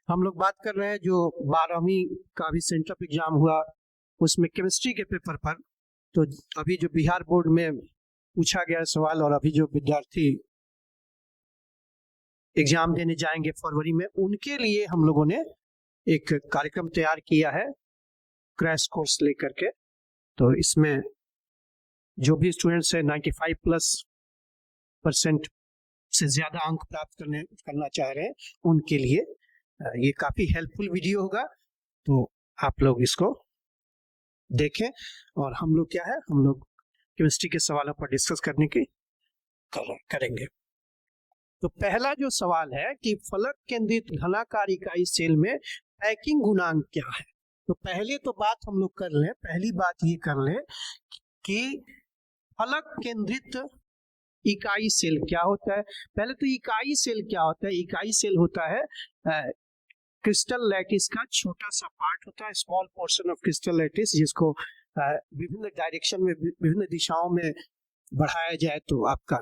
हम लोग बात कर रहे हैं जो 12वीं का भी सेंटअप एग्जाम हुआ उसमें केमिस्ट्री के पेपर पर। तो अभी जो बिहार बोर्ड में पूछा गया सवाल और अभी जो विद्यार्थी एग्जाम देने जाएंगे फरवरी में, उनके लिए हम लोगों ने एक कार्यक्रम तैयार किया है क्रैश कोर्स लेकर के। तो इसमें जो भी स्टूडेंट्स है 95+% से ज्यादा अंक प्राप्त करना चाह रहे हैं उनके लिए ये काफी हेल्पफुल वीडियो होगा। तो आप लोग इसको देखें और हम लोग हम लोग केमिस्ट्री के सवालों पर डिस्कस करने की करेंगे। तो पहला जो सवाल है कि फलक केंद्रित घनाकार इकाई सेल में पैकिंग गुणांक क्या है। तो पहले तो बात हम लोग कर लें, पहली बात ये कर लें कि फलक केंद्रित इकाई सेल क्या होता है। पहले तो इकाई सेल क्या होता है। इकाई सेल होता है क्रिस्टल लैटिस का छोटा सा पार्ट होता है, small portion of crystal lattice, जिसको विभिन्न डायरेक्शन में विभिन्न दिशाओं में बढ़ाया जाए तो आपका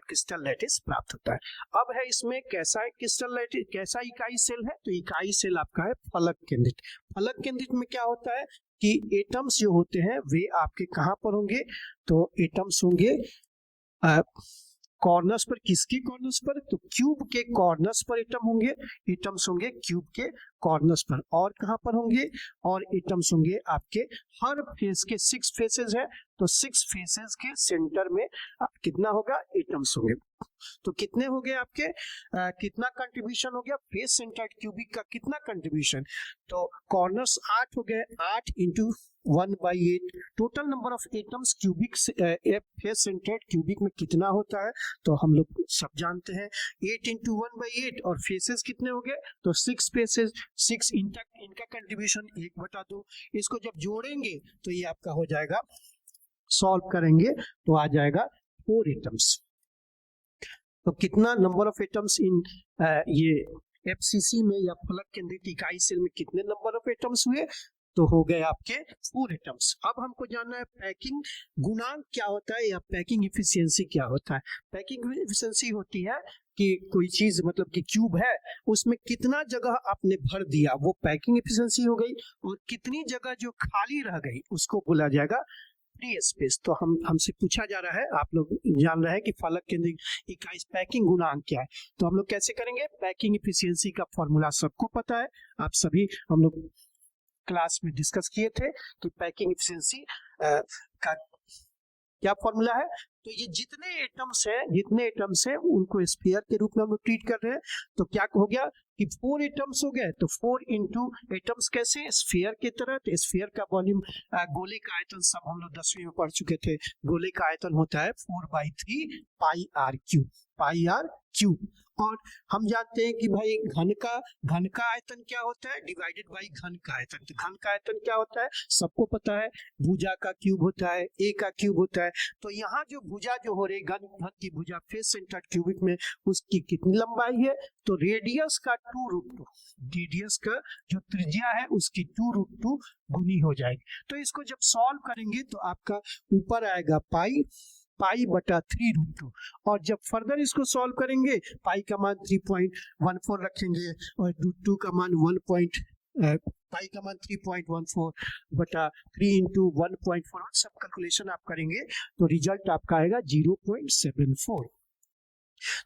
क्रिस्टल लैटिस प्राप्त होता है। अब है इसमें कैसा है क्रिस्टल लैटिस, कैसा इकाई सेल है। तो इकाई सेल आपका है फलक केंद्रित। फलक केंद्रित में क्या होता है कि एटम्स जो होते हैं वे आपके कहाँ पर होंगे। तो एटम्स होंगे कॉर्नर्स पर। किसके कॉर्नर्स पर? तो क्यूब के कॉर्नर्स पर एटम होंगे। एटम्स होंगे क्यूब के कॉर्नर्स पर। और कहां पर होंगे? और एटम्स होंगे आपके हर फेस के 6 फेसेस है। तो 6 फेसेस के सेंटर में कितना होगा? एटम्स होंगे। तो कितने हो गए आपके कितना कंट्रीब्यूशन हो गया फेस सेंटर्ड क्यूबिक का? कितना कंट्रीब्यूशन? तो कॉर्नर्स 8 हो गए। 8 into 1/8 total number of atoms cubic face centred cubic में कितना होता है? तो हम लोग सब जानते हैं 8 इंटू 1/8 और फेसेस कितने हो गए? तो 6 फेसेस, 6 इनका कंट्रीब्यूशन 1/2। इसको जब जोड़ेंगे तो ये आपका हो जाएगा, सॉल्व करेंगे तो आ जाएगा 4 एटम्स। तो कितना नंबर ऑफ एटम्स इन ये एफसीसी में या फलक केंद्रित इकाई सेल में कितने नंबर ऑफ एटम्स हुए? तो हो गए आपके 4 एटम्स। अब हमको जानना है पैकिंग गुणांक क्या होता है या पैकिंग इफिशियंसी क्या होता है। पैकिंग इफिशियंसी होती है कि कोई चीज मतलब कि क्यूब है उसमें कितना जगह आपने भर दिया, वो पैकिंग इफिशियंसी हो गई। और कितनी जगह जो खाली रह गई उसको बोला जाएगा फ्री स्पेस। तो हमसे पूछा जा रहा है, आप लोग जान रहे हैं कि फलक केंद्रित इकाई पैकिंग गुणांक क्या है। तो हम लोग कैसे करेंगे? पैकिंग इफिशियंसी का फॉर्मूला सबको पता है, आप सभी हम लोग क्लास में डिस्कस किए थे कि पैकिंग इफिशियंसी का क्या फॉर्मूला है। तो ये जितने एटम्स है उनको स्फीयर के रूप में हम लोग ट्रीट कर रहे हैं। तो क्या हो गया कि 4 एटम्स हो गए। तो 4 इंटू एटम्स कैसे? स्फीयर की तरह। तो स्फीयर का वॉल्यूम, गोले का आयतन सब हम लोग 10वीं में पढ़ चुके थे। गोले का आयतन होता है 4/3 पाई आर क्यूब। और हम जानते हैं कि भाई घन का आयतन क्या होता है? डिवाइडेड बाई घन का आयतन। तो घन का आयतन क्या होता है सबको पता है, भुजा का क्यूब होता है, ए का क्यूब होता है। तो यहाँ जो भुजा जो हो रही घन की भुजा फेस सेंटर्ड क्यूबिक में, उसकी कितनी लंबाई है? तो रेडियस का 2√2, रेडियस का जो त्रिज्या है उसकी 2√2 गुनी हो जाएगी। तो इसको जब सॉल्व करेंगे तो आपका ऊपर आएगा पाई/3√2। और जब फर्दर इसको सॉल्व करेंगे पाई का मान 3.14 रखेंगे और √2 का मान पाई का मान 3.14/3 इंटू 1.4 सब कैलकुलेशन आप करेंगे तो रिजल्ट आपका आएगा 0.74।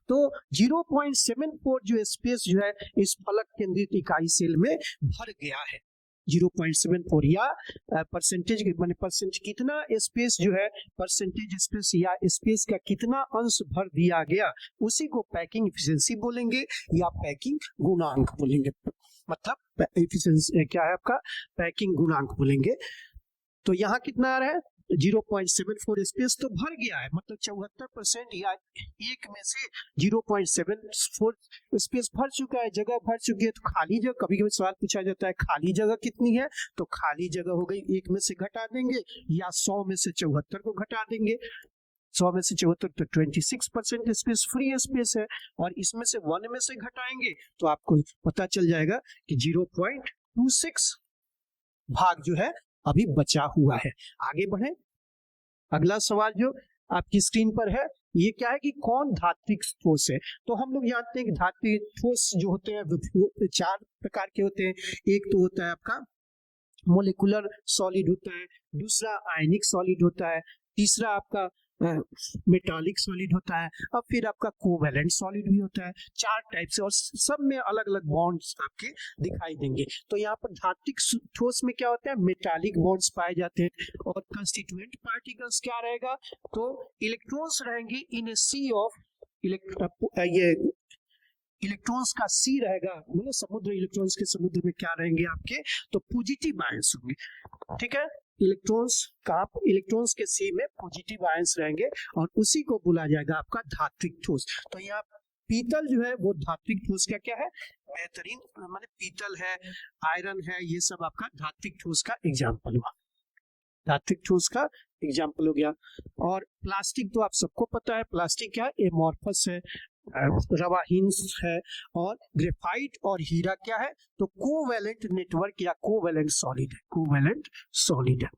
तो 0.74 जो स्पेस जो है इस फलक केंद्रित इकाई सेल में भर गया है। 0.74 या परसेंटेज माने परसेंटेज कितना स्पेस जो है, परसेंटेज स्पेस या स्पेस का कितना अंश भर दिया गया, उसी को पैकिंग इफिशियंसी बोलेंगे या पैकिंग गुणांक बोलेंगे। मतलब इफिशियंसी क्या है आपका? पैकिंग गुणांक बोलेंगे। तो यहाँ कितना आ रहा है? 0.74 स्पेस तो भर गया है, मतलब 74% या एक में से 0.74 स्पेस भर चुका है, जगह भर चुकी है। तो खाली जगह, कभी कभी सवाल पूछा जाता है खाली जगह कितनी है। तो खाली जगह हो गई, एक में से घटा देंगे या 100 में से 74 को घटा देंगे। 100 में से 74 तो 26% स्पेस फ्री स्पेस है। और इसमें से 1 में से घटाएंगे तो आपको पता चल जाएगा कि 0.26 भाग जो है अभी बचा हुआ है। आगे बढ़े, अगला सवाल जो आपकी स्क्रीन पर है ये क्या है कि कौन धात्विक ठोस है। तो हम लोग जानते हैं कि धात्विक ठोस जो होते हैं वो 4 प्रकार के होते हैं। एक तो होता है आपका मोलिकुलर सॉलिड होता है, दूसरा आयनिक सॉलिड होता है, तीसरा आपका मेटालिक सॉलिड होता है, और फिर आपका कोवेलेंट सॉलिड भी होता है। 4 टाइप से, और सब में अलग अलग बॉन्ड्स आपके दिखाई देंगे। तो यहाँ पर धात्विक ठोस में क्या होता है, मेटालिक बॉन्ड्स पाए जाते हैं, और कंस्टिट्यूएंट पार्टिकल्स क्या रहेगा, तो इलेक्ट्रॉन्स रहेंगे इन ए सी ऑफ ये इलेक्ट्रॉन्स का सी रहेगा, मतलब समुद्र, इलेक्ट्रॉन्स के समुद्र में क्या रहेंगे आपके, तो पॉजिटिव आयंस होंगे। ठीक है, इलेक्ट्रॉन्स के सी में पॉजिटिव आयंस रहेंगे, और उसी को बोला जाएगा आपका धात्विक ठोस। तो यहाँ पीतल जो है वो धात्विक ठोस का क्या है, बेहतरीन, मतलब पीतल है, आयरन है, ये सब आपका धात्विक ठोस का एग्जाम्पल हुआ, धात्विक ठोस का एग्जाम्पल हो गया। और प्लास्टिक तो आप सबको पता है, प्लास्टिक क्या है, एमॉर्फस है, रवाहीन है, और ग्रेफाइट और हीरा क्या है, तो कोवेलेंट नेटवर्क या कोवेलेंट सॉलिड है, कोवेलेंट सॉलिड है।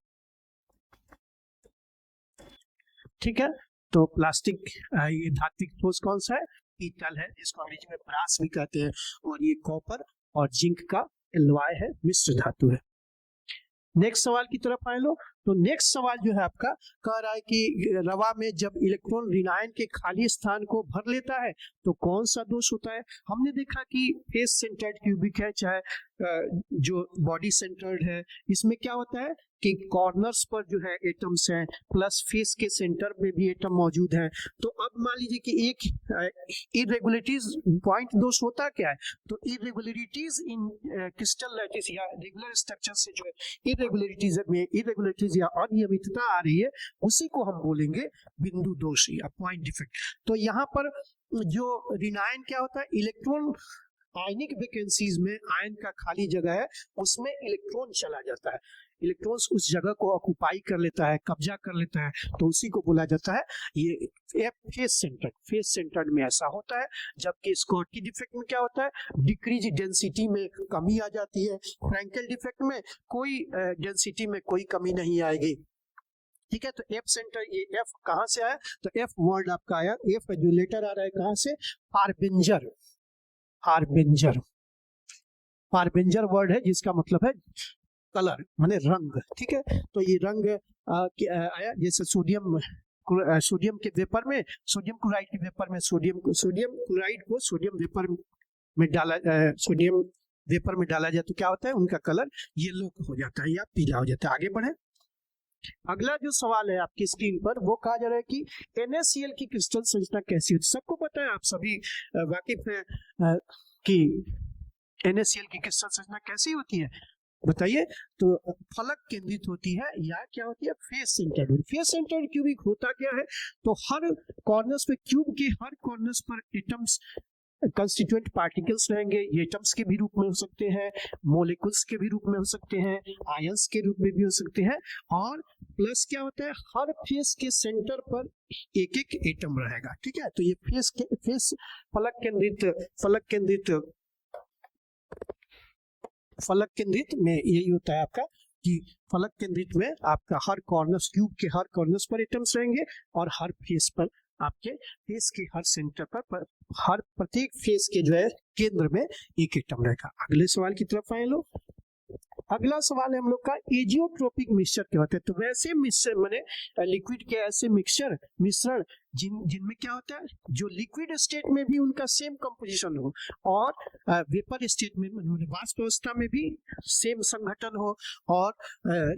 ठीक है, तो प्लास्टिक ये धात्विक ठोस कौन सा है, पीतल है, जिसको अंग्रेजी में ब्रास भी कहते हैं, और ये कॉपर और जिंक का एलॉय है, मिश्र धातु है। नेक्स्ट सवाल की तरफ आए लो। तो नेक्स्ट सवाल जो है आपका कह रहा है कि रवा में जब इलेक्ट्रॉन ऋणायन के खाली स्थान को भर लेता है तो कौन सा दोष होता है। हमने देखा कि फेस सेंटर्ड क्यूबिक है, चाहे जो बॉडी सेंटर्ड है, इसमें क्या होता है कि कॉर्नर्स पर जो है एटम्स हैं, प्लस फेस के सेंटर में भी एटम मौजूद है। तो अब मान लीजिए कि एक इरेगुलरिटीज पॉइंट दोष होता क्या है, तो इरेगुलरिटीज इन क्रिस्टल लैटिस या रेगुलर स्ट्रक्चर से जो है इरेगुलरिटीज या अनियमितता आ रही है, उसी को हम बोलेंगे बिंदु दोष या पॉइंट डिफेक्ट। तो यहाँ पर जो ऋणायन क्या होता है, इलेक्ट्रॉन आयनिक वैकेंसीज में आयन का खाली जगह है, उसमें इलेक्ट्रॉन चला जाता है, इलेक्ट्रॉन्स उस जगह को ऑक्युपाई कर लेता है, कब्जा कर लेता है, तो उसी को बोला जाता है ये फेस सेंटर्ड में ऐसा होता है। जबकि स्कॉटकी डिफेक्ट में क्या होता है, डिक्रीज डेंसिटी में कमी आ जाती है, फ्रैंकेल डिफेक्ट में कोई डेंसिटी में कोई कमी नहीं आएगी। ठीक है, तो एफ सेंटर, ये एफ कहां से आया, तो एफ वर्ड आपका आया, एफ जो लेटर आ रहा है कहां से, हार्बिंजर, हार्बिंजर वर्ड है जिसका मतलब है कलर, माने रंग। ठीक है, तो ये रंग आया, जैसे सोडियम के वेपर में, सोडियम क्लोराइड के वेपर में सोडियम क्लोराइड को सोडियम वेपर में डाला जाए तो क्या होता है, उनका कलर येलो हो जाता है या पीला हो जाता है। आगे बढ़े, अगला जो सवाल है आपकी स्क्रीन पर वो कहा जा रहा है कि NaCl की क्रिस्टल संरचना कैसी होती है। सबको पता है, आप सभी वाकिफ हैं कि NaCl की क्रिस्टल संरचना कैसी होती है, बताइए। तो फलक केंद्रित होती है या क्या होती है, face centred. Face centred cubic होता क्या है, तो हर कॉर्नर्स पे, क्यूब के हर कॉर्नर्स पर एटम्स, कंस्टिट्यूएंट पार्टिकल्स रहेंगे। ये एटम्स के भी रूप में हो सकते हैं, मोलिकुल्स के भी रूप में हो सकते हैं, आयंस के रूप में भी हो सकते हैं, और प्लस क्या होता है, हर फेस के सेंटर पर एक एक एटम रहेगा। ठीक है, तो ये फेस फलक केंद्रित में यही होता है आपका कि फलक केंद्रित में आपका हर कॉर्नर्स, क्यूब के हर कॉर्नर्स पर एटम्स रहेंगे, और हर फेस पर, आपके फेस के हर सेंटर पर हर प्रत्येक फेस के जो है केंद्र में एक एटम रहेगा। अगले सवाल की तरफ आए लोग। अगला सवाल है हम लोग का, एजियोट्रोपिक मिक्सचर क्या होता है। तो वैसे मिक्सचर माने लिक्विड के ऐसे मिश्रण जिनमें क्या होता है, जो लिक्विड स्टेट में भी उनका सेम कंपोजिशन हो, और वेपर स्टेट में, वाष्प अवस्था में भी सेम संगठन हो, और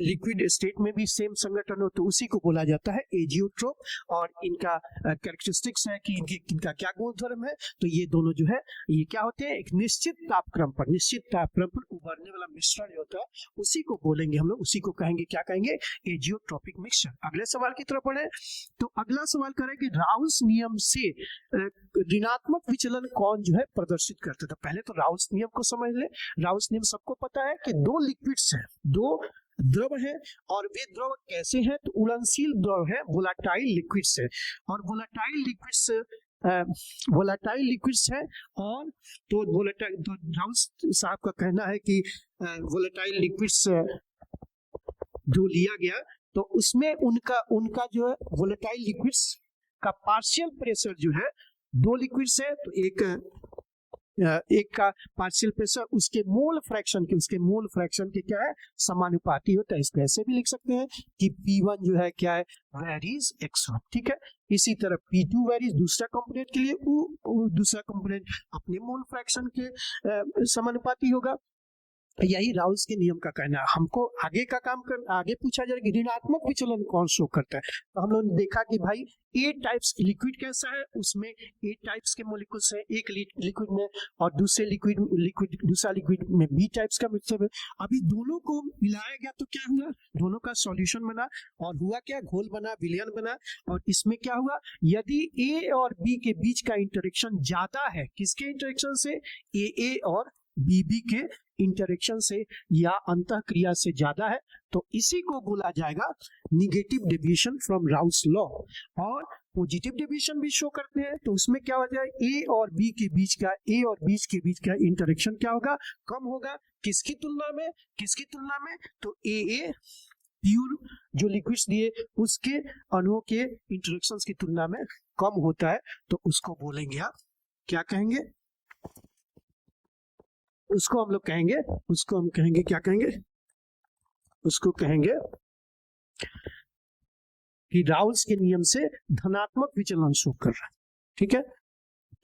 लिक्विड स्टेट में भी सेम संगठन हो, तो उसी को बोला जाता है एजियोट्रोप। और इनका कैरेक्टरिस्टिक्स है कि इनका क्या गुणधर्म है, तो ये दोनों जो है ये क्या होते हैं, एक निश्चित तापक्रम पर उभरने वाला मिश्रण जो होता है, उसी को बोलेंगे हम लोग, उसी को कहेंगे, क्या कहेंगे, एजियोट्रोपिक मिक्सचर। अगले सवाल की तरफ बढ़े, तो अगला सवाल करें कि राउल्स नियम से ऋणात्मक विचलन कौन जो है प्रदर्शित करता था। पहले तो राउल्स नियम को समझ ले। राउल्स नियम सबको पता है कि दो लिक्विड्स हैं, दो द्रव है, और वे द्रव कैसे हैं, तो उड़नशील द्रव है, वोलाटाइल लिक्विड्स है, और वोलाटाइल लिक्विड्स है। और तो राउल्स साहब का कहना है कि वोलाटाइल लिक्विड्स जो लिया गया, तो उसमें उनका जो है वोलाटाइल लिक्विड्स का पार्शियल प्रेशर जो है, दो लिक्विड्स है तो एक का पार्शियल प्रेशर उसके मोल फ्रैक्शन के क्या है, समानुपाती होता है। इसको ऐसे भी लिख सकते हैं कि P1 जो है क्या है, वेरीज x1, ठीक है। इसी तरह P2 वेरीज दूसरा कंपोनेंट के लिए, दूसरा कंपोनेंट अपने मोल फ्रैक्शन के समानुपाती होगा। यही राउल्स के नियम का कहना है। हमको आगे का काम आगे पूछा जाए कि ऋणात्मक विचलन कौन शो करता है, तो हम लोगों ने देखा कि भाई ए टाइप्स लिक्विड कैसा है, उसमें ए टाइप्स के मोलिकुल्स है एक लिक्विड में, और दूसरा लिक्विड में बी टाइप्स का मिक्सचर है। अभी दोनों को मिलाया गया तो क्या हुआ, दोनों का सॉल्यूशन बना, और हुआ क्या, घोल बना, विलयन बना। और इसमें क्या हुआ, यदि ए और बी के बीच का इंटरेक्शन ज्यादा है, किसके इंटरेक्शन से, ए और बी के इंटरेक्शन से या अंतःक्रिया से ज्यादा है, तो इसी को बोला जाएगा negative deviation from Raoult's law. और पॉजिटिव डेविएशन भी शो करते हैं, तो उसमें क्या हो जाए, ए और बी के बीच का इंटरेक्शन क्या होगा, कम होगा। किसकी तुलना में, तो ए प्योर जो लिक्विड्स दिए उसके अणुओं के इंटरेक्शंस की तुलना में कम होता है, तो उसको बोलेंगे आप क्या कहेंगे, उसको हम कहेंगे क्या कहेंगे, उसको कहेंगे कि राउल्स के नियम से धनात्मक विचलन शो कर रहा है, ठीक है।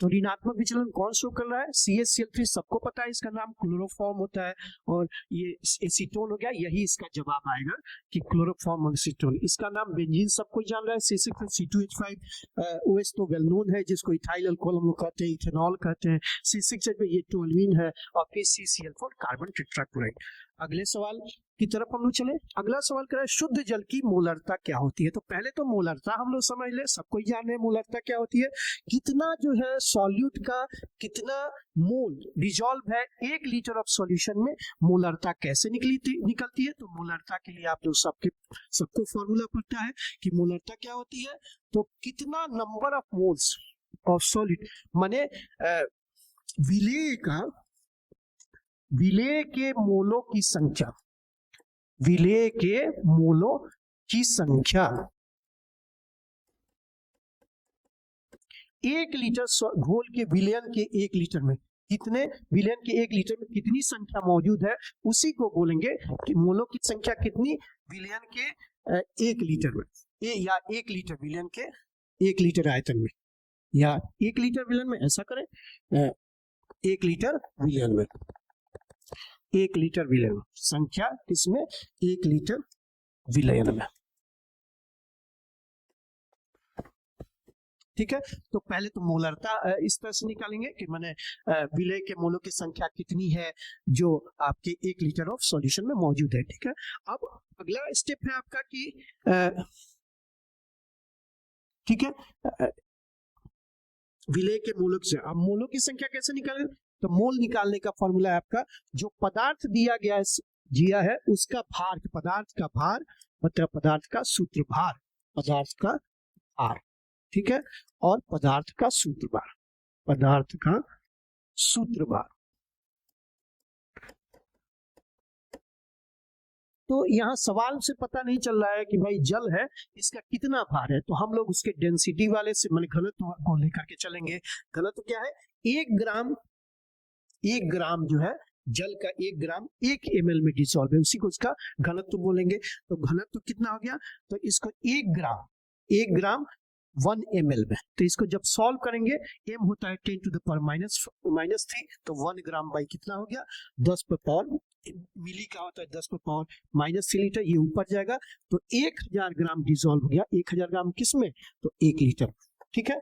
तो ऋणात्मक विचलन कौन शो कर रहा है, CH3 सबको पता है, इसका नाम क्लोरोफॉर्म होता है, और ये एसीटोन हो गया, यही इसका जवाब आएगा कि क्लोरोफॉर्म और एसीटोन। इसका नाम बेंजीन सबको जान रहा है, C6H2O2 तो वेल नोन है, जिसको इथाइल अल्कोहल हम लोग कहते हैं, इथेनॉल कहते हैं। C6H में ये टोल्यूइन है, और फिर CCl4 कार्बन टेट्राक्लोराइड। अगले सवाल की तरफ हम लोग चले। अगला सवाल कह रहा है शुद्ध जल की मोलरता क्या होती है। तो पहले तो मोलरता हम लोग समझ ले, सबको ही जान रहे हैं मोलरता क्या होती है, कितना जो है सॉल्यूट का कितना मोल डिजॉल्व है 1 लीटर ऑफ सॉल्यूशन में, मोलरता कैसे निकलती है। तो मोलरता के लिए आप लोग सबको फॉर्मूला पता है कि मोलरता क्या होती है, तो कितना number of moles of solute, माने विलेय के मोलों की संख्या, विलेय के मोलों की संख्या 1 लीटर घोल के विलयन के 1 लीटर में कितने, विलयन के 1 लीटर में कितनी संख्या मौजूद है, उसी को बोलेंगे कि मोलों की संख्या कितनी विलयन के 1 लीटर में, या 1 लीटर विलयन के 1 लीटर आयतन में, या 1 लीटर विलयन में, ऐसा करें 1 लीटर विलयन में, 1 लीटर विलयन संख्या किसमें, 1 लीटर विलयन में, ठीक है। तो पहले तो मोलरता इस तरह से निकालेंगे कि माने विलय के मोलों की संख्या कितनी है जो आपके 1 लीटर ऑफ सॉल्यूशन में मौजूद है, ठीक है। अब अगला स्टेप है आपका कि ठीक है, विलय के मोलों से, अब मोलों की संख्या कैसे निकालें, तो मोल निकालने का फॉर्मूला है आपका, जो पदार्थ दिया है उसका भार, पदार्थ का भार मतलब पदार्थ का सूत्र भार, पदार्थ का भार, ठीक है, और पदार्थ का सूत्र भार, तो यहाँ सवाल से पता नहीं चल रहा है कि भाई जल है इसका कितना भार है, तो हम लोग उसके डेंसिटी वाले से माने घनत्व को लेकर के चलेंगे। घनत्व क्या है, 1 ग्राम जो है जल का 1 ग्राम 1 ml में डिसॉल्व है, उसी को उसका घनत्व बोलेंगे। तो घनत्व कितना हो गया, तो इसको 1 ग्राम 1 ml में, तो इसको जब सॉल्व करेंगे, m होता है 10 to the power -3, तो 1 ग्राम बाई कितना हो गया 10 पर पावर, मिली का होता है 10 पर पावर -3 लीटर, ये ऊपर जाएगा, तो 1000 ग्राम डिसॉल्व हो गया, 1000 ग्राम किसमें, तो 1 लीटर, ठीक है।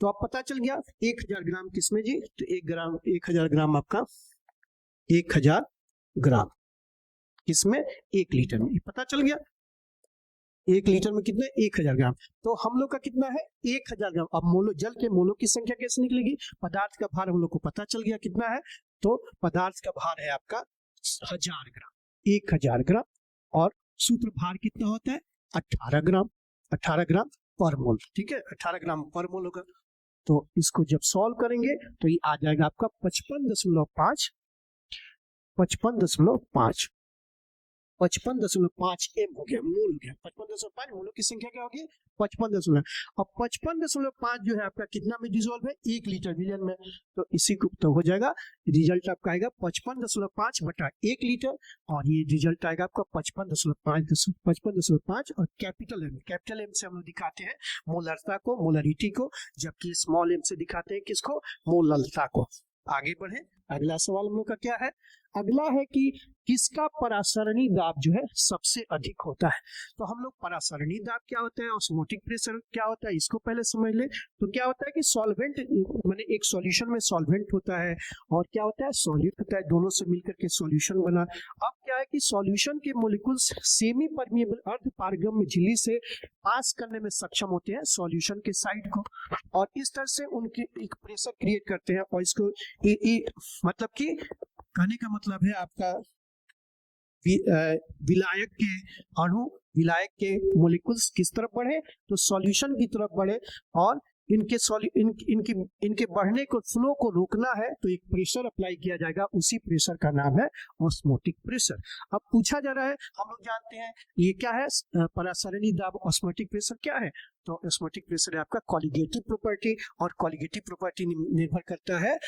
तो अब पता चल गया 1000 ग्राम किसमें जी, तो 1000 ग्राम आपका 1000 ग्राम किसमें, 1 लीटर में, पता चल गया 1 लीटर में कितने, 1000 ग्राम। तो हम लोग का कितना है 1000 ग्राम। अब जल के मोलों की संख्या कैसे निकलेगी, पदार्थ का भार हम लोग को पता चल गया कितना है, तो पदार्थ का भार है आपका 1000 ग्राम, 1000 ग्राम, और सूत्र भार कितना होता है 18 ग्राम पर मोल, ठीक है, 18 ग्राम पर मोल होगा। तो इसको जब सॉल्व करेंगे तो ये आ जाएगा आपका 55.5 55.5 एम हो गया, मोल हो गया। 55.5 मोलों की संख्या क्या होगी? 55। अब 55.5 जो है आपका कितना में डिजोल्व है? 1 लीटर विलियन में। तो इसी को तो हो जाएगा, रिजल्ट आपका आएगा 55.5 बटा 1 लीटर, और ये रिजल्ट आएगा आपका 55.5 और कैपिटल एम से हम लोग दिखाते हैं मोलरता को, मोलरिटी को, जबकि स्मॉल एम से दिखाते हैं किसको? मोलरता को। आगे बढ़े, अगला सवाल हम लोग का क्या है? अगला है कि किसका परासरणी दाब जो है सबसे अधिक होता है। तो हम लोग परासरणी दाब क्या होता है, ऑस्मोटिक प्रेशर क्या होता है, इसको पहले समझ ले। तो क्या होता है कि सॉल्वेंट माने एक सॉल्यूशन में सॉल्वेंट होता है और क्या होता है? सॉल्यूट होता है, दोनों से मिलकर के सॉल्यूशन बना। अब क्या है कि सॉल्यूशन के मॉलिक्यूल्स सेमी परमिएबल अर्ध पारगम्य झिल्ली से पास करने में सक्षम होते हैं सॉल्यूशन के साइड को, और इस तरह से उनके एक प्रेशर क्रिएट करते हैं, और इसको मतलब कि कहने का मतलब है आपका विलायक के अणु, विलायक के मॉलिक्यूल्स किस तरफ बढ़े? तो सॉल्यूशन की तरफ बढ़े, और इनके बढ़ने को, फ्लो को रोकना है तो एक प्रेशर अप्लाई किया जाएगा, उसी प्रेशर का नाम है ऑस्मोटिक प्रेशर। अब पूछा जा रहा है, हम लोग जानते हैं ये क्या है, परासरणी दाब। ऑस्मोटिक प्रेशर क्या है? तो ऑस्मोटिक प्रेशर है आपका कॉलिगेटिव प्रॉपर्टी, और कॉलिगेटिव प्रॉपर्टी निर्भर करता है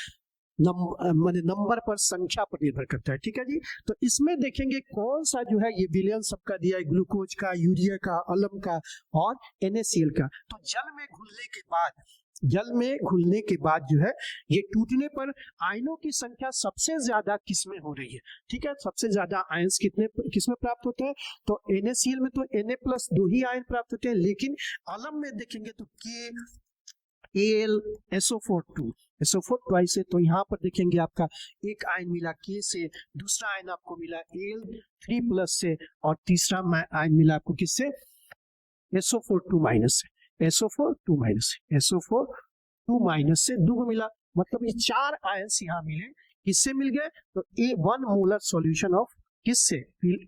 नंबर पर, संख्या पर निर्भर करता है। ठीक है जी। तो इसमें देखेंगे कौन सा जो है, ये विलियन सबका दिया है, ग्लूकोज का, यूरिया का, अलम का और NaCl का। तो जल में घुलने के बाद जो है ये टूटने पर आयनों की संख्या सबसे ज्यादा किसमें हो रही है? ठीक है, सबसे ज्यादा आयंस किसमें प्राप्त होते हैं? तो NaCl में तो Na+ 2 ही आयन प्राप्त होते हैं, लेकिन अलम में देखेंगे तो Al SO4 ट्वाइस है। तो यहाँ पर देखेंगे आपका एक आयन मिला K से, दूसरा आयन आपको मिला Al3+ से, और तीसरा आयन मिला आपको किससे? SO4 2- से, SO4 2- से 2 मिला। मतलब ये 4 आयन्स यहाँ मिले, किससे मिल गए? तो 1 मोलर सॉल्यूशन ऑफ किससे?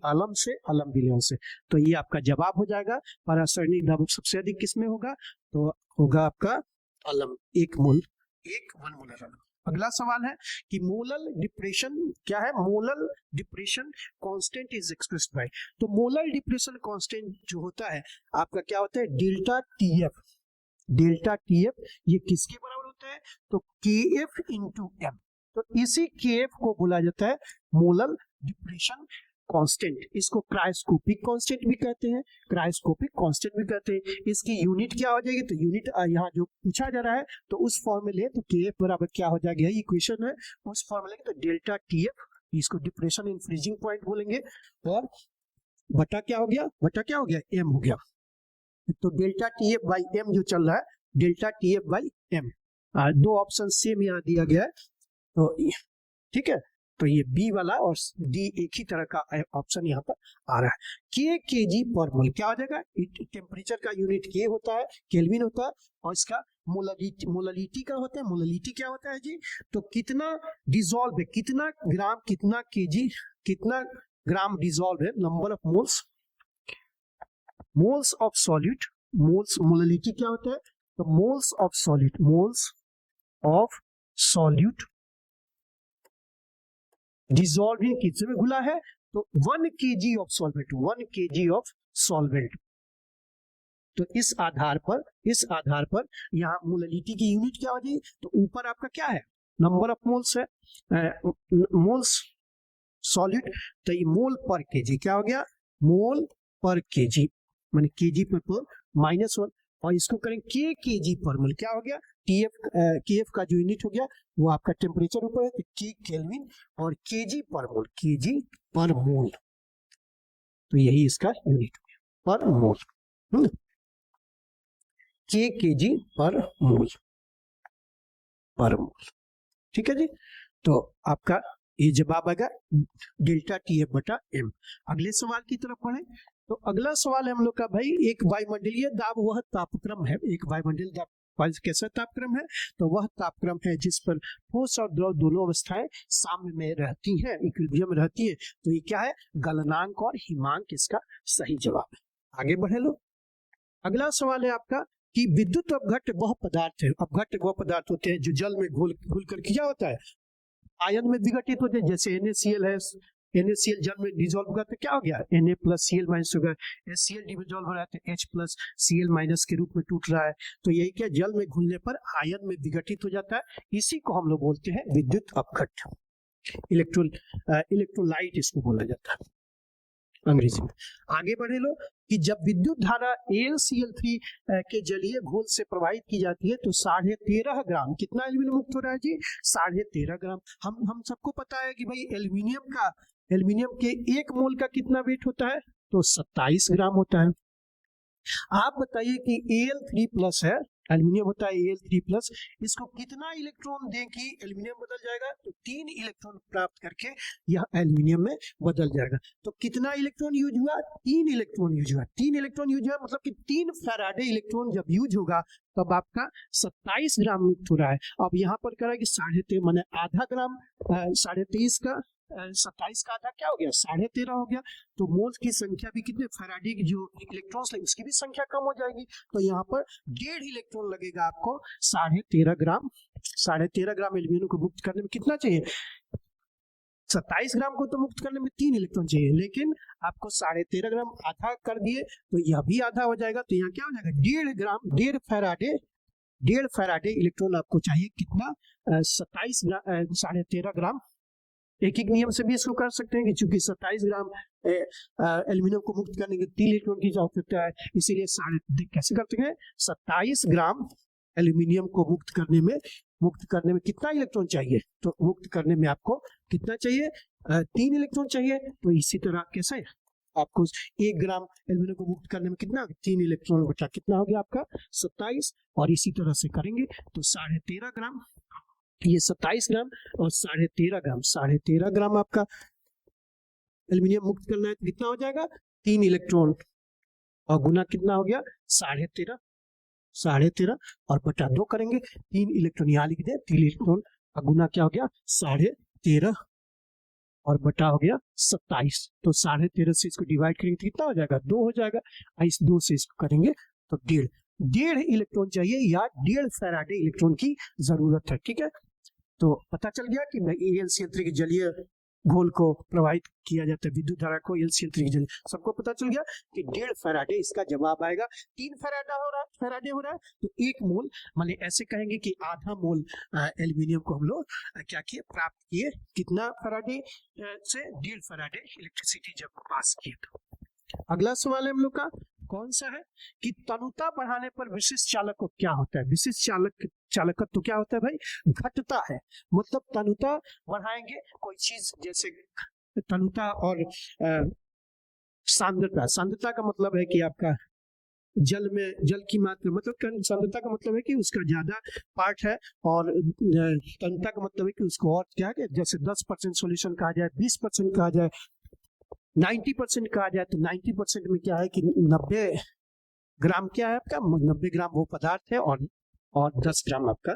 अलम से, अलम विलियन से। तो ये आपका जवाब हो जाएगा। परासरणी दाब सबसे अधिक किसमें होगा? तो होगा आपका अलम, 1 मोलर अलम। अगला सवाल है कि मोलर डिप्रेशन क्या है? Molar depression constant is expressed by. तो मोलर डिप्रेशन कांस्टेंट जो होता है आपका क्या होता है? डेल्टा TF ये किसके बराबर होता है? तो KF × M। तो इसी KF को बोला जाता है मोलर डिप्रेशन कांस्टेंट। इसको क्रायोस्कोपिक कांस्टेंट भी कहते हैं, इसकी यूनिट क्या हो जाएगी? तो यूनिट यहाँ जो पूछा जा रहा है तो उस फॉर्मूले, तो KF बराबर क्या हो जाएगा, ये इक्वेशन है, उस फॉर्मूले तो डेल्टा TF, इसको डिप्रेशन इन फ्रीजिंग पॉइंट बोलेंगे, और बटा क्या हो गया? M हो गया। तो डेल्टा TF/M जो चल रहा है, डेल्टा TF/M। 2 ऑप्शन सेम यहाँ दिया गया है, तो ठीक है। तो ये बी वाला और डी एक ही तरह का ऑप्शन यहाँ पर आ रहा है। kg पर मोल क्या हो जाएगा? टेम्परेचर का यूनिट K होता है, केल्विन होता है, और इसका मोलरिटी का होता है। मोलरिटी क्या होता है जी? तो कितना डिजोल्व है, कितना ग्राम, कितना kg, कितना ग्राम डिजोल्व है, number of moles of solute. Molarity क्या होता है? तो मोल्स ऑफ सॉल्यूट डिजोल्विंग कितने में घुला है? तो 1 kg ऑफ सॉल्वेंट। तो इस आधार पर यहाँ मोलरिटी की यूनिट क्या हो जाएगी? तो ऊपर आपका क्या है? नंबर ऑफ मोल्स है, मोल्स सॉल्यूट, तो ये मोल पर केजी क्या हो गया? मोल पर केजी, माने केजी पर -1, और इसको करें kg पर मोल, क्या हो गया? KF का जो यूनिट हो गया वो आपका टेम्परेचर ऊपर है, तो K केल्विन, और kg पर मोल, तो यही इसका यूनिट हो गया, पर मोल। kg पर मोल। ठीक है जी। तो आपका ये जवाब आएगा डेल्टा TF/M। अगले सवाल की तरफ बढ़े। तो अगला सवाल है हम लोग का, भाई एक वायुमंडलीय दाब वह तापक्रम है, एक वायुमंडलीय दाब कैसा तापक्रम है? तो वह तापक्रम है जिस पर ठोस और द्रव दोनों अवस्थाएं साम्य में रहती हैं, इक्विलिब्रियम में रहती है। तो ये क्या है? गलनांक और हिमांक इसका सही जवाब है। आगे बढ़े लो। अगला सवाल है आपका कि विद्युत अपघट्य वह पदार्थ है, अपघट्य वह पदार्थ होते हैं जो जल में घुल कर क्या होता है? आयन में विघटित होते हैं, जैसे NaCl है, NaCl जल में डिजोल्व होगा तो क्या हो गया, Na प्लस Cl माइनस होगा, HCl डिजोल्व हो रहा है तो H प्लस Cl माइनस के रूप में टूट रहा है। तो यही क्या, जल में घुलने पर आयन में विघटित हो जाता है, इसी को हम लोग बोलते हैं विद्युत अपघट्य, इलेक्ट्रोलाइट इसको बोला जाता है अंग्रेजी में। आगे बढ़े लो कि जब विद्युत धारा AlCl3 के जलीय घोल से प्रवाहित की जाती है तो 13.5 ग्राम, कितना एल्यूमिनियम मुक्त हो रहा है जी, 13.5 ग्राम। हम सबको पता है कि भाई एल्यूमिनियम के 1 मोल का कितना वेट होता है, तो 27 ग्राम होता है। आप बताइए कि Al3 प्लस है, एल्यूमिनियम होता है Al3 प्लस, इसको कितना इलेक्ट्रॉन दें कि एल्यूमिनियम बदल जाएगा, तो 3 इलेक्ट्रॉन प्राप्त करके यह एल्यूमिनियम में बदल जाएगा। तो कितना इलेक्ट्रॉन यूज हुआ, 3 इलेक्ट्रॉन यूज हुआ, 3 इलेक्ट्रॉन यूज हुआ, मतलब कि 3 फैराडे इलेक्ट्रॉन जब यूज होगा तब आपका 27 ग्राम मुक्त हो रहा है। अब यहाँ पर कह रहा है कि 13.5 माने आधा ग्राम, 23.5 का 27 का आधा क्या हो गया, 13.5 हो गया। तो मोल्स की संख्या भी कितने, फैराडे की जो इलेक्ट्रॉन्स है उसकी भी संख्या कम हो जाएगी, तो यहाँ पर 1.5 इलेक्ट्रॉन लगेगा आपको 13.5 ग्राम। 13.5 ग्राम एल्यूमिनियम को मुक्त करने में कितना चाहिए, 27 ग्राम को तो मुक्त करने में 3 इलेक्ट्रॉन चाहिए, लेकिन आपको 13.5 ग्राम आधा कर दिए तो यह भी आधा हो जाएगा। तो यहाँ क्या हो जाएगा, 1.5 ग्राम, 1.5 फैराडे इलेक्ट्रॉन आपको चाहिए, कितना, 13.5 ग्राम। एक नियम से भी इसको कर सकते हैं कि चूंकि 27 ग्राम एल्यूमिनियम को मुक्त करने के 3 इलेक्ट्रॉन की आवश्यकता है, इसीलिए कैसे करते हैं, 27 ग्राम एल्यूमिनियम को मुक्त करने में कितना इलेक्ट्रॉन चाहिए, तो मुक्त करने में आपको कितना चाहिए, 3 इलेक्ट्रॉन चाहिए। तो इसी तरह कैसे आपको 1 ग्राम एल्यूमिनियम को मुक्त करने में कितना, 3 इलेक्ट्रॉन बचा, कितना हो गया आपका 27, और इसी तरह से करेंगे तो 13.5 ग्राम, ये 27 ग्राम और 13.5 ग्राम आपका एल्यूमिनियम मुक्त करना है, कितना हो जाएगा, 3 इलेक्ट्रॉन, और गुना कितना हो गया, 13.5 और बटा 2 करेंगे, 3 इलेक्ट्रॉन यहाँ लिख दे, 3 इलेक्ट्रॉन का गुना क्या हो गया, 13.5 और बटा हो गया 27। तो 13.5 से इसको डिवाइड करेंगे तो कितना हो जाएगा, 2 हो जाएगा, इस 2 से इसको करेंगे तो 1.5 इलेक्ट्रॉन चाहिए, या 1.5 फैराडे इलेक्ट्रॉन की जरूरत है। ठीक है, तो पता चल गया कि AlCl3 के जलीय घोल को प्रवाहित किया जाता है, विद्युत धारा को AlCl3 के जलीय, सबको पता चल गया कि 1.5 फैराडे इसका जवाब आएगा। 3 फैराडे हो रहा है तो 1 मोल, माने ऐसे कहेंगे कि आधा मोल एल्यूमिनियम को हम लोग क्या किए, प्राप्त किए, कितना फैराडे से, 1.5 फैराडे इलेक्ट्रिसिटी जब पास किए। तो अगला सवाल है हम लोग का, कौन सा है कि तनुता बढ़ाने पर विशिष्ट चालक क्या होता है, विशिष्ट चालकत्व तो क्या होता है भाई, घटता है। मतलब तनुता बढ़ाएंगे कोई चीज, जैसे तनुता और सांद्रता का मतलब है कि आपका जल की मात्रा, मतलब सांद्रता का मतलब है कि उसका ज्यादा पार्ट है, और तनुता का मतलब है कि उसको और क्या है, जैसे 10% सोल्यूशन कहा जाए, 20% कहा जाए, 90% कहा जाए, तो 90% में क्या है कि 90 ग्राम क्या है आपका, 90 ग्राम वो पदार्थ है, और 10 ग्राम आपका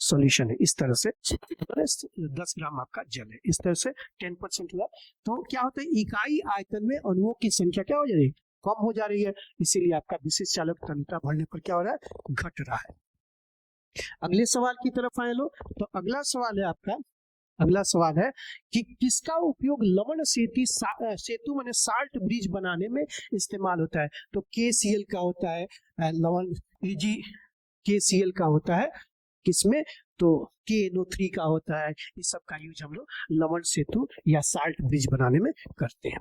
सॉल्यूशन है। इस तरह से 10 ग्राम आपका जल है, इस तरह से 10% हुआ। तो क्या होता है, इकाई आयतन में अणुओं की संख्या क्या हो जा रही है, कम हो जा रही है, इसीलिए आपका विशिष्ट चालक तनुता बढ़ने पर क्या हो रहा है, घट रहा है। अगले सवाल की तरफ आए लो, तो अगला सवाल है कि किसका उपयोग लवण सेतु माने साल्ट ब्रिज बनाने में इस्तेमाल होता है। तो KCl का होता है, लवण KCl का होता है, किसमें, तो KNO3 का होता है, इस सब का यूज हम लोग लवण सेतु या साल्ट ब्रिज बनाने में करते हैं।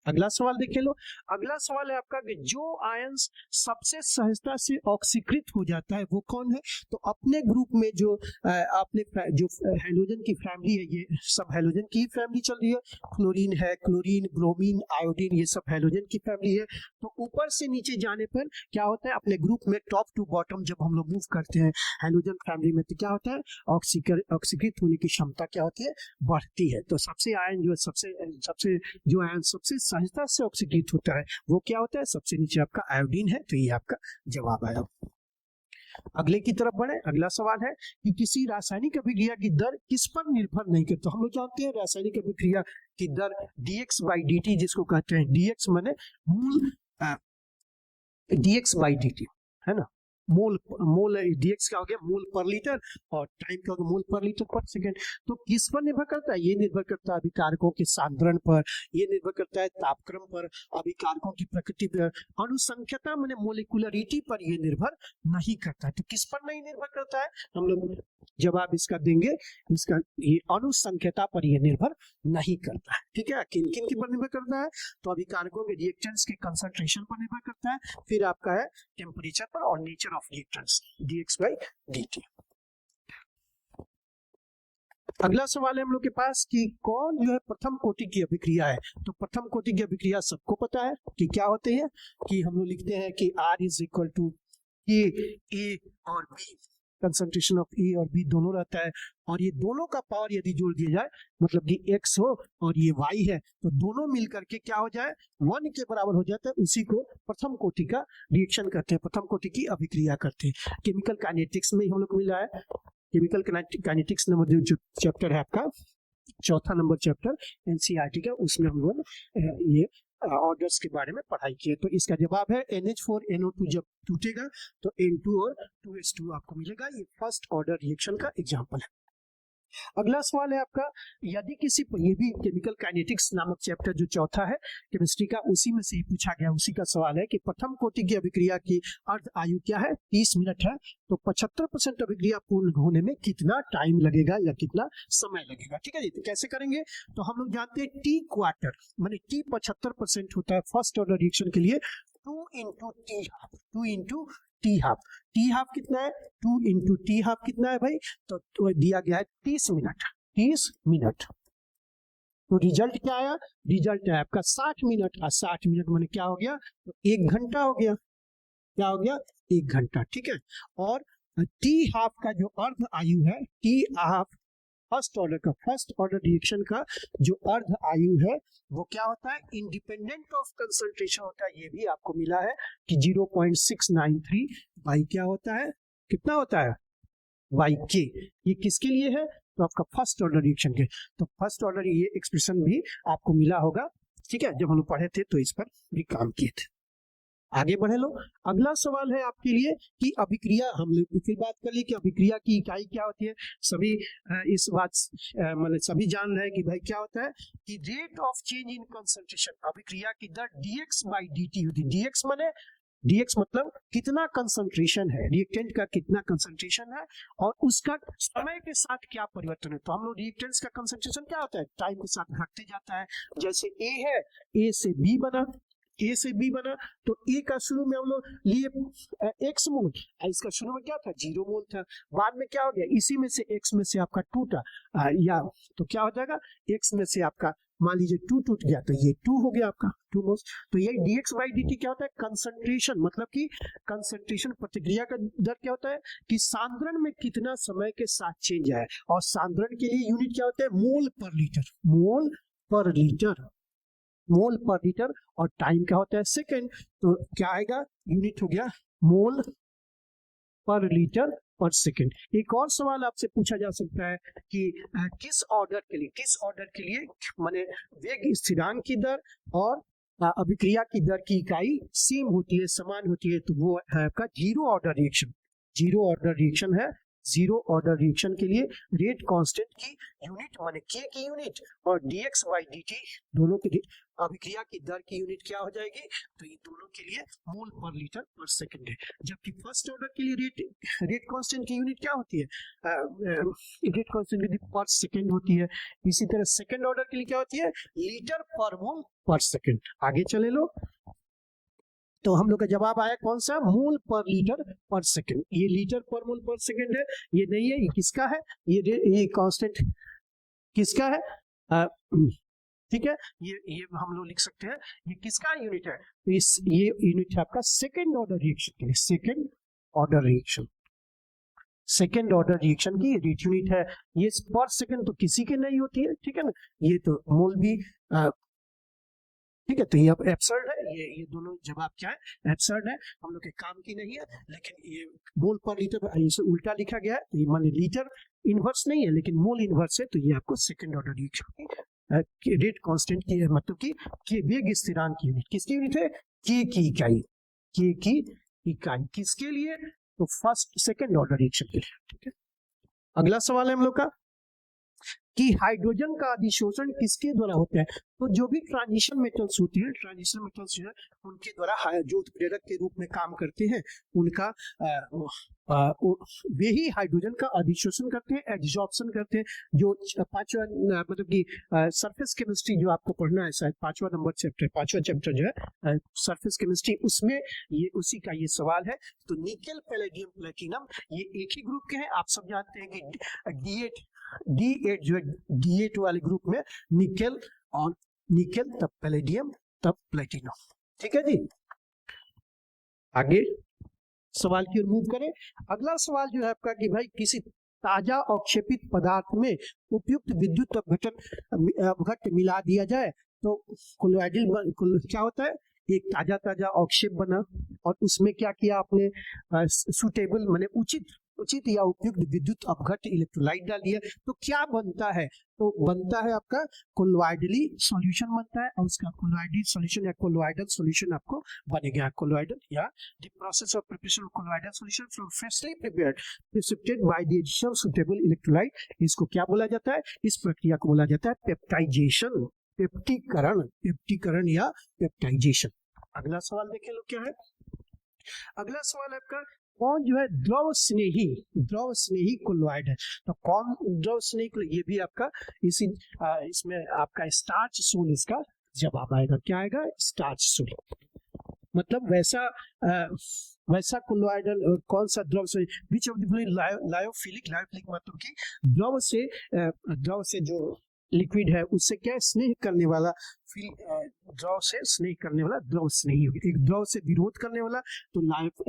अगला सवाल देख लो, अगला सवाल है आपका कि जो आयंस सबसे सहजता से ऑक्सीकृत हो जाता है वो कौन है। तो अपने ग्रुप में जो हैलोजन की फैमिली है, ये सब हैलोजन की फैमिली चल रही है, फ्लोरीन है, क्लोरीन, ब्रोमीन, आयोडीन, ये सब हैलोजन की फैमिली है। तो ऊपर से नीचे जाने पर क्या होता है, अपने ग्रुप में टॉप टू बॉटम जब हम लोग मूव करते हैं हैलोजन फैमिली में, तो क्या होता है, ऑक्सीकृत होने की क्षमता क्या होती है, बढ़ती है। तो सबसे आयन जो जो आयन सबसे सहजता से ऑक्सीकृत होता है वो क्या होता है, सबसे नीचे आपका आयोडीन है। तो ये आपका जवाब आया। अगले की तरफ बढ़े, अगला सवाल है कि किसी रासायनिक अभिक्रिया की दर किस पर निर्भर नहीं करती। तो हम लोग जानते हैं रासायनिक अभिक्रिया की दर dx/dt, जिसको कहते हैं dx माने मूल dx/dt है ना, मोल मोल डीएक्स क्या हो गया मोल पर लीटर और टाइम क्या हो गया मोल पर लीटर पर सेकंड। तो किस पर निर्भर करता है, ये निर्भर करता है अभिकारकों के सांद्रण पर, ये निर्भर करता है तापक्रम पर, अभिकारकों की प्रकृति पर, अनुसंख्यता माने मोलिकुलरिटी पर ये निर्भर नहीं करता है। तो किस पर नहीं निर्भर करता है, हम लोग जवाब इसका देंगे, इसका ये अनुसंख्यता पर ये निर्भर नहीं करता है। ठीक है, किन किन के पर निर्भर करता है, तो अभिकारकों के रिएक्टेंट्स के कंसंट्रेशन पर निर्भर करता है, फिर आपका है टेम्परेचर पर और नेचर ऑफ रिएक्टेंट्स dx/dt। अगला सवाल है हम लोग के पास कि कौन जो है प्रथम कोटि की अभिक्रिया है। तो प्रथम कोटि की अभिक्रिया सबको पता है कि क्या होते हैं, कि हम लोग लिखते हैं कि R इज इक्वल टू के ए और बी, कंसंट्रेशन ऑफ ए और बी दोनों रहता है, और ये दोनों का पावर यदि जोड़ दिया जाए, मतलब कि x हो और ये y है, तो दोनों मिलकर के क्या हो जाए 1 के बराबर हो जाता है, उसी को प्रथम कोटि का रिएक्शन करते हैं, प्रथम कोटि की अभिक्रिया करते हैं। केमिकल काइनेटिक्स में हम लोग को मिला है, केमिकल काइनेटिक्स नंबर जो चैप्टर है आपका चौथा नंबर चैप्टर एनसीईआरटी का, उसमें हम लोग ये ऑर्डर्स के बारे में पढ़ाई की है। तो इसका जवाब है NH4NO2 जब टूटेगा तो N2 और 2H2 आपको मिलेगा। ये फर्स्ट ऑर्डर रिएक्शन का एग्जांपल है। अगला सवाल है आपका, यदि किसी ये भी केमिकल काइनेटिक्स नामक चैप्टर जो चौथा है केमिस्ट्री का, उसी में से ही पूछा गया, उसी का सवाल है कि प्रथम कोटि की अभिक्रिया की अर्ध आयु क्या है, 30 मिनट है, तो 75% अभिक्रिया पूर्ण होने में कितना टाइम लगेगा या कितना समय लगेगा। ठीक है जी, तो कैसे करेंगे, तो हम लोग जानते हैं टी क्वार्टर माने टी 75% होता है फर्स्ट ऑर्डर रिएक्शन के लिए, 2 into T half, 2 into T half, T half कितना है 2 इंटू टी हाफ कितना है भाई, तो दिया गया है 30 मिनट, 30 मिनट। तो रिजल्ट क्या आया, रिजल्ट है आपका 60 मिनट, और 60 मिनट माने क्या हो गया, तो 1 घंटा हो गया, क्या हो गया 1 घंटा। ठीक है, और टी हाफ का जो अर्ध आयु है, T half first order reaction का जो अर्ध आयु है वो क्या होता है, इंडिपेंडेंट ऑफ कंसंट्रेशन होता है, ये भी आपको मिला है कि 0.693 बाई क्या होता है, कितना होता है बाई के। ये किसके लिए है, तो आपका फर्स्ट ऑर्डर रिएक्शन के, तो फर्स्ट ऑर्डर ये एक्सप्रेशन भी आपको मिला होगा। ठीक है, जब हम लोग पढ़े थे तो इस पर भी काम किए थे। आगे बढ़े लो, अगला सवाल है आपके लिए कि अभिक्रिया, हम लोग फिर बात कर ली कि अभिक्रिया की इकाई क्या होती है, सभी इस बात मतलब सभी जान रहे हैं कि भाई क्या होता है कि rate of change in concentration, अभिक्रिया की दर dx/dt होती है। dx माने dx मतलब कितना कंसंट्रेशन है, रिएक्टेंट का कितना कंसंट्रेशन है और उसका समय के साथ क्या परिवर्तन है। तो हम लोग रिएक्टेंट्स का कंसंट्रेशन क्या होता है, टाइम के साथ घटते जाता है। जैसे A है, A से B बना, A से B बना, तो A का शुरू में हम लोग लिए x मोल, इसका शुरू में क्या था 0 मोल था, बाद में क्या हो गया, इसी में से x में से आपका टूटा या तो क्या हो जाएगा, x में से आपका मान लीजिए 2 टूट गया, तो ये 2 हो गया आपका 2 मोल्स। तो ये dx/dt क्या होता है, कंसंट्रेशन, मतलब कि कंसंट्रेशन प्रतिक्रिया का दर क्या होता है कि सांद्रण में कितना समय के साथ चेंज है, और सांद्रण के लिए यूनिट क्या होता है, मोल पर लीटर, मोल पर लीटर, मोल पर लीटर, और टाइम क्या होता है सेकंड, तो क्या आएगा, यूनिट हो गया मोल पर लीटर पर सेकंड। एक और सवाल आपसे पूछा जा सकता है कि किस ऑर्डर के लिए माने वेग स्थिरांक की दर और अभिक्रिया की दर की इकाई सेम होती है, समान होती है, तो वो है आपका zero order reaction. Zero order reaction है, जीरो ऑर्डर रिएक्शन के लिए रेट कांस्टेंट की यूनिट माने के की यूनिट और dx/dt दोनों के लिए अभिक्रिया की दर की यूनिट क्या हो जाएगी, तो ये दोनों के लिए मोल पर लीटर पर सेकंड है। जबकि फर्स्ट ऑर्डर के लिए रेट कांस्टेंट की यूनिट क्या होती है, रेट कांस्टेंट की पर सेकंड होती है। इसी तरह सेकंड ऑर्डर के लिए क्या होती है, लीटर पर मोल पर सेकंड। आगे चले लो, तो हम लोग का जवाब आया कौन सा, मोल पर लीटर पर सेकंड। ये लीटर पर मोल पर सेकंड है, ये नहीं है, ये किसका है, ये कांस्टेंट किसका है, ठीक है, ये हम लोग लिख सकते हैं ये किसका यूनिट है, तो ये यूनिट है आपका सेकंड ऑर्डर रिएक्शन के लिए, second order reaction, second order reaction की रेट यूनिट है। ये पर सेकंड तो किसी के नहीं होती है, ठीक है ना, ये तो मोल भी ठीक है, तो ये अब एब्सर्ड है, ये दोनों जवाब क्या है, एब्सर्ड है, हम लोग के काम की नहीं है। लेकिन ये मोल पर लीटर इसे उल्टा लिखा गया है, तो ये मान लीटर इनवर्स नहीं है लेकिन मोल इनवर्स है, तो ये आपको सेकंड ऑर्डर रिएक्शन की रेट कांस्टेंट की मतलब कि वेग स्थिरांक की यूनिट किसकी यूनिट है, के की इकाई, के की इकाई किसके लिए, तो फर्स्ट सेकंड ऑर्डर रिएक्शन के लिए। ठीक है, अगला सवाल है हम लोग का कि हाइड्रोजन का अधिशोषण किसके द्वारा होता है। तो जो भी ट्रांजिशन मेटल्स होते हैं, ट्रांजिशन मेटल्स जो है उनके द्वारा जो उत्प्रेरक के रूप में काम करते हैं उनका वे ही हाइड्रोजन का अधिशोषण करते हैं, एब्जॉर्प्शन करते हैं। जो पांचवा मतलब कि सरफेस केमिस्ट्री जो आपको पढ़ना है, शायद पांचवा चैप्टर जो है सरफेस केमिस्ट्री, उसमें ये उसी का ये सवाल है। तो निकेल, पैलेडियम, प्लेटिनम ये एक ही ग्रुप के हैं। आप सब जानते हैं कि D8 जो है D8 वाले ग्रुप में निकेल और निकेल, तब पैलेडियम, तब प्लेटिनम। ठीक है जी, आगे सवाल की ओर मूव करें। अगला सवाल जो है आपका कि भाई किसी ताजा अवक्षेपित पदार्थ में उपयुक्त विद्युत अपघट्ट मिला दिया जाए तो कोलोइडल क्या होता है, एक ताजा अवक्षेप बना और उसमें क्या किया आपने, सुटेबल माने उचित या उपयुक्त विद्युत अपघट्ट इलेक्ट्रोलाइट डाल दिया, तो क्या बनता है, तो बनता है आपका कोलोइडली सॉल्यूशन बनता है। और उसका कोलोइडल सॉल्यूशन या कोलोइडल सॉल्यूशन आपको बनेगा। कोलोइडल या the process of preparation of colloidal solution from freshly prepared precipitate by the addition of suitable electrolyte, इसको क्या बोला जाता है, इस प्रक्रिया को बोला जाता है पेप्टाइजेशन, पेप्टीकरण या पेप्टाइजेशन। अगला सवाल देखें लोग क्या है। अगला सवाल आपका कौन जो है द्रव स्नेही कोलोइड है। तो कौन द्रव स्नेही, ये भी आपका इसमें आपका स्टार्च सोल इसका जवाब आएगा। क्या आएगा, स्टार्च सोल। मतलब वैसा कोलोइडल कौन सा द्रव से, विच ऑफ द लायोफिलिक मतलब कि द्रव से जो लिक्विड है उससे क्या स्नेह करने वाला, द्रव से स्नेह करने वाला द्रव स्नेही होगा। एक द्रव से विरोध करने वाला तो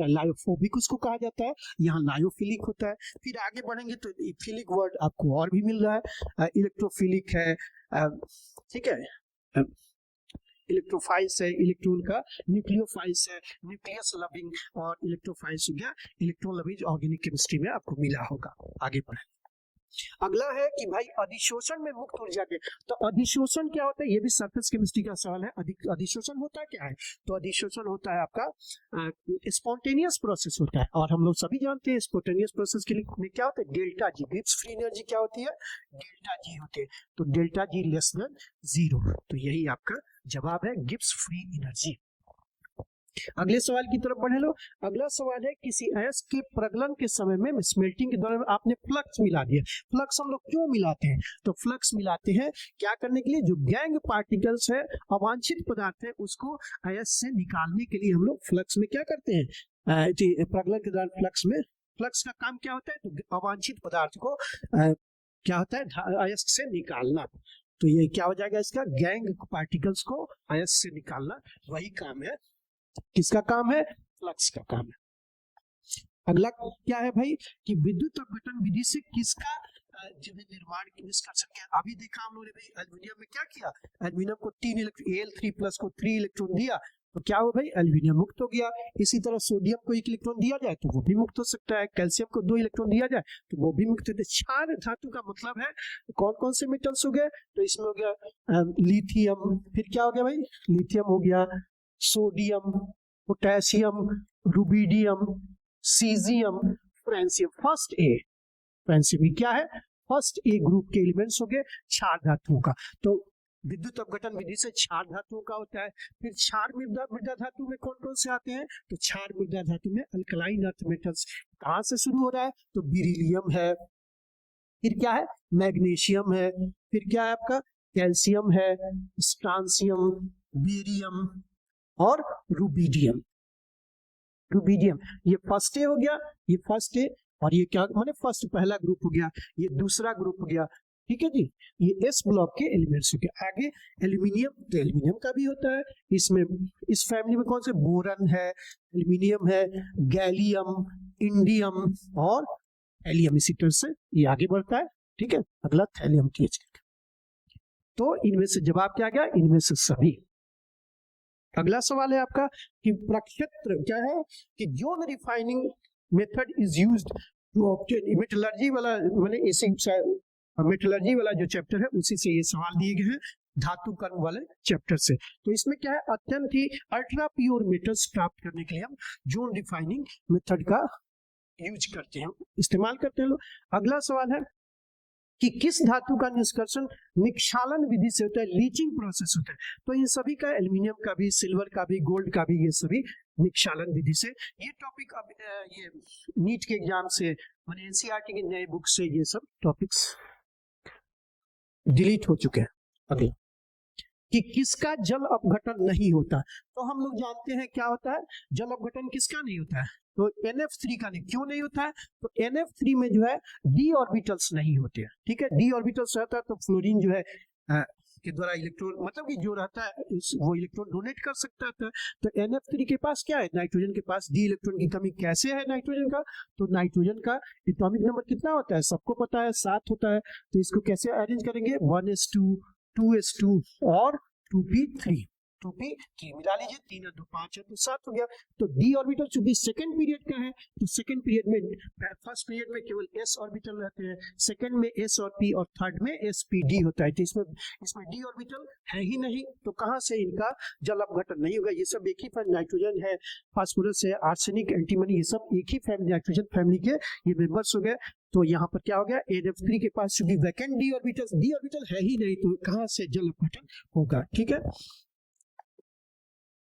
लायोफोबिक उसको कहा जाता है, यहाँ लायोफिलिक होता है। फिर आगे बढ़ेंगे तो फिलिक वर्ड आपको और भी मिल रहा है, इलेक्ट्रोफिलिक है, ठीक है, इलेक्ट्रोफाइल्स है, इलेक्ट्रॉन का न्यूक्लियोफाइल्स है, न्यूक्लियस लविंग, और इलेक्ट्रोफाइल्स हो गया इलेक्ट्रॉन लविंग, ऑर्गेनिक केमिस्ट्री में आपको मिला होगा। आगे बढ़े। अगला है कि भाई अधिशोषण में मुक्त ऊर्जा के, तो अधिशोषण क्या होता है, ये भी सरफेस केमिस्ट्री का सवाल है। अधिशोषण होता क्या है, तो अधिशोषण होता है आपका स्पॉन्टेनियस प्रोसेस होता है, और हम लोग सभी जानते हैं स्पॉन्टेनियस प्रोसेस के लिए क्या होता है, delta G, Gibbs free energy क्या होती है, डेल्टा जी होती है। तो डेल्टा जी लेस देन 0, तो यही आपका जवाब है, गिब्स फ्री एनर्जी। अगले सवाल की तरफ बढ़े लो। अगला सवाल है किसी अयस्क के प्रगलन के समय में स्मेल्टिंग के दौरान आपने फ्लक्स मिला दिया। फ्लक्स हम लोग क्यों मिलाते हैं, तो फ्लक्स मिलाते हैं क्या करने के लिए, जो गैंग पार्टिकल्स है, अवांछित पदार्थ है, उसको अयस्क से निकालने के लिए हम लोग फ्लक्स में क्या करते हैं, प्रगलन के दौरान फ्लक्स का काम क्या होता है, तो अवांछित पदार्थ को क्या होता है अयस्क से निकालना। तो ये क्या हो जाएगा इसका, गैंग पार्टिकल्स को अयस्क से निकालना, वही काम है, किसका काम है, फ्लक्स का काम है। अगला क्या है भाई कि विद्युत अपघटन विधि से किसका जो है निर्माण निष्कर्षण किया। अभी देखा हम लोगों ने भाई एल्यूमिनियम में क्या किया, एल्यूमिनियम को 3 इलेक्ट्रॉन, Al3+ को 3 इलेक्ट्रॉन दिया, तो क्या हो भाई, एल्यूमिनियम मुक्त हो गया। इसी तरह सोडियम को 1 इलेक्ट्रॉन दिया जाए तो वो भी मुक्त हो सकता है, कैल्शियम को 2 इलेक्ट्रॉन दिया जाए तो वो भी मुक्त होते। क्षार धातु का मतलब है कौन कौन से मेटल्स हो गए, तो इसमें हो गया लिथियम, फिर क्या हो गया भाई, लिथियम हो गया, sodium, potassium, rubidium, caesium, francium. First A francium क्या है, फर्स्ट ए ग्रुप के एलिमेंट्स हो गए क्षार धातुओं का। तो विद्युत अपघटन विधि से क्षार धातुओं का होता है। फिर क्षार मृदा धातु में कौन कौन से आते हैं, तो क्षार मृदा धातु में अल्कलाइन अर्थ मेटल्स कहां से शुरू हो रहा है, तो बेरिलियम है, फिर क्या है, मैग्नीशियम है, फिर क्या है आपका, कैल्शियम है, स्ट्रांसियम, बेरियम और रुबिडियम। ये फर्स्ट ए हो गया, ये फर्स्ट ए, और ये क्या माने फर्स्ट पहला ग्रुप हो गया, ये दूसरा ग्रुप हो गया। ठीक है जी, ये एस ब्लॉक के एलिमेंट्स हो गए। आगे एल्यूमिनियम, तो एल्यूमिनियम का भी होता है, इसमें इस फैमिली में कौन से, बोरन है, एल्यूमिनियम है, गैलियम, इंडियम और हेलियम, इसी तरह से ये आगे बढ़ता है। ठीक है, अगला थैलियम TH। तो इनमें से जवाब क्या गया, इनमें से सभी। अगला सवाल है आपका कि प्रक्षेत्र क्या है, कि zone refining method is used to obtain, metallurgy वाला मैंने इसी मेटलर्जी वाला जो चैप्टर है उसी से ये सवाल दिए गए हैं, धातु कर्म वाले चैप्टर से। तो इसमें क्या है, अत्यंत ही अल्ट्रा प्योर मेटल्स प्राप्त करने के लिए हम जोन रिफाइनिंग मेथड का यूज करते हैं, इस्तेमाल करते हैं लोग। अगला सवाल है कि किस धातु का निष्कर्षण निक्षालन विधि से होता है, लीचिंग प्रोसेस होता है। तो इन सभी का, एल्यूमिनियम का भी, सिल्वर का भी, गोल्ड का भी, ये सभी निक्षालन विधि से। ये टॉपिक अब ये नीट के एग्जाम से, माने एनसीईआरटी के नए बुक से ये सब टॉपिक्स डिलीट हो चुके हैं। अगला कि किसका जल अपघटन नहीं होता। तो हम लोग जानते हैं क्या होता है, जल अपघटन किसका नहीं होता है, तो NF3 का नहीं। क्यों नहीं होता है, तो NF3 में जो है डी ऑर्बिटल्स नहीं होते हैं, ठीक है। डी ऑर्बिटल्स रहता है तो फ्लोरीन जो है के द्वारा इलेक्ट्रॉन, मतलब कि जो रहता है वो इलेक्ट्रॉन डोनेट कर सकता है। तो NF3 के पास क्या है, नाइट्रोजन के पास डी इलेक्ट्रॉन की कमी। कैसे है नाइट्रोजन का, तो नाइट्रोजन का एटॉमिक नंबर कितना होता है, सबको पता है, 7 होता है। तो इसको कैसे अरेंज करेंगे, 1s2, 2s2 और 2p3 मिला लीजिए, 3 और 2 5 है तो 7 हो गया। तो डी ऑर्बिटल चूंकि सेकंड पीरियड का है, तो सेकंड पीरियड में, फर्स्ट पीरियड में केवल s ऑर्बिटल रहते हैं, सेकंड में s और p, और थर्ड में sp_d होता है। तो इसमें डी ऑर्बिटल है ही नहीं, तो कहां से इनका जल अपघटन नहीं होगा। ये सब एक ही फैमिली, नाइट्रोजन है, फास्फोरस है, आर्सेनिक, एंटीमनी, ये सब एक ही फैमिली, नाइट्रोजन फैमिली के ये मेंबर्स हो गए। तो यहाँ पर क्या हो गया, NF3 के पास चूंकि वैकेंट डी ऑर्बिटल है ही नहीं, तो कहां से जल अपघटन होगा, ठीक है।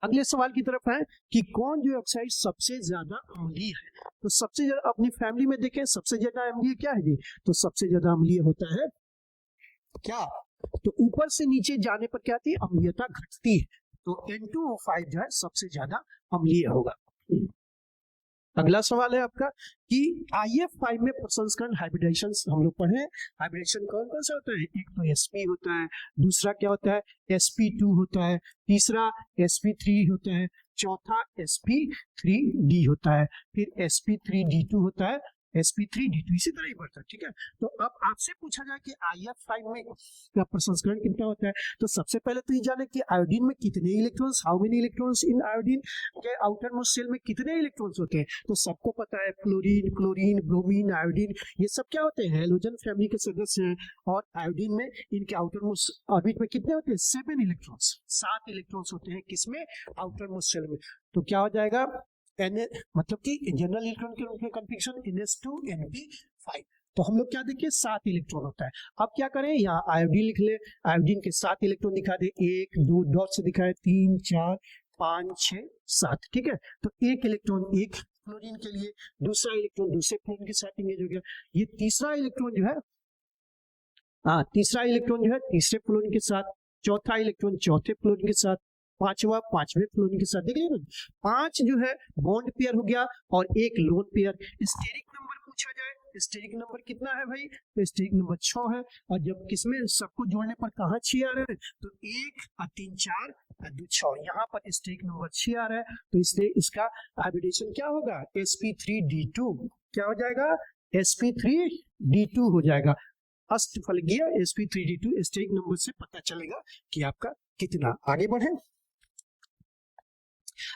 अगले सवाल की तरफ है कि कौन जो ऑक्साइड सबसे ज्यादा अम्लीय है। तो सबसे ज्यादा अपनी फैमिली में देखें, सबसे ज्यादा अम्लीय क्या है जी, तो सबसे ज्यादा अम्लीय होता है क्या, तो ऊपर से नीचे जाने पर क्या आती है, अम्लीयता घटती है। तो N2O5 जो है सबसे ज्यादा अम्लीय होगा। अगला सवाल है आपका कि IF5 में प्रसंस्करण हाइब्रिडेशन हम लोग पढ़े। हाइब्रिडेशन कौन कौन सा होता है, एक तो sp होता है, दूसरा क्या होता है sp2 होता है, तीसरा sp3 होता है, चौथा sp3d होता है, फिर sp3d2 होता है, sp3d2 इसी तरह ही बढ़ता है, ठीक है। तो अब आपसे पूछा जाए कि IF5 में का प्रसंस्करण कितना होता है, तो सबसे पहले तो ये जाने कि आयोडीन में कितने electrons, how many electrons in iodine के आउटर मोस्ट शेल में कितने इलेक्ट्रॉन्स होते हैं। तो सबको पता है फ्लोरीन, क्लोरीन, ब्रोमीन, आयोडीन, ये सब क्या होते हैं, हैलोजन फैमिली के सदस्य हैं। और आयोडीन में इनके आउटर मोस्ट ऑर्बिट में कितने होते हैं, 7 इलेक्ट्रॉन्स, 7 इलेक्ट्रॉन्स होते हैं किसमें, आउटर मोस्ट शेल में। तो क्या हो जाएगा, मतलब कि जनरल इलेक्ट्रॉन के रूप में कन्फिग्रेशन NS2Np5। तो हम लोग क्या देखिए, 7 इलेक्ट्रॉन होता है। अब क्या करें, यहाँ आयोडीन लिख ले, आयोडीन के 7 इलेक्ट्रॉन दिखा दे, 1 2 डॉट से दिखाए, 3 4 5 6 7, ठीक है। तो एक इलेक्ट्रॉन एक फ्लोरीन के लिए, दूसरा इलेक्ट्रॉन दूसरे फ्लोरीन के साथ इंगेज हो गया। ये तीसरा इलेक्ट्रॉन जो है, तीसरा इलेक्ट्रॉन जो है तीसरे फ्लोरीन के साथ, चौथा इलेक्ट्रॉन चौथे फ्लोरीन के साथ, पांचवा पांचवें फ्लोरीन के साथ। देखिए ना, 5 जो है बॉन्ड पेयर हो गया और एक लोन पेयर। स्टेरिक नंबर पूछा जाए, स्टेरिक नंबर कितना है भाई, तो स्टेरिक नंबर 6 है। और जब किसमें सबको जोड़ने पर कहाँ 6 आ रहे हैं, तो 1 और 3 4 और 2 6, यहाँ पर स्टेरिक नंबर 6 आ रहा है। तो इसलिए इसका हाइब्रिडेशन क्या होगा, sp3d2 क्या हो जाएगा, sp3d2 हो जाएगा। अष्टफलकीय sp3d2 स्टेरिक नंबर से पता चलेगा कि आपका कितना। आगे बढ़े,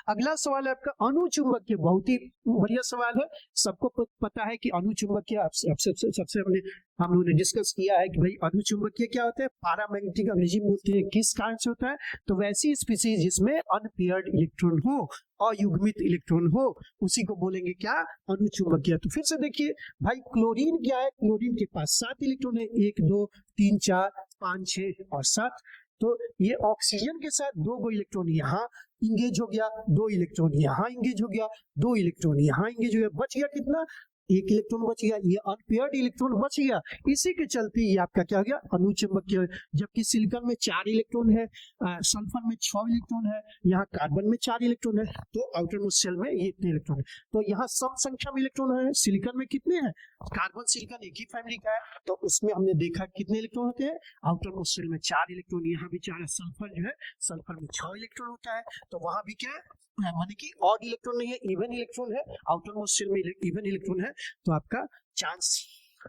अगला सवाल है आपका अणुचुंबकीय, बहुत ही बढ़िया सवाल है। सबको पता है कि अणुचुंबकीय सबसे हम लोगों ने डिस्कस किया है कि भाई अणुचुंबकीय क्या होता है, पैरामैग्नेटिक रेजिम बोलते हैं, किस कारण से होता है, तो वैसी स्पीसीज जिसमें अनपेयर्ड इलेक्ट्रॉन हो, अयुग्मित इलेक्ट्रॉन हो, उसी को बोलेंगे क्या, अणुचुंबकीय। तो फिर से देखिए भाई, क्लोरीन क्या है, क्लोरीन के पास 7 इलेक्ट्रॉन है, 1 2 3 4 5 6 और 7। तो ये ऑक्सीजन के साथ 2 इलेक्ट्रॉन यहाँ इंगेज हो गया, 2 इलेक्ट्रॉन यहाँ इंगेज हो गया, 2 इलेक्ट्रॉन यहाँ इंगेज हो गया, बच गया कितना, 1 इलेक्ट्रॉन बच गया, ये अनपेयर्ड इलेक्ट्रॉन बच गया। इसी के चलते ये आपका क्या हो गया, अणुचुंबकीय। जबकि सिलिकॉन में 4 इलेक्ट्रॉन है, सल्फर में 6 इलेक्ट्रॉन है, यहाँ कार्बन में 4 इलेक्ट्रॉन है, तो आउटर मोस्ट शेल में ये इतने इलेक्ट्रॉन है। तो यहाँ सम संख्या में इलेक्ट्रॉन है, सिलिकॉन में कितने हैं, कार्बन सिलिकॉन एक ही फैमिली का है, तो उसमें हमने देखा कितने इलेक्ट्रॉन होते हैं, आउटर मोस्ट शेल में 4 इलेक्ट्रॉन, यहाँ भी 4 है। सल्फर जो है, सल्फर में 6 इलेक्ट्रॉन होता है, तो वहां भी क्या है, माने कि ऑड इलेक्ट्रॉन नहीं है, इवन इलेक्ट्रॉन है, आउटर मोस्ट शेल में इवन इलेक्ट्रॉन है, तो आपका चांस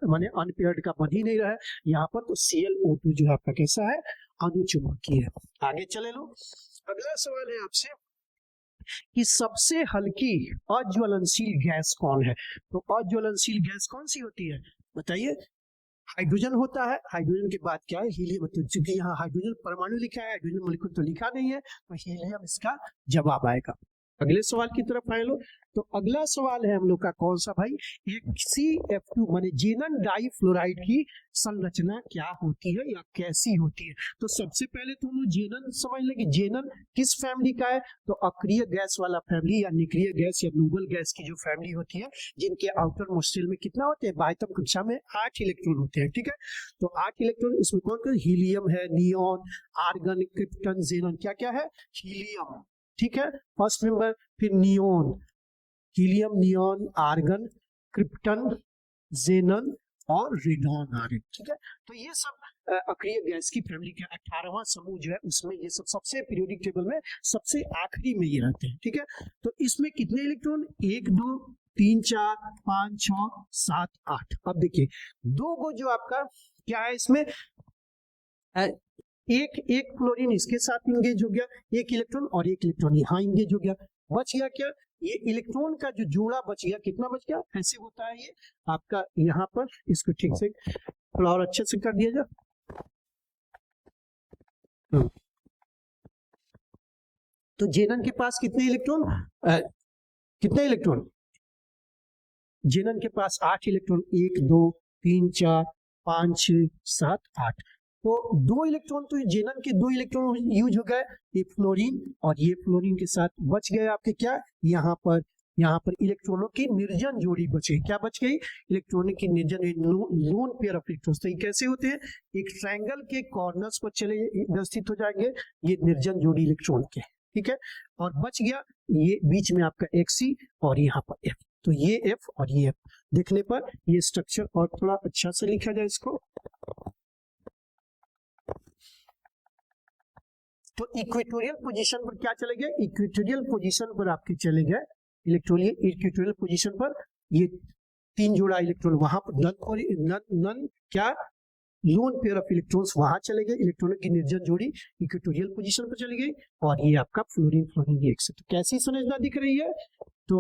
माने अनपेयर्ड का बन ही नहीं रहा है यहाँ पर। तो ClO2 जो है आपका कैसा है, अणुचुंबकीय है। आगे चले लो, अगला सवाल है आपसे कि सबसे हल्की अज्वलनशील गैस कौन है। तो अज्वलनशील गैस कौन सी होती है बताइए, हाइड्रोजन होता है, हाइड्रोजन के बाद क्या है, हीलियम। तो चूंकि यहाँ हाइड्रोजन परमाणु लिखा है, हाइड्रोजन मॉलिक्यूल तो लिखा नहीं है, तो हीलियम इसका जवाब आएगा। अगले सवाल की तरफ आए लोग। तो अगला सवाल है हम लोग का कौन सा भाई, एक CF2 माने जेनन डाइफ्लोराइड की संरचना क्या होती है या कैसी होती है। तो सबसे पहले तो हम लोग जेनन समझ लें कि जेनन किस फैमिली का है, तो अक्रिय गैस वाला फैमिली या निष्क्रिय गैस या नोबल गैस की जो फैमिली होती है, जिनके आउटर मोस्ट शेल में कितना होते हैं, बाह्यतम कक्षा में 8 इलेक्ट्रॉन होते हैं। ठीक है, तो 8 इलेक्ट्रॉन, इसमें कौन कौन, हीलियम है, नियॉन, आर्गन, क्रिप्टन, जेनन, क्या क्या है, हीलियम। ठीक है, फर्स्ट नंबर, फिर neon, helium, neon, argon, krypton, xenon और रेडॉन आ रहे। ठीक है, तो ये सब अक्रिय गैस की फैमिली का 18वां समूह जो है, उसमें ये सब सबसे पीरियोडिक टेबल में सबसे आखिरी में ये रहते हैं। ठीक है, तो इसमें कितने इलेक्ट्रॉन, 1 2 3 4 5 6 7 8। अब देखिए दो गो जो आपका क्या है इसमें, एक क्लोरीन इसके साथ इंगेज हो गया, एक इलेक्ट्रॉन, और एक इलेक्ट्रॉन यहाँ इंगेज हो गया। बच गया क्या, ये इलेक्ट्रॉन का जो जोड़ा बच गया, कितना बच गया, ऐसे होता है ये आपका यहाँ पर, इसको ठीक से थोड़ा और अच्छे से कर दिया जाए। तो जेनन के पास कितने इलेक्ट्रॉन, कितने इलेक्ट्रॉन, जेनन के पास 8 इलेक्ट्रॉन, 1 2 3 4 5 6 7 8। तो 2 इलेक्ट्रॉन तो जेनन के 2 इलेक्ट्रॉन यूज हो गए, ये फ्लोरीन और ये फ्लोरीन के साथ बच गए आपके क्या, यहाँ पर इलेक्ट्रॉनों की निर्जन जोड़ी बची। क्या बच गई, इलेक्ट्रॉनों की निर्जन लोन पेयर ऑफ इलेक्ट्रॉन्स। तो ये कैसे होते हैं, एक ट्रायंगल के कॉर्नर्स पर चले व्यवस्थित हो जाएंगे ये निर्जन जोड़ी इलेक्ट्रॉन के। ठीक है, और बच गया ये बीच में आपका XC और यहाँ पर F। तो ये F और ये F देखने पर ये स्ट्रक्चर और थोड़ा अच्छा से लिखा जाए इसको। तो इक्वेटोरियल पोजीशन पर क्या चले गए, इक्वेटोरियल पोजीशन पर आपके चले गए इक्वेटोरियल पोजीशन पर ये 3 जोड़ा इलेक्ट्रॉन वहां पर नन क्या लोन पेयर ऑफ इलेक्ट्रॉन्स वहां चले गए, इलेक्ट्रॉनों की निर्जन जोड़ी इक्वेटोरियल पोजीशन पर चली गई, और ये आपका फ्लोरीन फ्लोरीन एक से। तो कैसी संरचना दिख रही है, तो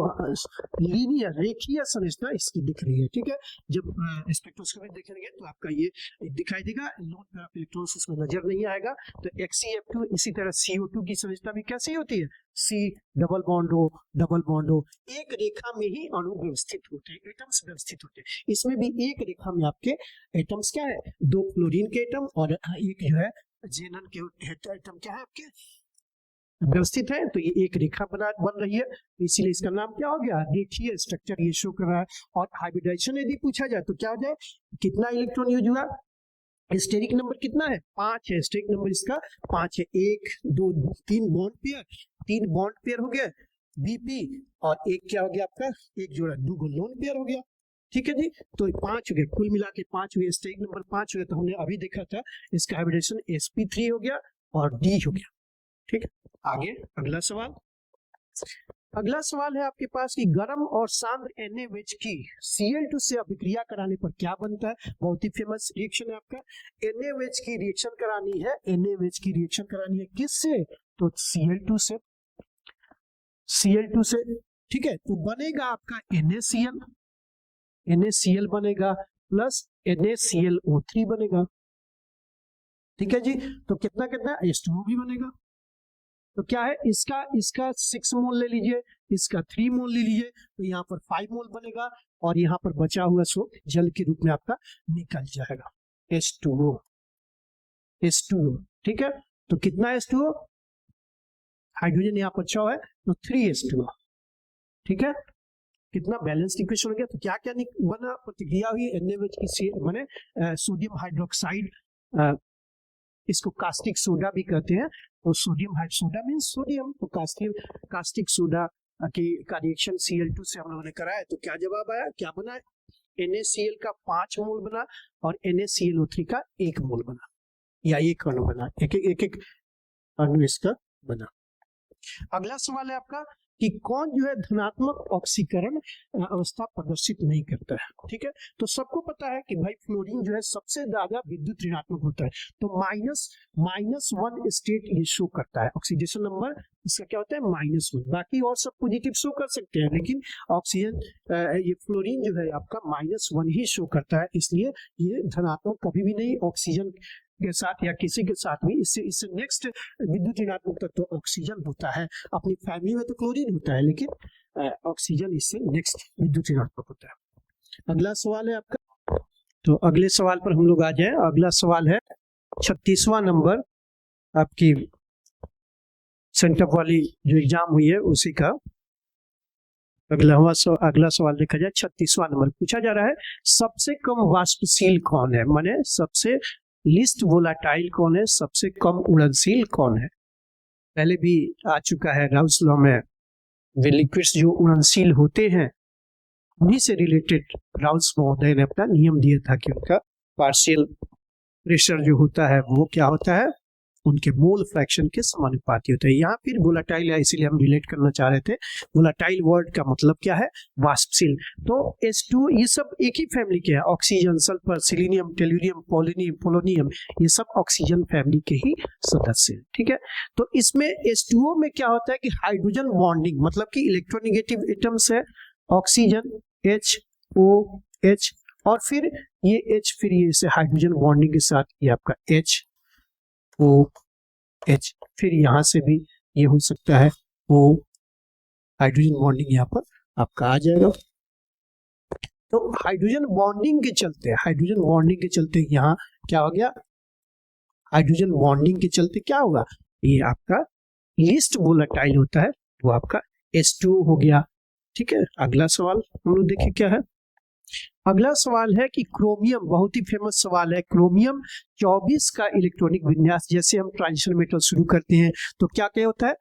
लीनियर रेखीय संरचना इसकी दिख रही है। ठीक है, जब स्पेक्ट्रोस्कोपी देखेंगे तो आपका ये दिखाई देगा, लोन पेयर ऑफ इलेक्ट्रॉन्स उसमें नजर नहीं आएगा। तो XCF2, इसी तरह CO2 की संरचना भी कैसी होती है, C डबल बॉन्ड हो, एक रेखा में ही अणु व्यवस्थित होते हैं, एटम्स व्यवस्थित होते हैं। इसमें भी एक रेखा में आपके एटम्स क्या है, 2 फ्लोरीन के एटम और एक जो है जेनन के एटम क्या है आपके व्यवस्थित है। तो ये एक रेखा बन रही है, इसीलिए इसका नाम क्या हो गया, रेखीय स्ट्रक्चर ये शो कर रहा है। और हाइब्रिडाइजेशन यदि पूछा जाए तो क्या हो जाए, कितना इलेक्ट्रॉन यूज हुआ, स्टेरिक नंबर कितना है, 5 है, स्टेरिक नंबर इसका 5 है। 1 2 3 बॉन्ड पेयर हो गया BP, और एक क्या हो गया आपका, एक जोड़ा 2 लोन पेयर हो गया। ठीक है जी, तो 5 हो गया, कुल मिला के 5 हुए, स्टेरिक नंबर 5 हो गया। तो हमने अभी देखा था इसका हाइब्रिडाइजेशन sp3 हो गया और D हो गया। ठीक है, आगे अगला सवाल है आपके पास कि गर्म और सांद्र NaOH की Cl2 से अभिक्रिया कराने पर क्या बनता है। बहुत ही फेमस रिएक्शन है आपका, NaOH की रिएक्शन करानी है, NaOH की रिएक्शन करानी है किससे, तो Cl2 से। ठीक है, तो बनेगा आपका NaCl बनेगा प्लस NaClO3 बनेगा। ठीक है जी, तो कितना H2O भी बनेगा। तो क्या है इसका 6 मोल ले लीजिए, इसका 3 मोल ले लीजिए, तो यहाँ पर 5 मोल बनेगा, और यहाँ पर बचा हुआ सो जल के रूप में आपका निकल जाएगा H2O। ठीक है, तो कितना H2O, हाइड्रोजन यहाँ पर 6 है तो 3H2O। ठीक है, कितना बैलेंस्ड इक्वेशन हो गया। तो क्या क्या बना, प्रतिक्रिया हुई NaOH की माने सोडियम हाइड्रोक्साइड, इसको कास्टिक सोडा भी कहते हैं। तो सोडियम सोडा मीन सोडियम, तो कास्टिक सोडा का रिएक्शन Cl2 से हम लोगों ने कराया। तो क्या जवाब आया, क्या बना, NaCl का 5 मोल बना और NaClO3 का 1 मोल बना, या एक अणु बना, एक अणु इसका बना। अगला सवाल है आपका कि कौन जो है धनात्मक ऑक्सीकरण अवस्था प्रदर्शित नहीं करता है। ठीक है, तो सबको पता है कि भाई फ्लोरीन जो है सबसे ज्यादा विद्युत ऋणात्मक होता है, तो -1 स्टेट ये शो करता है, ऑक्सीडेशन नंबर इसका क्या होता है -1। बाकी और सब पॉजिटिव शो कर सकते हैं, लेकिन ऑक्सीजन ये फ्लोरीन जो है आपका -1 ही शो करता है, इसलिए ये धनात्मक कभी भी नहीं ऑक्सीजन के साथ या किसी के साथ भी इससे नेक्स्ट विद्युत ऋणात्मक तत्व ऑक्सीजन होता है। अपनी फैमिली में तो क्लोरीन होता है, लेकिन ऑक्सीजन इससे नेक्स्ट विद्युत ऋणात्मक होता है। अगला सवाल है आपका, तो अगले सवाल पर हम लोग आ जाए। अगला सवाल है 36वां नंबर आपकी सेंटअप वाली जो एग्जाम हुई है उसी का अगला सवाल देखा जाए। 36वां नंबर पूछा जा रहा है सबसे कम वाष्पशील कौन है, माने सबसे लिस्ट वोलाटाइल कौन है, सबसे कम उड़नशील कौन है। पहले भी आ चुका है राउल्स लॉ में, वे लिक्विड्स जो उड़नशील होते हैं उन्हीं से रिलेटेड राउल्स महोदय ने अपना नियम दिया था कि उनका पार्शियल प्रेशर जो होता है वो क्या होता है, उनके मोल फ्रैक्शन के समानुपाती होता है। यहाँ फिर वोलाटाइल है, इसीलिए हम रिलेट करना चाह रहे थे। वोलाटाइल वर्ड का मतलब क्या है, वाष्पशील। तो H2 ये सब एक ही फैमिली के हैं, oxygen, sulphur, selenium, tellurium, polonium, ये सब ऑक्सीजन फैमिली के ही सदस्य हैं, ठीक है। तो इसमें H2O में क्या होता है कि हाइड्रोजन बॉन्डिंग, मतलब कि इलेक्ट्रोनेगेटिव एटम्स है, ऑक्सीजन HOH और फिर ये H, फिर ये से हाइड्रोजन बॉन्डिंग के साथ ये आपका HOH, फिर यहां से भी ये हो सकता है O, हाइड्रोजन बॉन्डिंग यहाँ पर आपका आ जाएगा। तो हाइड्रोजन बॉन्डिंग के चलते यहाँ क्या हो गया, हाइड्रोजन बॉन्डिंग के चलते क्या होगा, ये आपका लिस्ट वोलेटाइल होता है, वो आपका H2O हो गया, ठीक है। अगला सवाल हम लोग देखिए क्या है। अगला सवाल है कि क्रोमियम, बहुत ही फेमस सवाल है, क्रोमियम 24 का इलेक्ट्रॉनिक विन्यास। जैसे हम ट्रांजिशन मेटल शुरू करते हैं तो क्या क्या होता है,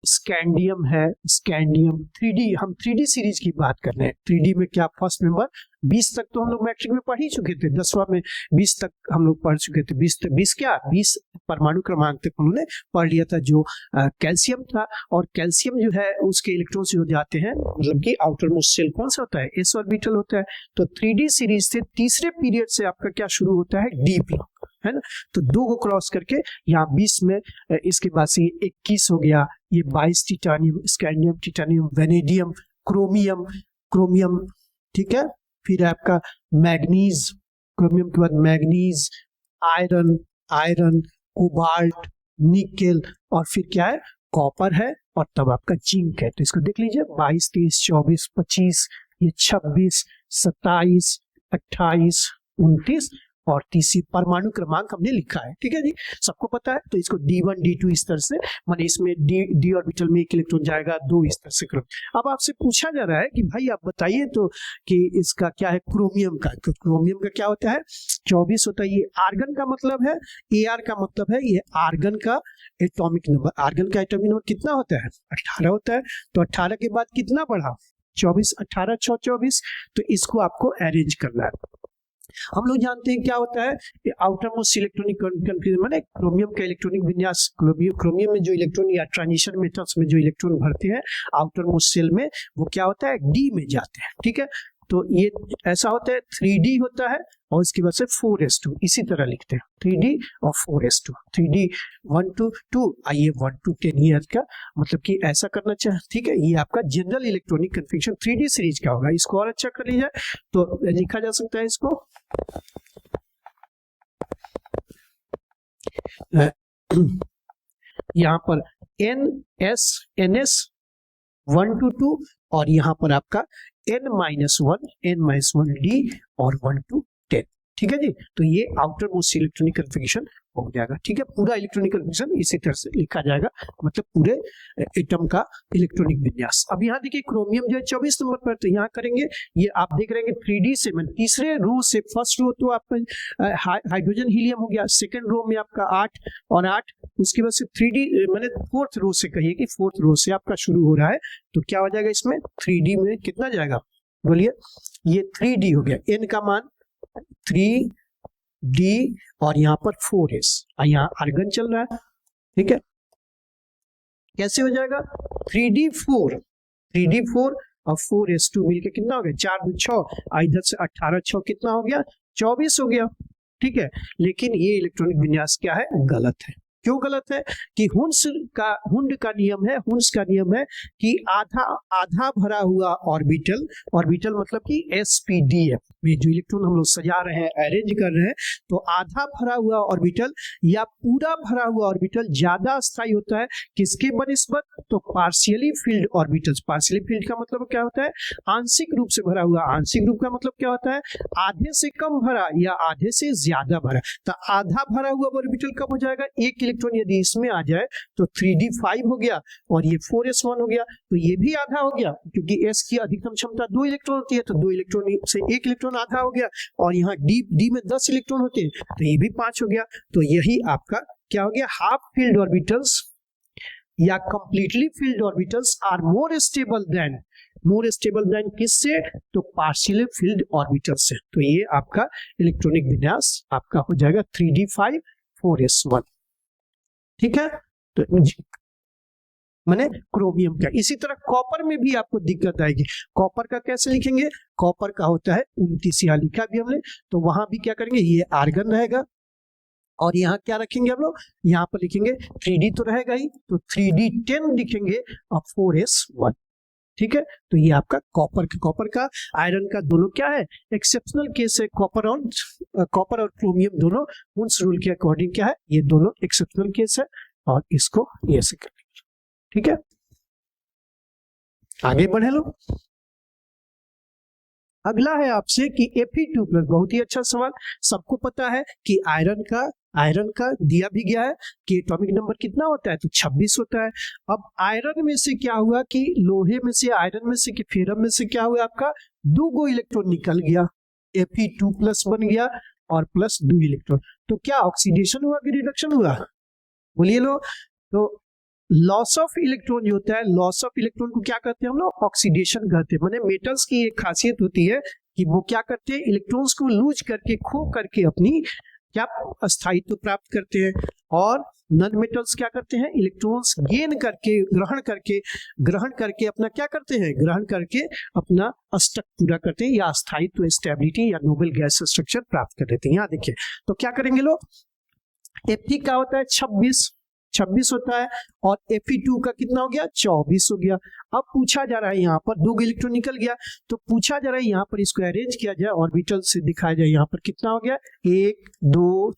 स्कैंडियम है, स्कैंडियम 3D, हम 3D सीरीज की बात कर रहे हैं। 3D में क्या फर्स्ट नंबर 20 तक तो हम लोग मैट्रिक में पढ़ ही चुके थे, 10वां में 20 तक हम लोग पढ़ चुके थे। 20 परमाणु क्रमांक तक हमने पढ़ लिया था, जो कैल्शियम था। और कैल्शियम जो है उसके इलेक्ट्रॉन जो जाते हैं, मतलब कि आउटर मोस्ट शेल कौन सा होता है, s ऑर्बिटल होता है। तो 3D सीरीज से तीसरे पीरियड से आपका क्या शुरू होता है, डी ब्लॉक, है ना। तो 2 को क्रॉस करके यहाँ 20 में, इसके बाद से 21 हो गया, ये 22 titanium, scandium, titanium, vanadium, chromium, ठीक है। फिर आपका मैग्नीज, क्रोमियम के बाद मैग्नीज, आयरन, कोबाल्ट, निकेल, और फिर क्या है, कॉपर है, और तब आपका जिंक है। तो इसको देख लीजिए 22, 23, 24, 25, ये 26, 27, 28, 29 और 30 परमाणु क्रमांक हमने लिखा है, ठीक है जी, सबको पता है। तो इसको D1, D2 इस तरह से, माने इसमें D ऑर्बिटल में 1 इलेक्ट्रॉन जाएगा, 2 इस तरह से करो। अब आपसे पूछा जा रहा है कि भाई आप बताइए तो कि इसका क्या है, क्रोमियम का। तो क्रोमियम का क्या होता है, 24 होता है। ये आर्गन का मतलब है, AR का मतलब है ये आर्गन का एटॉमिक नंबर। आर्गन का एटॉमिक नंबर कितना होता है, 18 होता है। तो 18 के बाद कितना बढ़ा, 24, 18, 6, 24। तो इसको आपको अरेंज करना है। हम लोग जानते हैं क्या होता है, आउटर मोस्ट इलेक्ट्रॉनिक कन्फ्यूजन, माने क्रोमियम का इलेक्ट्रॉनिक विन्यास, क्रोमियम में जो इलेक्ट्रॉन या ट्रांजिशन मेटल्स में जो इलेक्ट्रॉन भरते हैं आउटर मोस्ट शेल में, वो क्या होता है, D में जाते हैं, ठीक है। तो ये ऐसा होता है, 3D होता है और इसके बाद से 4s2, इसी तरह लिखते हैं 3D और 4s2, 3D 1 to 2, आइए 1 to 10 ईयर का, मतलब कि ऐसा करना चाहिए, ठीक है। ये आपका general electronic configuration 3D series का होगा। इसको और अच्छा कर लिया जाए तो लिखा जा सकता है इसको यहाँ पर NS 1 to 2 और यहाँ पर आपका N-1 D और 1 to 10, ठीक है जी। तो ये आउटर मोस्ट इलेक्ट्रॉनिक कन्फिग्रेशन हो जाएगा, ठीक है। पूरा इलेक्ट्रॉनिक कन्फिग्रेशन इसी तरह से लिखा जाएगा, मतलब पूरे एटम का इलेक्ट्रॉनिक विन्यास। अब यहाँ देखिए क्रोमियम जो है 24 नंबर पर, तो यहाँ करेंगे, ये आप देख रहे हैं 3D से, मैं तीसरे रो से, फर्स्ट रो तो आपका हाइड्रोजन हीलियम हो गया, सेकंड रो में आपका 8 और 8, उसके बाद से 3D मैंने 4th रो से, कहिए कि 4th रो से आपका शुरू हो रहा है। तो क्या हो जाएगा इसमें, 3D में कितना जाएगा, बोलिए, ये 3D हो गया, N का मान 3D और यहाँ पर 4s, यहाँ आर्गन चल रहा है, ठीक है। कैसे हो जाएगा, 3D4 और 4s2 मिलके कितना हो गया, 4 2 6, इधर से 18 6 कितना हो गया, 24 हो गया, ठीक है। लेकिन ये इलेक्ट्रॉनिक विन्यास क्या है, गलत है, क्यों गलत है कि हुंड का नियम है, हुंस का नियम है कि आधा आधा भरा हुआ ऑर्बिटल, ऑर्बिटल मतलब कि एसपीडीएफ में जो इलेक्ट्रॉन हम लोग सजा रहे हैं, अरेंज कर रहे हैं, तो आधा भरा हुआ ऑर्बिटल या पूरा भरा हुआ ऑर्बिटल ज्यादा स्थायी होता है किसके बनिस्बत, तो partially field orbitals. Partially field का मतलब क्या होता है, आंशिक रूप से भरा हुआ। आंशिक रूप का मतलब क्या होता है, आधे से कम भरा या आधे से ज्यादा भरा। तो आधा भरा हुआ ऑर्बिटल कब हो जाएगा, एक इलेक्ट्रॉन यदि इसमें आ जाए तो 3d5 हो गया और ये 4s1 हो गया, तो ये भी आधा हो गया क्योंकि s की अधिकतम क्षमता 2 इलेक्ट्रॉन होती है, तो 2 इलेक्ट्रॉन से 1 इलेक्ट्रॉन आधा हो गया, और यहाँ डी में 10 इलेक्ट्रॉन होते हैं तो ये भी 5 हो गया। तो यही आपका क्या हो गया, हाफ फिल्ड ऑर्बिटल्स या completely filled orbitals are more stable than किससे, तो पार्शियली फिल्ड ऑर्बिटल से। तो ये आपका इलेक्ट्रॉनिक विन्यास आपका हो जाएगा 3d5 4s1, ठीक है। तो माने क्रोमियम का। इसी तरह कॉपर में भी आपको दिक्कत आएगी। कॉपर का कैसे लिखेंगे, कॉपर का होता है 29, यहाँ लिखा भी हमने, तो वहां भी क्या करेंगे, ये आर्गन रहेगा और यहाँ क्या रखेंगे हम लोग, यहाँ पर लिखेंगे 3d तो रहेगा ही, तो 3d10 लिखेंगे और 4s1, ठीक है। तो ये आपका कॉपर का आयरन का दोनों क्या है, एक्सेप्शनल केस है। कॉपर और क्रोमियम दोनों उस रूल के अकॉर्डिंग क्या है, ये दोनों एक्सेप्शनल केस है और इसको ये से करेंगे, ठीक है। आगे बढ़े लोग। अगला है आपसे कि Fe2+, बहुत ही अच्छा सवाल। सबको पता है कि आयरन का दिया भी गया है कि एटॉमिक नंबर कितना होता है, तो 26 होता है। अब आयरन में से क्या हुआ कि लोहे में से, आयरन में से कि फेरम में से क्या हुआ, आपका 2 इलेक्ट्रॉन निकल गया, Fe2+ बन गया और प्लस 2 इलेक्ट्रॉन। तो क्या ऑक्सीडेशन हुआ कि रिडक्शन हुआ, बोलिए लो। तो लॉस ऑफ इलेक्ट्रॉन जो होता है, लॉस ऑफ इलेक्ट्रॉन को क्या कहते हैं हम लोग, ऑक्सीडेशन कहते हैं। माने मेटल्स की एक खासियत होती है कि वो क्या करते हैं, इलेक्ट्रॉन्स को लूज करके, खो करके अपनी क्या अस्थायित्व प्राप्त करते हैं, और नॉन मेटल्स क्या करते हैं, इलेक्ट्रॉन्स गेन करके, ग्रहण करके अपना क्या करते हैं, ग्रहण करके अपना अष्टक पूरा करते हैं या अस्थायित्व, स्टेबिलिटी या नोबेल गैस स्ट्रक्चर प्राप्त कर देते हैं। यहाँ देखिए तो क्या करेंगे लोग, Fe का होता है 26 होता है और Fe2 का कितना हो गया, 24 हो गया। अब पूछा जा रहा है यहाँ पर 2 इलेक्ट्रॉन निकल गया, तो पूछा जा रहा है यहाँ पर इसको अरेंज किया जाए, ऑर्बिटल से दिखाया जाए। यहाँ पर कितना हो गया, 1 2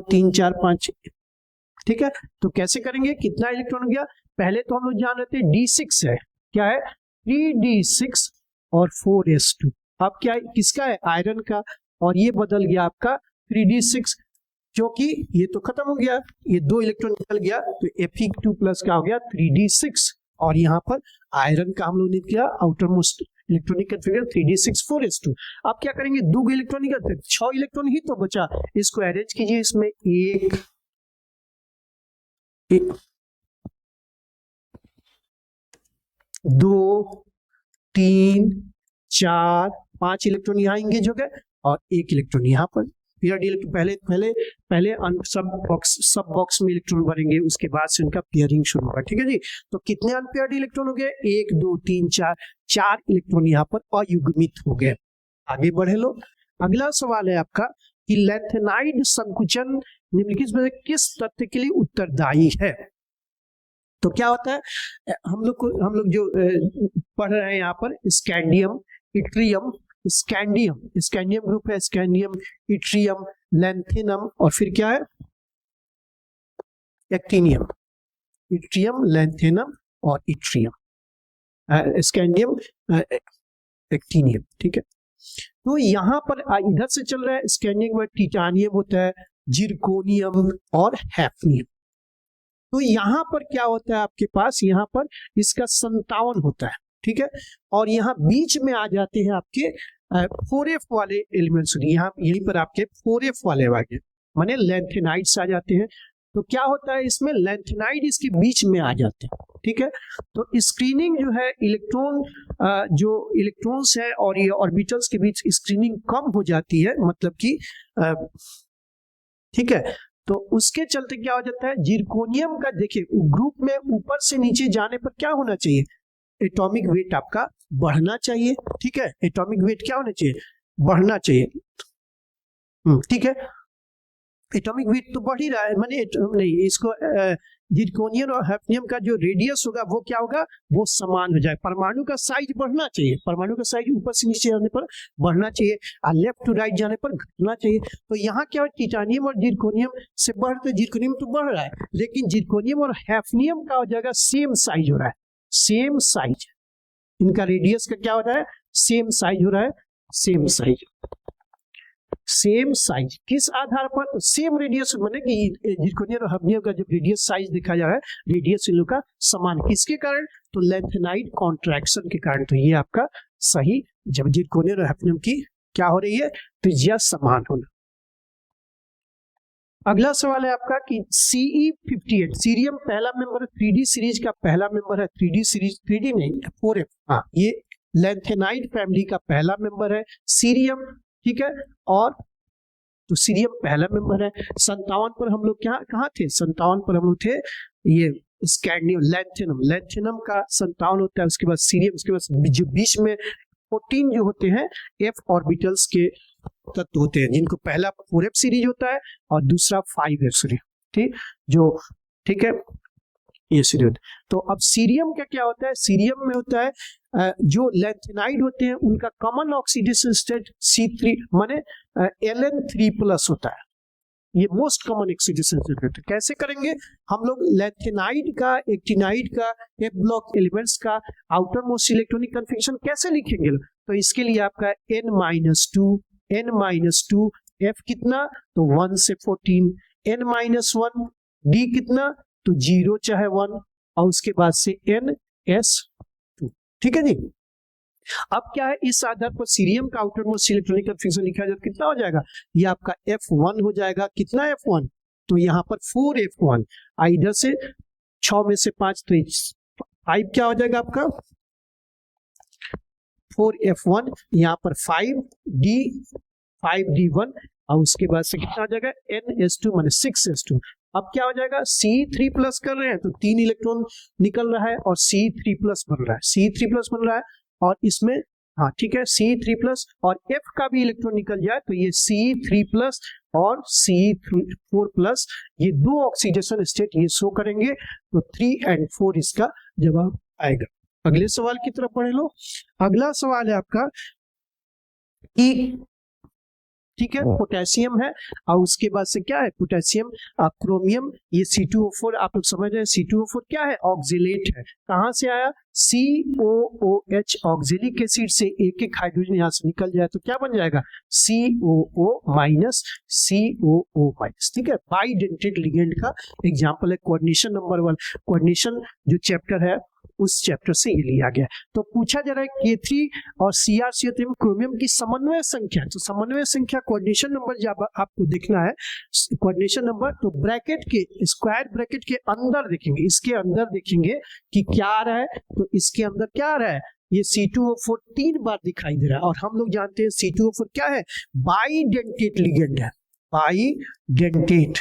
3 4 5, ठीक है। तो कैसे करेंगे, कितना इलेक्ट्रॉन हो गया, पहले तो हम लोग जान रहे थे D6 है, क्या है 3d6 और 4s2। अब क्या है, किसका है, आयरन का, और ये बदल गया आपका 3d6 क्योंकि ये तो खत्म हो गया, ये 2 इलेक्ट्रॉन निकल गया, तो Fe2+ का हो गया 3d6 और यहाँ पर आयरन का हम लोग ने किया outer most electronic configure 3d6 4s2। अब क्या करेंगे, 2 इलेक्ट्रॉन निकल, 6 इलेक्ट्रॉन ही तो बचा, इसको अरेंज कीजिए। इसमें 1 2 3 4 5 इलेक्ट्रॉन यहाँ एंगेज हो गए और 1 इलेक्ट्रॉन यहाँ पर पेयर्ड इलेक्ट्रॉन। पहले सब बॉक्स में इलेक्ट्रॉन भरेंगे, उसके बाद से उनका पेयरिंग शुरू होगा, ठीक है जी। तो कितने अनपेयर्ड इलेक्ट्रॉन हो गए, 1 2 3 4 इलेक्ट्रॉन यहाँ पर अयुग्मित हो गए। आगे बढ़े लोग। अगला सवाल है आपका कि लैंथेनाइड संकुचन निम्नलिखित में से किस तथ्य के लिए उत्तरदायी है। तो क्या होता है, हम लोग जो पढ़ रहे हैं यहाँ पर स्कैंडियम, इट्रियम, स्कैंडियम ग्रुप है, स्कैंडियम, इट्रियम, लैंथेनम और फिर क्या है, एक्टिनियम, इट्रियम, लैंथेनम और इट्रियम, स्कैंडियम, एक्टिनियम, ठीक है। तो यहाँ पर इधर से चल रहा है, स्कैंडियम में टिटानियम होता है, जिरकोनियम और हैफनियम। तो यहाँ पर क्या होता है आपके पास, यहाँ पर इसका 57 होता है, ठीक है। और यहाँ बीच में आ जाते हैं आपके 4f वाले एलिमेंट्स, यहाँ यहीं पर आपके 4f वाले वाले माने लैंथेनाइड्स आ जाते हैं। तो क्या होता है इसमें, लैंथेनाइड इसके बीच में आ जाते हैं, ठीक है। तो स्क्रीनिंग जो है, जो इलेक्ट्रॉन्स है और ये ऑर्बिटल्स के बीच स्क्रीनिंग कम हो जाती है, मतलब कि ठीक है। तो उसके चलते क्या हो जाता है, जिरकोनियम का देखिए ग्रुप में ऊपर से नीचे जाने पर क्या होना चाहिए, एटॉमिक वेट आपका बढ़ना चाहिए, ठीक है। एटॉमिक वेट क्या होना चाहिए, बढ़ना चाहिए, ठीक है। एटॉमिक वेट तो बढ़ ही रहा है, माने नहीं, इसको जिरकोनियम और हैफनियम का जो रेडियस होगा वो क्या होगा, वो समान हो जाए। परमाणु का साइज बढ़ना चाहिए, परमाणु का साइज ऊपर से नीचे जाने पर बढ़ना चाहिए और लेफ्ट टू राइट जाने पर घटना चाहिए। तो यहाँ क्या है, टिटानियम और जिरकोनियम से बढ़ते, जिरकोनियम तो बढ़ रहा है लेकिन जिरकोनियम और हैफनियम का हो जाएगा सेम साइज हो रहा है, सेम साइज, इनका रेडियस का क्या हो रहा है, सेम साइज हो रहा है, सेम साइज, सेम साइज। किस आधार पर, सेम रेडियस, माने कि जिरकोनियम और हैफनियम का जब रेडियस साइज देखा जा रहा है, रेडियस इन लोग का समान, किसके कारण, तो लेंथेनाइड कॉन्ट्रैक्शन के कारण। तो ये आपका सही, जब जिरकोनियम और हैफनियम की क्या हो रही है, त्रिज्या समान होना। अगला सवाल है आपका कि CE58 सीरियम पहला मेंबर है, 3D सीरीज का पहला मेंबर है, 3D सीरीज, 3D नहीं 4F, हाँ ये लेंथेनाइड फैमिली का पहला मेंबर है सीरियम, ठीक है। और तो सीरियम पहला मेंबर है। 57 पर हम लोग क्या कहाँ थे, 57 पर हम लोग थे ये स्कैंडियम, लैंथेनम, लैंथेनम का 57 होता है, उसके बाद सीरियम, उसके बाद जो बीच में 14 जो होते हैं F ऑर्बिटल्स के तत्व होते हैं, जिनको पहला 4F सीरीज होता है और दूसरा 5F सीरीज, ठीक जो, ठीक है ये सीरीज। तो अब सीरियम का क्या होता है, सीरियम में होता है जो लेंथेनाइड होते हैं उनका कॉमन ऑक्सीडेशन स्टेट C3 माने Ln3+ होता है, ये मोस्ट कॉमन ऑक्सीडेशन स्टेट होता है। कैसे करेंगे हम लोग, लेंथेनाइड का, एक्टिनाइड का, F ब्लॉक एलिमेंट्स का आउटर मोस्ट इलेक्ट्रॉनिक कन्फिगरेशन कैसे लिखेंगे, तो इसके लिए आपका n-2 F कितना, तो 1 से 14, n-1 D कितना, तो 0 चाहे 1, और उसके बाद से NS2, ठीक है जी। अब क्या है, इस आधार पर सीरियम का आउटर मोस्ट इलेक्ट्रॉनिक कन्फिगरेशन लिखा जाए, कितना हो जाएगा, ये आपका F1 हो जाएगा, कितना F1, तो यहाँ पर 4F1, इधर से 6 में से 5, तो 5 क्या हो जाएगा आपका 4F1, यहाँ पर 5D1, और उसके बाद से कितना हो जाएगा NS2 माने 6S2। अब क्या हो जाएगा, C3+ कर रहे हैं तो 3 इलेक्ट्रॉन निकल रहा है और C3+ बन रहा है, C3+ बन रहा है, और इसमें हाँ ठीक है C3+ और F का भी इलेक्ट्रॉन निकल जाए तो ये C3+ और C4+, ये दो ऑक्सीडेशन स्टेट ये शो करेंगे, तो 3 और 4 इसका जवाब आएगा। अगले सवाल की तरफ बढ़े लो। अगला सवाल है आपका कि ठीक है पोटेशियम है और उसके बाद से क्या है, पोटेशियम क्रोमियम, ये C2O4 आप लोग समझ रहे हैं, C2O4 क्या है, ऑक्जिलेट है, कहां से आया, COOH ऑक्जिलिक एसिड से एक एक हाइड्रोजन यहां से निकल जाए तो क्या बन जाएगा, COO- COO-, ठीक है। बाइडेंटेड लिगेंड का एग्जांपल है कोऑर्डिनेशन नंबर 1, कोऑर्डिनेशन जो चैप्टर है उस चैप्टर से ये लिया गया। तो पूछा जा रहा है K3 और CrCO3 में क्रोमियम की समन्वय संख्या, तो समन्वय संख्या कोऑर्डिनेशन नंबर जब आपको देखना है, कोऑर्डिनेशन नंबर तो ब्रैकेट के, स्क्वायर ब्रैकेट के अंदर देखेंगे, इसके अंदर देखेंगे कि क्या आ रहा है, तो इसके अंदर क्या आ रहा है, ये C2O4 3 बार दिखाई दे रहा है, और हम लोग जानते हैं C2O4 क्या है, बाइडेंटेट लिगेंड है, बाइडेंटेट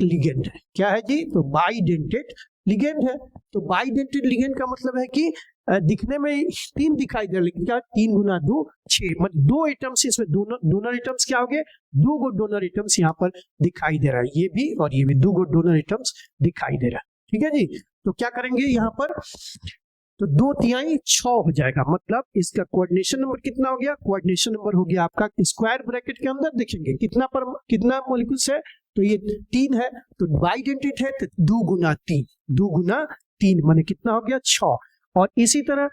लिगेंड है, क्या है जी, तो बाइडेंटेट लिगेंड है। तो बाइडेंटेड लिगेंड का मतलब है कि दिखने में 3 दिखाई दे रहा है, लेकिन क्या 3 गुना 2 6, मतलब 2 एटम्स, इसमें डोनर एटम्स क्या हो गए, 2 गो डोनर एटम्स यहाँ पर दिखाई दे रहा है, ये भी और ये भी 2 गो डोनर एटम्स दिखाई दे रहा है, ठीक है जी। तो क्या करेंगे यहाँ पर, तो 2/3 6 हो जाएगा, मतलब इसका कोऑर्डिनेशन नंबर कितना हो गया, कोऑर्डिनेशन नंबर हो गया आपका, स्क्वायर ब्रैकेट के अंदर देखेंगे कितना पर कितना मॉलिक्यूल्स है, तो ये 3 है, तो बाइडेंटेट है तो 2 गुना 3 माने कितना हो गया 6। और इसी तरह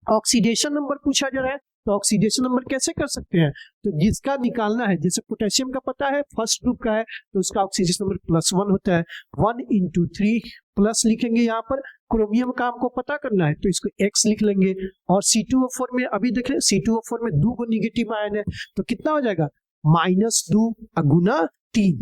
ऑक्सीडेशन नंबर पूछा जा रहा है, तो ऑक्सीडेशन नंबर कैसे कर सकते हैं, तो जिसका निकालना है, जैसे पोटेशियम का पता है फर्स्ट ग्रुप का है तो उसका ऑक्सीडेशन नंबर +1 होता है, 1 × 3 प्लस लिखेंगे यहाँ पर। क्रोमियम का हमको पता करना है तो इसको X लिख लेंगे, और C2O4 में अभी देखें C2O4 में 2 गो निगेटिव आयन है, तो कितना हो जाएगा -2 गुना 3,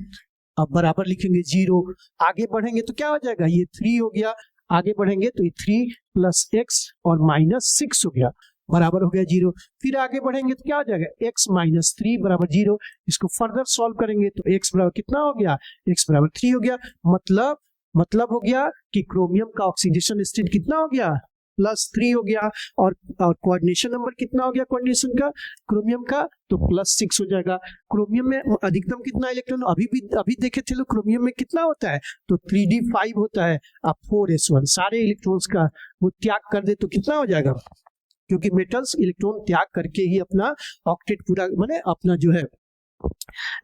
अब बराबर लिखेंगे 0। आगे बढ़ेंगे तो क्या हो जाएगा, ये 3 हो गया, आगे बढ़ेंगे तो ये 3 + X और -6 हो गया, बराबर हो गया 0। फिर आगे बढ़ेंगे तो क्या हो जाएगा, X - 3 बराबर 0। इसको फर्दर सॉल्व करेंगे तो X बराबर कितना हो गया, X बराबर 3 हो गया। मतलब हो गया कि क्रोमियम का ऑक्सीडेशन स्टेट कितना हो गया, +3 हो गया, और कोऑर्डिनेशन नंबर कितना हो गया कोऑर्डिनेशन का क्रोमियम का, तो +6 हो जाएगा। क्रोमियम में अधिकतम कितना इलेक्ट्रॉन अभी देखे थे लोग, क्रोमियम में कितना होता है, तो 3d5 होता है। अब 4s1 सारे इलेक्ट्रॉन्स का वो त्याग कर दे तो कितना हो जाएगा, क्योंकि मेटल्स इलेक्ट्रॉन त्याग करके ही अपना ऑक्टेट पूरा माने अपना जो है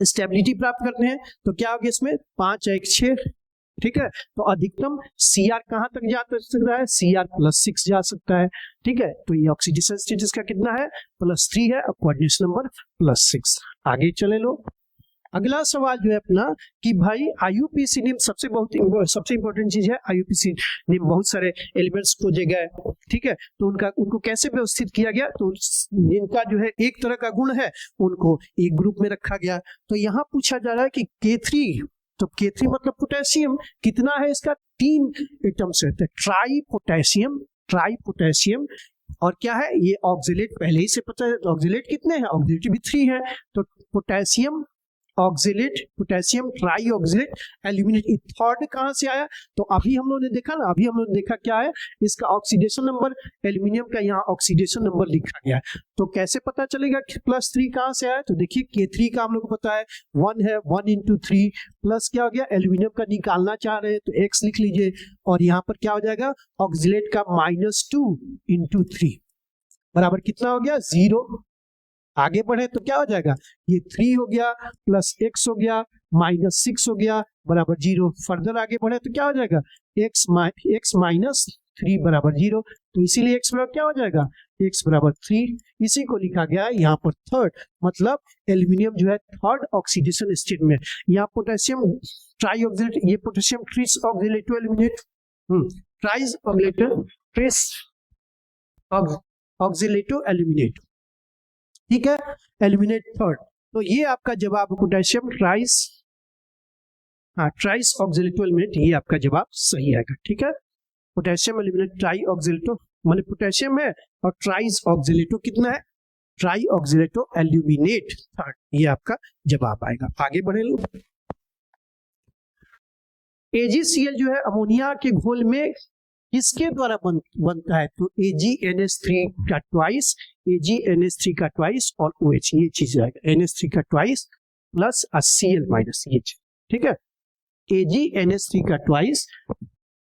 स्टेबिलिटी प्राप्त करते हैं। तो क्या हो गया इसमें 5 1 6, ठीक है। तो अधिकतम Cr कहां तक जा सकता है, Cr +6 जा सकता है, ठीक है। तो ये ऑक्सीडेशन स्टेटस का कितना है, +3 है, और कोऑर्डिनेशन नंबर +6। आगे चले लो। अगला सवाल जो है अपना कि भाई IUPAC ने सबसे इंपॉर्टेंट चीज है, IUPAC ने बहुत सारे एलिमेंट्स खोजे गए, ठीक है। तो उनको कैसे व्यवस्थित किया गया, तो इनका जो है एक तरह का गुण है, उनको एक ग्रुप में रखा गया। तो यहाँ पूछा जा रहा है कि K3, तो K3 मतलब पोटेशियम कितना है, इसका 3 एटम्स है, ट्राई पोटेशियम। और क्या है ये ऑक्सिलेट, पहले ही से पता है ऑक्सिलेट कितने हैं, ऑक्सिलेट भी 3 है। तो potassium oxalate, potassium try oxalate aluminate, third कहां से आया, तो अभी हम लोगों ने देखा ना, अभी हम लोगों ने देखा क्या है इसका ऑक्सीडेशन नंबर, एल्यूमिनियम का यहाँ ऑक्सीडेशन नंबर लिखा गया है। तो कैसे पता चलेगा कि +3 कहां से आया, तो देखिए K3 का हम लोग को पता है 1 है, 1 × 3 प्लस क्या हो गया, एल्यूमिनियम का निकालना चाह रहे हैं तो X लिख लीजिए, और यहाँ पर क्या हो जाएगा ऑक्सिलेट का -2 × 3 बराबर कितना हो गया 0। आगे बढ़े तो क्या हो जाएगा, ये 3 हो गया +x हो गया -6 हो गया बराबर 0। फर्दर आगे बढ़े तो क्या हो जाएगा x -3 बराबर 0। तो इसीलिए x बराबर क्या हो जाएगा, x बराबर 3। इसी को लिखा गया है यहाँ पर थर्ड, मतलब एल्यूमिनियम जो है थर्ड ऑक्सीडेशन स्टेट में। यहाँ पोटेशियम ट्राई ऑक्सिलेट, ये पोटेशियम ट्रिस ऑक्सिलेटो एल्यूमिनेट, ट्राइस ऑक्सिलेटो एल्यूमिनेट, ठीक है, एल्यूमिनेट थर्ड। तो ये आपका जवाब पोटेशियम ट्राइस ऑक्सिलेटो एल्यूमिनेट, ये आपका जवाब सही आएगा, ठीक है। पोटेशियम एल्यूमिनेट ट्राई ऑक्सिलेटो माने पोटेशियम है, और ट्राइस ऑक्सिलेटो कितना है, ट्राई ऑक्सिलेटो एल्यूमिनेट थर्ड, ये आपका जवाब आएगा। आगे बढ़े लोग। AgCl जो है अमोनिया के घोल में किसके द्वारा बनता है, तो AgNH3 का ट्वाइस, AgNH3 का ट्वाइस और OH, ये चीज आएगा NH3 का ट्वाइस प्लस Cl माइनस, ये ठीक है। AgNH3 का ट्वाइस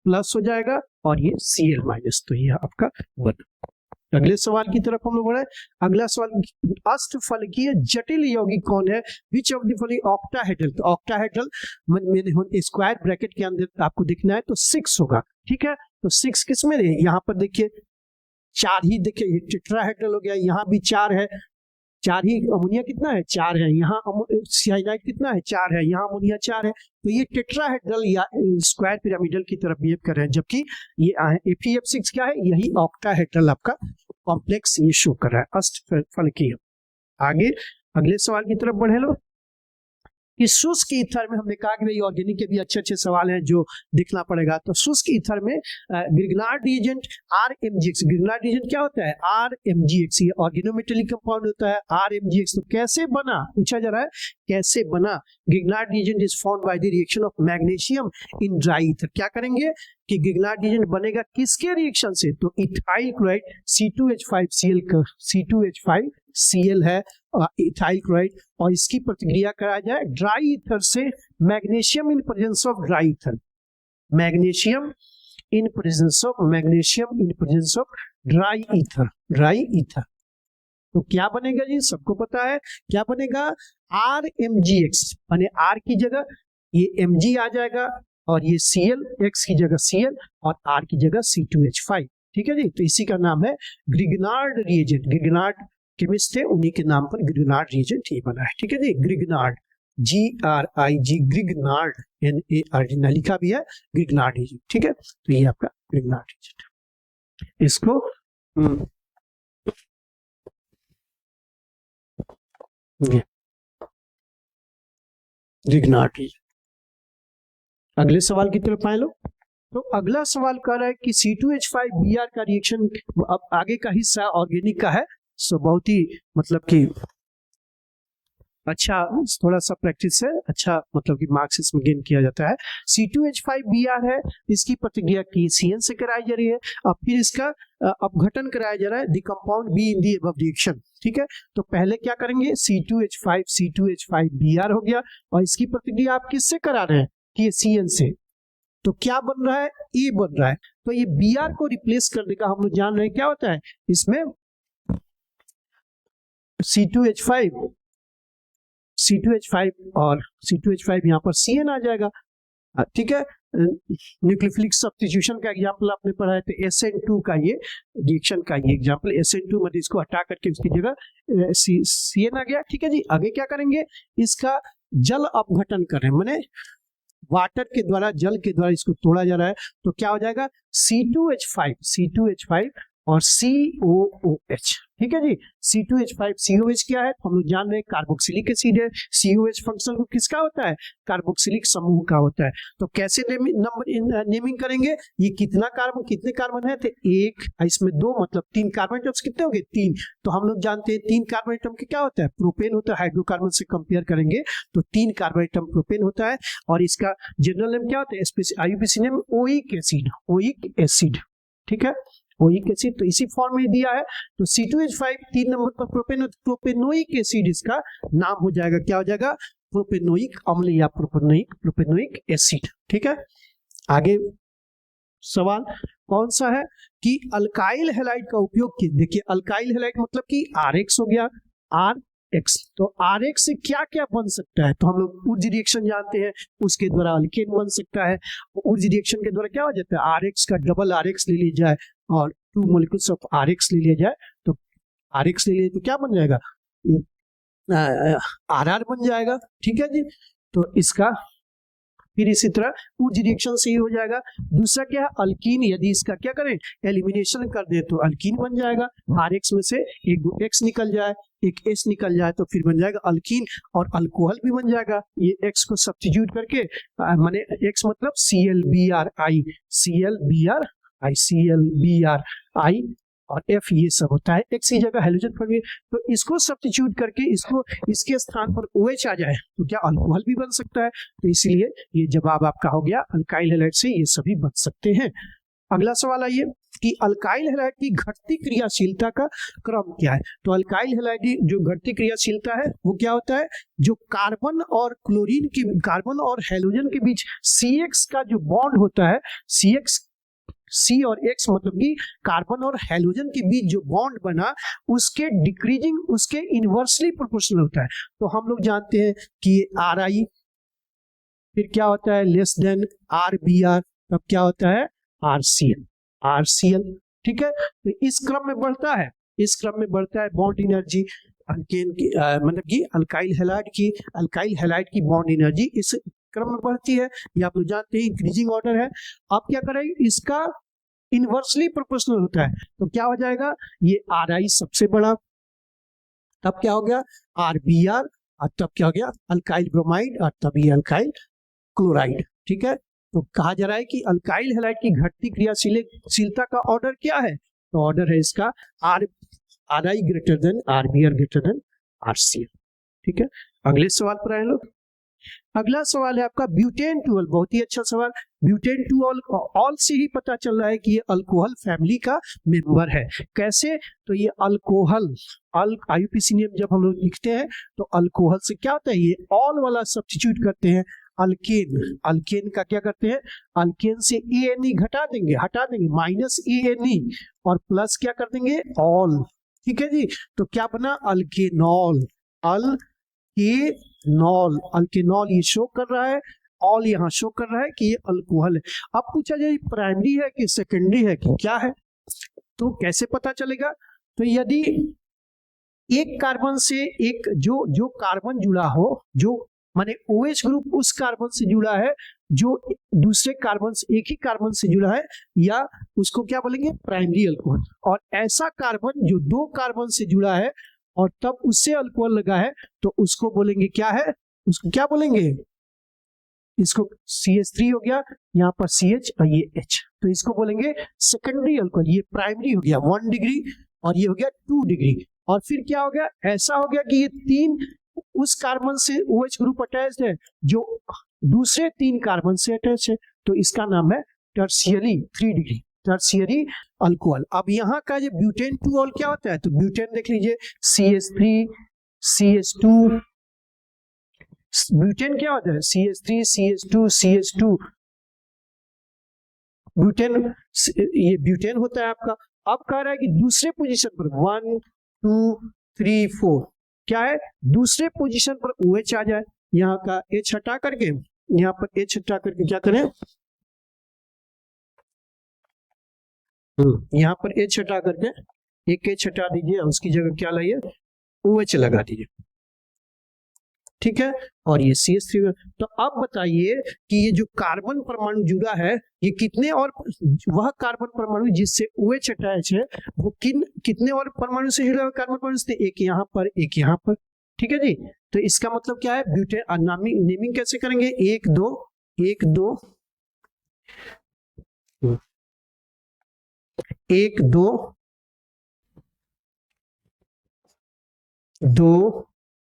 प्लस हो जाएगा और ये Cl माइनस, तो ये आपका बन। अगले सवाल की तरफ हम लोग बढ़े। अगला सवाल, अष्टफलकीय जटिल यौगिक कौन है, which of the following octahedral, तो ऑक्टाहेड्रल मैंने स्क्वायर ब्रैकेट के अंदर आपको दिखना है तो 6 होगा, ठीक है। तो 6 किस में रहे, यहाँ पर देखिए 4 ही, देखिए टेट्राहेड्रल हो गया, यहाँ भी 4 है, 4 ही, अमोनिया कितना है 4 है, यहाँ साइनाइड कितना है 4 है, यहाँ अमोनिया 4 है। तो ये टेट्राहेड्रल या स्क्वायर पिरामिडल की तरफ बिहेव कर रहे हैं, जबकि ये FeF6 क्या है, यही ऑक्टाहेड्रल आपका कॉम्प्लेक्स ये शो कर रहा है अष्टफलकीय। आगे अगले सवाल की तरफ बढ़े लो। कि शुष्क ईथर में हमने कहा कि भाई ऑर्गेनिक के भी अच्छे सवाल हैं जो देखना पड़ेगा। तो शुष्क ईथर में Grignard reagent RMgX, Grignard reagent क्या होता है RMgX, ये ऑर्गेनोमेटेलिक कंपाउंड होता है RMgX। तो कैसे बना, पूछा जा रहा है कैसे बना। Grignard reagent is formed by the reaction of magnesium in dry ether. क्या करेंगे कि ग्रिग्नार्ड रिएजेंट बनेगा किसके रिएक्शन से, तो इथाइल क्लोराइड C2H5Cl है इथाइल क्लोराइड, और इसकी प्रतिक्रिया कराया जाए ड्राई ईथर से magnesium in presence of dry ether, magnesium in presence of dry ether. तो क्या बनेगा जी, सबको पता है क्या बनेगा RMgX, यानी R की जगह ये Mg आ जाएगा और ये Cl, X की जगह Cl और R की जगह C2H5, ठीक है जी। तो इसी का नाम है ग्रिग्नार्ड रिएजेंट। ग्रिग्नार्ड केमिस्ट थे, उन्हीं के नाम पर ग्रिग्नार्ड रिएजेंट ही बना है, ठीक है जी। ग्रिग्नार्ड GRIG, ग्रिग्नार्ड NARD लिखा भी है, ग्रिग्नार्ड रिएजेंट, ठीक है। तो ये आपका ग्रिग्नार्ड रिएजेंट, इसको ग्रिग्नार्ड रिएजेंट। अगले सवाल की तरफ आए लो। तो अगला सवाल कह रहा है कि C2H5Br का रिएक्शन, अब आगे का हिस्सा ऑर्गेनिक का है, सो बहुत ही मतलब कि अच्छा थोड़ा सा प्रैक्टिस है, अच्छा मतलब कि मार्क्स इसमें गेन किया जाता है। C2H5Br है, इसकी प्रतिक्रिया TCN से कराई जा रही है, अब फिर इसका अपघटन कराया जा रहा है, the compound be in the above reaction. ठीक है, तो पहले क्या करेंगे, C2H5 हो गया, और इसकी प्रतिक्रिया आप किससे करा रहे हैं, TCN से, तो क्या बन रहा है, ए बन रहा है। तो ये Br को रिप्लेस करने का हम लोग जान रहे हैं क्या होता है, इसमें C2H5 और C2H5 यहाँ पर CN आ जाएगा। ठीक है, न्यूक्लियोफिलिक सब्स्टिट्यूशन का एग्जांपल आपने पढ़ा है, तो SN2 का ये रिएक्शन का ये एग्जांपल, SN2 मतलब इसको हटा करके उसकी जगह CN आ गया। ठीक है जी, आगे क्या करेंगे, इसका जल अपघटन कर रहे हैं, माने वाटर के द्वारा, जल के द्वारा इसको तोड़ा जा रहा है, तो क्या हो जाएगा, C2H5 और COOH। ठीक है जी, C2H5COH क्या है, हम लोग जान रहे हैं कार्बोक्सिलिक एसिड है। COH फंक्शन को किसका होता है, कार्बोक्सिलिक समूह का होता है। तो कैसे नेमिंग करेंगे, ये कितना कार्बन, कितने कार्बन है, तो एक, इसमें दो, मतलब 3 कार्बन एटम्स कितने हो गए, 3। तो हम लोग जानते हैं 3 कार्बन एटम के क्या होता है, प्रोपेन होता है। हाइड्रोकार्बन से कंपेयर करेंगे तो 3 कार्बन एटम प्रोपेन होता है, और इसका जनरल नेम क्या होता है, IUPAC नेम ओइक एसिड। ठीक है, ओइक एसिड, तो इसी फॉर्म में दिया है। तो C2H5 3 नंबर पर प्रोपेनोइक एसिड इसका नाम हो जाएगा, क्या हो जाएगा, प्रोपेनोइक अम्ल या प्रोपेनोइक एसिड। ठीक है, आगे सवाल कौन सा है कि अल्काइल हैलाइड का उपयोग किया, देखिए अल्काइल हैलाइड मतलब कि RX हो गया, RX, तो RX से क्या क्या बन सकता है, तो हम लोग ऊर्ज रिएक्शन जानते हैं, उसके द्वारा अल्केन बन सकता है। ऊर्ज रिएक्शन के द्वारा क्या हो जाता है, RX का डबल RX ले लिया जाए और 2 मोलिक्यूल्स ऑफ RX ले लिया जाए, तो RX ले लिए तो क्या बन जाएगा, RR बन जाएगा। ठीक है जी, तो इसका फिर इसी तरह ऊर्ज रिएक्शन से ही हो जाएगा। दूसरा क्या है, अल्कीन, यदि इसका क्या करें, एलिमिनेशन कर दे तो अल्कीन बन जाएगा। RX में से एक X निकल जाए, एक S निकल जाए, तो फिर बन जाएगा अल्कीन, और अल्कोहल भी बन जाएगा। ये X को सब्स्टिट्यूट करके, माने X मतलब ClBrI और F, ये सब होता है। X की जगह हेलोजन फॉर्म, तो इसको सब्स्टिट्यूट करके इसको इसके स्थान पर OH आ जाए तो क्या अल्कोहल भी बन सकता है। तो इसलिए ये जवाब आपका हो गया, अल्काइल हैलाइड से ये सभी बन सकते हैं। अगला सवाल आइए कि अल्काइल हैलाइड की घटती क्रियाशीलता का क्रम क्या है। तो अल्काइल हैलाइड की जो घटती क्रियाशीलता है वो क्या होता है, जो कार्बन और क्लोरीन की, कार्बन और हैलोजन के बीच CX का जो बॉन्ड होता है, C और X मतलब कि कार्बन और हैलोजन के बीच जो बॉन्ड बना, उसके डिक्रीजिंग, उसके इनवर्सली प्रोपोर्शनल होता है। तो हम लोग जानते हैं कि RI, फिर क्या होता है लेस देन RBr, तब क्या होता है RCl। ठीक है, तो इस क्रम में बढ़ता है, बॉन्ड एनर्जी अल्केन की, मतलब कि अल्काइल हैलाइड की बॉन्ड एनर्जी इस क्रम में बढ़ती है। ये आप लोग जानते हैं इंक्रीजिंग ऑर्डर है। आप क्या करेंगे, इसका इनवर्सली प्रोपोर्शनल होता है, तो क्या हो जाएगा, ये RI सबसे बड़ा, तब क्या हो गया RBr, और तब क्या हो गया अल्काइल ब्रोमाइड, और तब ये अल्काइल क्लोराइड। ठीक है, तो कहा जा रहा है कि अल्काइल हैलाइड की घटती क्रियाशीलता का ऑर्डर क्या है, तो ऑर्डर है इसका RI greater than RBr greater than RCl। ठीक है, अगले सवाल पर आए लोग। अगला सवाल है आपका ब्यूटेन 2 बहुत ही अच्छा सवाल। ब्यूटेन 2 ऑल से ही पता चल रहा है कि ये अल्कोहल फैमिली का मेंबर है। कैसे, तो ये अल्कोहल, IUPAC नेम जब हम लोग लिखते हैं तो अल्कोहल से क्या होता है, ये ऑल वाला सब्स्टिट्यूट करते हैं। अल्केन का क्या करते हैं, अल्केन से ANE हटा देंगे -ANE, और प्लस क्या कर देंगे ऑल। ठीक है जी, तो क्या बना अल्केनॉल, अल्केनॉल ये शो कर रहा है, ऑल यहाँ शो कर रहा है कि ये अल्कोहल है। अब पूछा जाए प्राइमरी है कि सेकेंडरी है कि क्या है, तो कैसे पता चलेगा, तो यदि एक कार्बन से एक जो कार्बन जुड़ा हो, जो माने OH ग्रुप उस कार्बन से जुड़ा है जो दूसरे कार्बन से, एक ही कार्बन से जुड़ा है, या उसको क्या बोलेंगे प्राइमरी अल्कोहल। और ऐसा कार्बन जो 2 कार्बन से जुड़ा है और तब उससे अल्कोहल लगा है, तो उसको बोलेंगे क्या है, उसको क्या बोलेंगे, इसको CH3 हो गया, यहाँ पर CH और ये H, तो इसको बोलेंगे सेकेंडरी अल्कोहल। ये प्राइमरी हो गया 1 डिग्री और ये हो गया 2 डिग्री। और फिर क्या हो गया, ऐसा हो गया कि ये 3 उस कार्बन से OH ग्रुप अटैच है जो दूसरे 3 कार्बन से अटैच है, तो इसका नाम है टर्शियरी 3 डिग्री टर्शियरी अल्कोहल। अब यहाँ का जो ब्यूटेन 2 क्या होता है, तो ब्यूटेन देख लीजिए CH3 CH2, ब्यूटेन क्या होता है CH3 CH2 CH2, ब्यूटेन, ये ब्यूटेन होता है आपका। अब कह रहा है कि दूसरे पोजीशन पर 1 2 3 4 क्या है, दूसरे पोजीशन पर OH आ जाए, यहाँ का H हटा करके, यहाँ पर H हटा करके क्या करें, यहाँ पर H हटा करके एक H हटा दीजिए, उसकी जगह क्या लाइए OH लगा दीजिए, ठीक है, और ये CH3। तो अब बताइए कि ये जो कार्बन परमाणु जुड़ा है ये कितने, और वह कार्बन परमाणु जिससे OH अटैच है वो कितने और परमाणु से जुड़ा है, कार्बन परमाणु से, एक यहाँ पर एक यहाँ पर, ठीक है जी। तो इसका मतलब क्या है, ब्यूटेन नेमिंग कैसे करेंगे, 1 2 1 2 1 2 2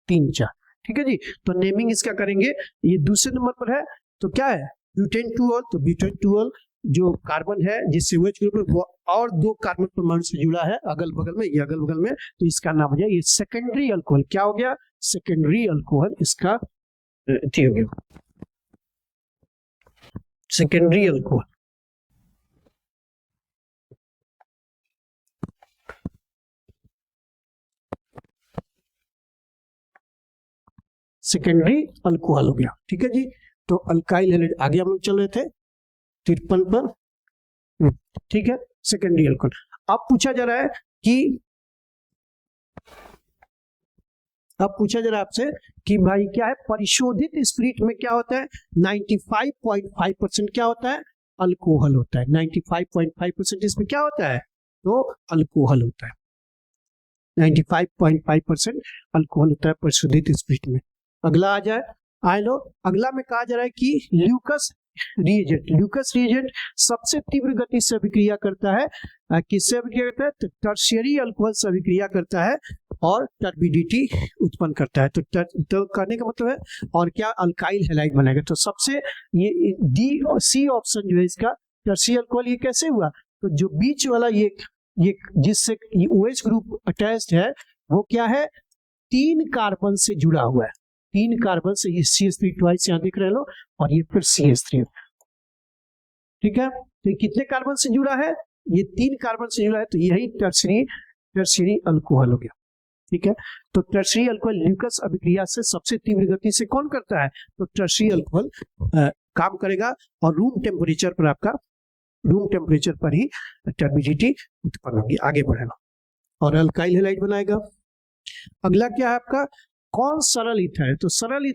3 4, ठीक है जी। तो नेमिंग इसका करेंगे, ये दूसरे नंबर पर है, तो क्या है ब्यूटेन 2, तो ब्यूटेन 2 जो कार्बन है जिससे OH ग्रुप वो और 2 कार्बन परमाणु से जुड़ा है अगल बगल में, ये अगल बगल में, तो इसका नाम हो जाए ये सेकेंडरी अल्कोहल। क्या हो गया, सेकेंडरी अल्कोहल, इसका हो गया सेकेंडरी अल्कोहल। सेकेंडरी अल्कोहल हो गया, ठीक है जी। तो अल्काइल हैलाइड, आगे हम लोग चल रहे थे 53 पर, ठीक है, सेकेंडरी अल्कोहल। अब पूछा जा रहा है कि, अब पूछा जा रहा है आपसे कि भाई क्या है, परिशोधित स्पिरिट में क्या होता है, 95.5% क्या होता है, अल्कोहल होता है, 95.5% इसमें क्या होता है, तो अल्कोहल होता है, 95.5% अल्कोहल होता है परिशोधित स्पिरिट में। अगला आ जाए, आए लो, अगला में कहा जा रहा है कि ल्यूकस रिएजेंट सबसे तीव्र गति से अभिक्रिया करता है, किससे अभिक्रिया करता है, तो टर्शियरी अल्कोहल से अभिक्रिया करता है और टर्बिडिटी उत्पन्न करता है। तो करने का मतलब है, और क्या, अल्काइल हैलाइड बनेगा। तो सबसे ये डी और सी ऑप्शन जो है इसका, टर्शियरी अल्कोहल, ये कैसे हुआ, तो जो बीच वाला ये जिससे OH ग्रुप अटैच्ड है वो क्या है, 3 कार्बन से जुड़ा हुआ है, 3 कार्बन से, ये CH3 ट्वाइस यहाँ दिख रहे लो, और ये फिर CH3, ठीक है। तो ये कितने कार्बन से जुड़ा है, ये 3 कार्बन से जुड़ा है, तो यही टर्शियरी अल्कोहल हो गया, ठीक है। तो टर्शियरी अल्कोहल ल्यूकस अभिक्रिया से सबसे तीव्र गति से कौन करता है, तो टर्शियरी अल्कोहल काम करेगा, और रूम टेम्परेचर पर आपका, रूम टेम्परेचर पर ही टर्बिडिटी उत्पन्न होगी, आगे बढ़ेगा और अल्काइल हैलाइड बनाएगा। अगला क्या है आपका, कौन सरल ईथर है, तो सरल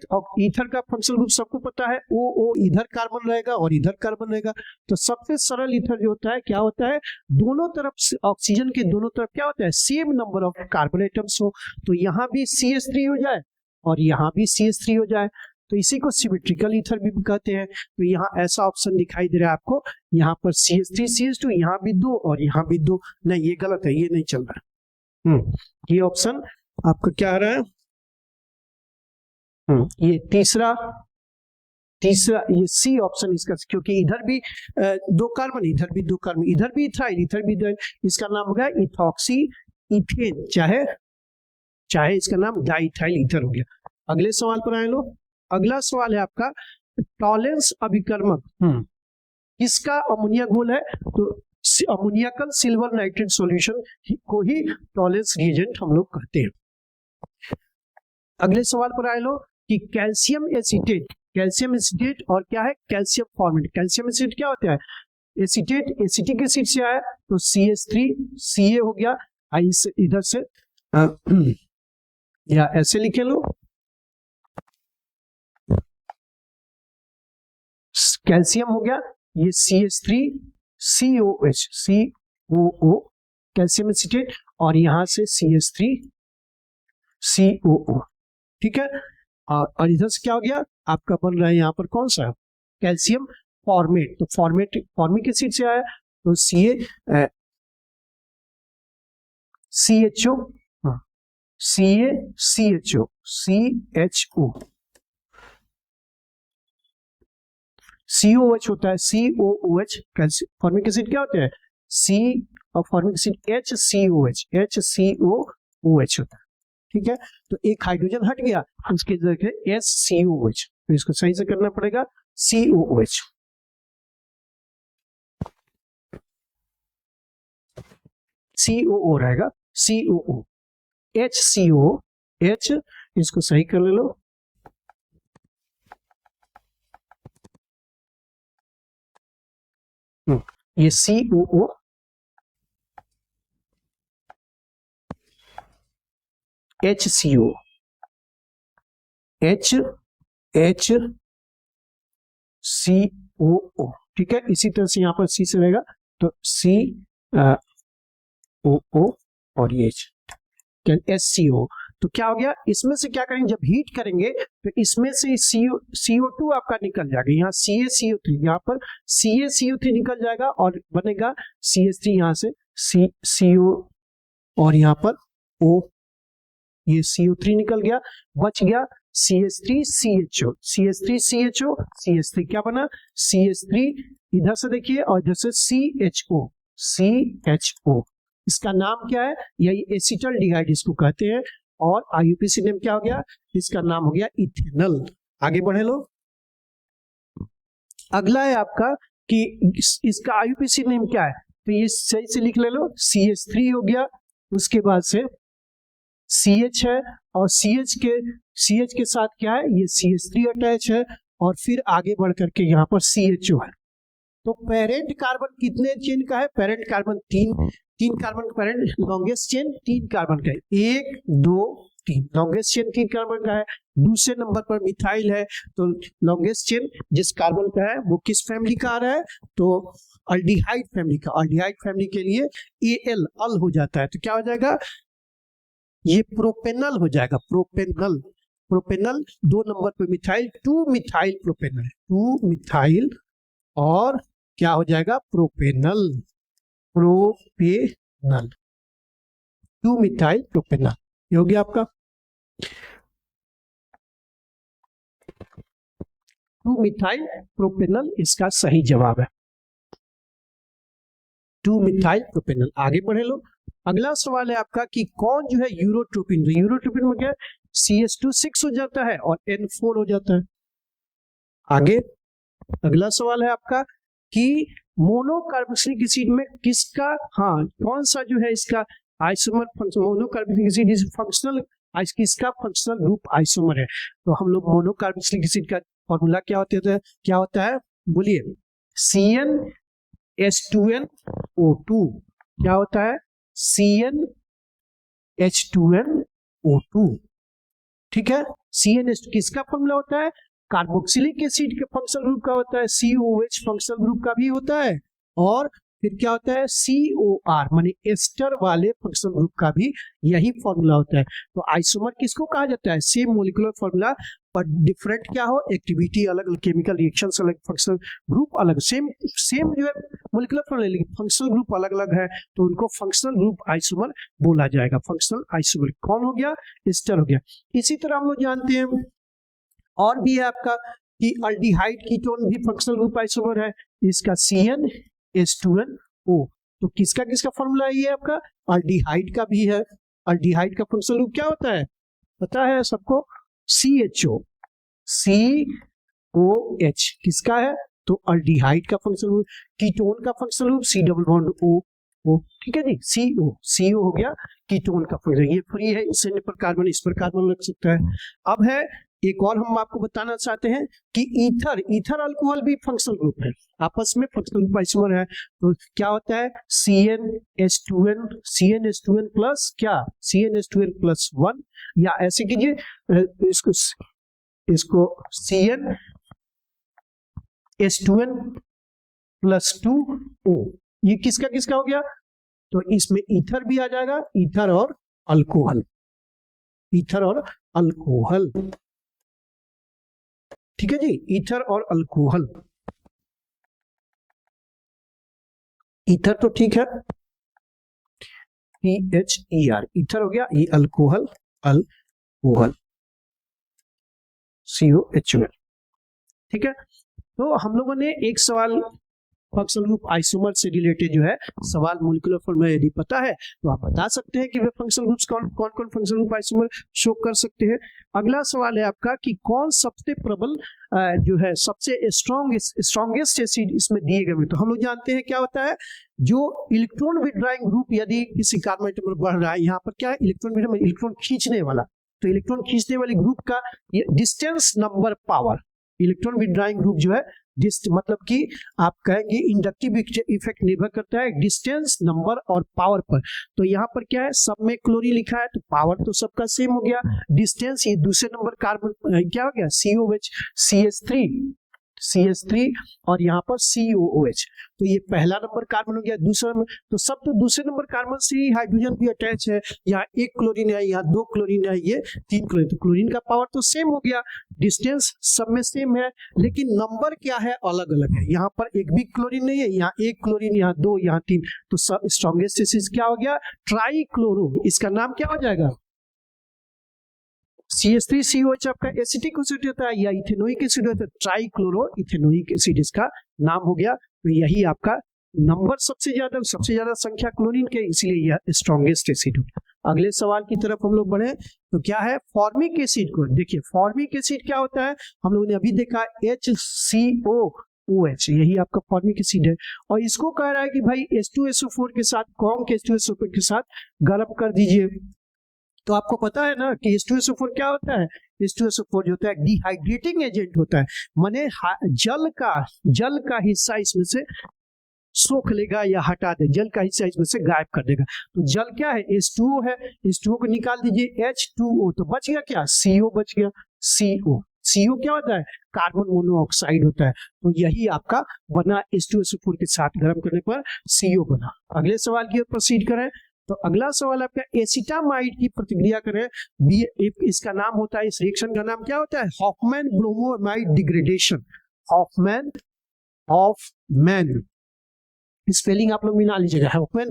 ईथर का फंक्शनल ग्रुप सबको पता है, ओ इधर कार्बन रहेगा और इधर कार्बन रहेगा। तो सबसे सरल ईथर जो होता है क्या होता है, दोनों तरफ ऑक्सीजन के दोनों तरफ क्या होता है, same number of carbon atoms हो, तो यहाँ भी CH3 हो जाए और यहाँ भी CH3 हो जाए, तो इसी को सिमेट्रिकल ईथर भी कहते हैं। तो यहाँ ऐसा ऑप्शन दिखाई दे रहा है आपको, यहाँ पर CH3 CH2, यहाँ भी 2 और यहाँ भी 2, नहीं ये गलत है, ये नहीं चल रहा है। ये ऑप्शन आपका क्या आ रहा है, ये तीसरा ये सी ऑप्शन इसका, क्योंकि इधर भी 2 कार्बन, इधर भी 2 कार्बन, इधर भी इथाइल, इधर भी इथाइल, इसका नाम हो गया इथॉक्सी इथेन, चाहे इसका नाम डाइथाइल ईथर हो गया। अगले सवाल पर आए लोग, अगला सवाल है आपका, टॉलेंस अभिकर्मक किसका अमोनिया घोल है, तो अमोनियाकल सिल्वर नाइट्रेट सॉल्यूशन को ही टॉलेंस रिएजेंट हम लोग कहते हैं। अगले सवाल पर आए लोग कि कैल्शियम एसिटेट और क्या है, कैल्शियम फॉर्मेट। कैल्शियम एसिड क्या होता है, एसिटेट, एसिटिक एसिड से आया तो CH3 Ca हो गया, इधर से या ऐसे लिखे लो, कैल्शियम हो गया, ये CH3 COO कैल्शियम एसिटेट, और यहां से CH3 COO, ठीक है। और इधर से क्या हो गया आपका, बन रहा है यहाँ पर कौन सा, कैल्शियम फॉर्मेट, तो फॉर्मिक एसिड से आया तो CHO, CaCHO, CHO, COOH होता है, COOH फॉर्मिक एसिड क्या होता है, C और फॉर्मिक एसिड HCOH, HCOOH होता है। ठीक है, तो एक हाइड्रोजन हट गया, उसकी जगह SCOH, तो इसको सही से करना पड़ेगा COOH, COO रहेगा, COO, HCOH, इसको सही कर ले लो, ये COO, HCO, HCOO, ठीक है। इसी तरह से यहाँ पर C से रहेगा तो COO और ये SCO, तो क्या हो गया, इसमें से क्या करेंगे, जब हीट करेंगे तो इसमें से CO2 आपका निकल जाएगा, यहाँ CaCO3, यहाँ पर CaCO3 निकल जाएगा और बनेगा CH3, यहाँ से CO और यहाँ पर O, ये CO3 निकल गया, बच गया CH3CHO, CH3CHO, CH3 क्या बना, CH3 इधर से देखिए और इधर से CHO, इसका नाम क्या है, यही एसिटल्डिहाइड इसको कहते हैं, और IUPAC नेम क्या हो गया, इसका नाम हो गया इथेनॉल। आगे बढ़े लो, अगला है आपका कि इसका IUPAC नेम क्या है, तो ये सही से लिख ले लो, CH3 हो गया, उसके बाद से CH है और CH के साथ क्या है, ये CH3 अटैच है, और फिर आगे बढ़ करके यहाँ पर CHO है। तो पेरेंट कार्बन कितने चेन का है, पेरेंट कार्बन तीन कार्बन का पेरेंट, लॉन्गेस्ट चेन 3 कार्बन का है, 1 2 3, लॉन्गेस्ट चेन 3 कार्बन का है। दूसरे नंबर पर मिथाइल है, तो लॉन्गेस्ट चेन जिस कार्बन का है वो किस फैमिली का आ रहा है, तो अल्डिहाइड फैमिली का, अल्डिहाइड फैमिली के लिए AL अल हो जाता है, तो क्या हो जाएगा, ये प्रोपेनल हो जाएगा, प्रोपेनल 2 नंबर पे मिथाइल, 2 मिथाइल प्रोपेनल, 2 मिथाइल और क्या हो जाएगा, प्रोपेनल 2 मिथाइल प्रोपेनल, ये हो गया आपका 2 मिथाइल प्रोपेनल, इसका सही जवाब है 2 मिथाइल प्रोपेनल। आगे बढ़े लो, अगला सवाल है आपका कि कौन जो है यूरोट्रोपिन, तो यूरोट्रोपिन में क्या CH2 6 हो जाता है और N4 हो जाता है। आगे अगला सवाल है आपका कि मोनोकार्बोक्सिलिक एसिड में किसका, हाँ कौन सा जो है इसका isomer monocarboxylic acid is functional, किसका फंक्शनल ग्रुप आइसोमर है, तो हम लोग मोनोकार्बोक्सिलिक एसिड का फॉर्मूला क्या होता है बोलिए, CnH2nO2, क्या होता है CnH2nO2, ठीक है। CnH2 किसका फॉर्मूला होता है, कार्बोक्सिलिक एसिड के फंक्शनल ग्रुप का होता है, COH फंक्शनल ग्रुप का भी होता है, और फिर क्या होता है COR माने एस्टर वाले फंक्शनल ग्रुप का भी यही फॉर्मूला होता है। तो आइसोमर किसको कहा जाता है, सेम मोलिकुलर फॉर्मूला पर डिफरेंट क्या हो, एक्टिविटी अलग, केमिकल रिएक्शंस अलग, फंक्शनल ग्रुप अलग, सेम जो है मोलिकुलर फॉर्मूला लेकिन फंक्शनल ग्रुप अलग अलग है, तो उनको फंक्शनल ग्रुप आइसोमर बोला जाएगा। फंक्शनल आइसोमर कौन हो गया, एस्टर हो गया। इसी तरह हम लोग जानते हैं और भी है आपका कि अल्डिहाइड कीटोन भी फंक्शनल ग्रुप आइसोमर है, इसका CnH2nO, तो किसका फॉर्मूला ये आपका अल्डिहाइड का भी है, अल्डिहाइड का फंक्शनल ग्रुप क्या होता है पता है सबको, CHO, COH किसका है, तो अल्डिहाइड का फंक्शनल ग्रुप, कीटोन का functional group C double bond O, ठीक है जी, CO हो गया कीटोन का फंक्शन, ये फ्री है, इस पर कार्बन इस पर कार्बन लग सकता है। अब है एक और हम आपको बताना चाहते हैं कि ईथर अल्कोहल भी फंक्शनल ग्रुप है, आपस में फंक्शनल ग्रुप आइसोमर है, तो क्या होता है CnH2n प्लस क्या, CnH2n प्लस 1, या ऐसे कीजिए इसको CnH2n प्लस 2O, ये किसका हो गया, तो इसमें ईथर भी आ जाएगा, ईथर और अल्कोहल, ठीक है जी, ईथर और अल्कोहल, ईथर तो ठीक है, PHER ईथर हो गया, ये अल्कोहल अल्कोहल COHOL। ठीक है, तो हम लोगों ने एक सवाल फंक्शनल ग्रुप आइसोमर से रिलेटेड जो है सवाल मॉलिक्यूलर फॉर्मूला यदि पता है तो आप बता सकते हैं कि वे फंक्शनल ग्रुप्स कौन कौन फंक्शनल ग्रुप आइसोमर शो कर सकते हैं। अगला सवाल है आपका कि कौन सबसे प्रबल जो है सबसे स्ट्रॉन्गेस्ट एसिड इसमें दिए गए। तो हम लोग जानते हैं क्या होता है, जो इलेक्ट्रॉन विड्रॉइंग ग्रुप यदि किसी कार्बन एटम पर बढ़ रहा है, यहाँ पर क्या है इलेक्ट्रॉन खींचने वाला, तो इलेक्ट्रॉन खींचने वाले ग्रुप का distance number power, electron withdrawing group जो है मतलब कि आप कहेंगे इंडक्टिव इफेक्ट निर्भर करता है डिस्टेंस नंबर और पावर पर। तो यहाँ पर क्या है, सब में क्लोरीन लिखा है तो पावर तो सबका सेम हो गया, डिस्टेंस ये दूसरे नंबर कार्बन क्या हो गया COH CH3 और यहाँ पर COOH, तो ये पहला नंबर कार्बन हो गया। दूसरा नंबर तो सब तो दूसरे नंबर कार्बन से ही हाइड्रोजन भी अटैच है, यहाँ एक क्लोरीन है, यहाँ दो क्लोरीन है, ये तीन क्लोरीन, तो क्लोरीन का पावर तो सेम हो गया, डिस्टेंस सब में सेम है, लेकिन नंबर क्या है अलग अलग है। यहाँ पर एक भी क्लोरीन नहीं है, यहाँ एक क्लोरीन, यहाँ दो, यहाँ तीन, तो सब स्ट्रॉन्गेस्ट एसिड क्या हो गया, ट्राइक्लोरो, इसका नाम क्या हो जाएगा CH3COH आपका एसिटिक एसिड होता है या इथेनोइक एसिड होता है, ट्राइक्लोरो इथेनोइक एसिड इसका नाम हो गया। तो यही आपका नंबर सबसे ज्यादा संख्या क्लोरीन के, इसलिए यह स्ट्रॉन्गेस्ट एसिड होगा। अगले सवाल की तरफ हम लोग बढ़े तो क्या है, फॉर्मिक एसिड को देखिए, फॉर्मिक एसिड क्या होता है, हम लोगों ने अभी देखा HCOOH, यही आपका फॉर्मिक एसिड है, और इसको कह रहा है कि भाई H2SO4 के साथ कौन के H2SO4 के साथ गर्म कर दीजिए। तो आपको पता है ना कि H2SO4 क्या होता है, H2SO4 जो होता है डिहाइड्रेटिंग एजेंट होता है, माने जल का हिस्सा इसमें से सोख लेगा या हटा दे, जल का हिस्सा इसमें से गायब कर देगा। तो जल क्या है, H2O है, H2O को निकाल दीजिए, H2O, तो बच गया क्या, CO बच गया, CO क्या होता है, कार्बन मोनोऑक्साइड होता है। तो यही आपका बना H2SO4 के साथ गर्म करने पर CO बना। अगले सवाल की ओर प्रोसीड करें तो अगला सवाल आपका एसिटामाइड की प्रतिक्रिया करें, इसका नाम होता है, इस रिएक्शन का नाम क्या होता है, हॉफमैन ब्रोमोएमाइड डिग्रेडेशन। हॉफमैन स्पेलिंग आप लोग मिला लीजिएगा, हॉफमैन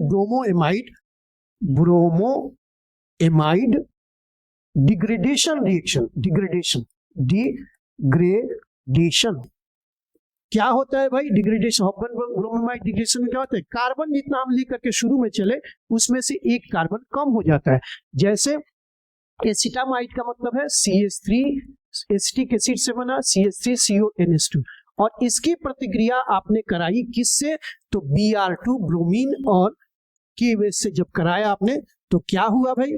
ब्रोमोएमाइड डिग्रेडेशन रिएक्शन। डिग्रेडेशन क्या होता है भाई, डिग्रेडेशन, हॉफमैन ब्रोमोएमाइड डिग्रेडेशन में क्या होता है, कार्बन जितना हम लेकर के शुरू में चले उसमें से एक कार्बन कम हो जाता है। जैसे एसिटामाइड का मतलब है CH3 एसिटिक एसिड से बना CH3CONH2, और इसकी प्रतिक्रिया आपने कराई किससे, तो Br2 ब्रोमीन और की बेस से जब कराया आपने तो क्या हुआ भाई,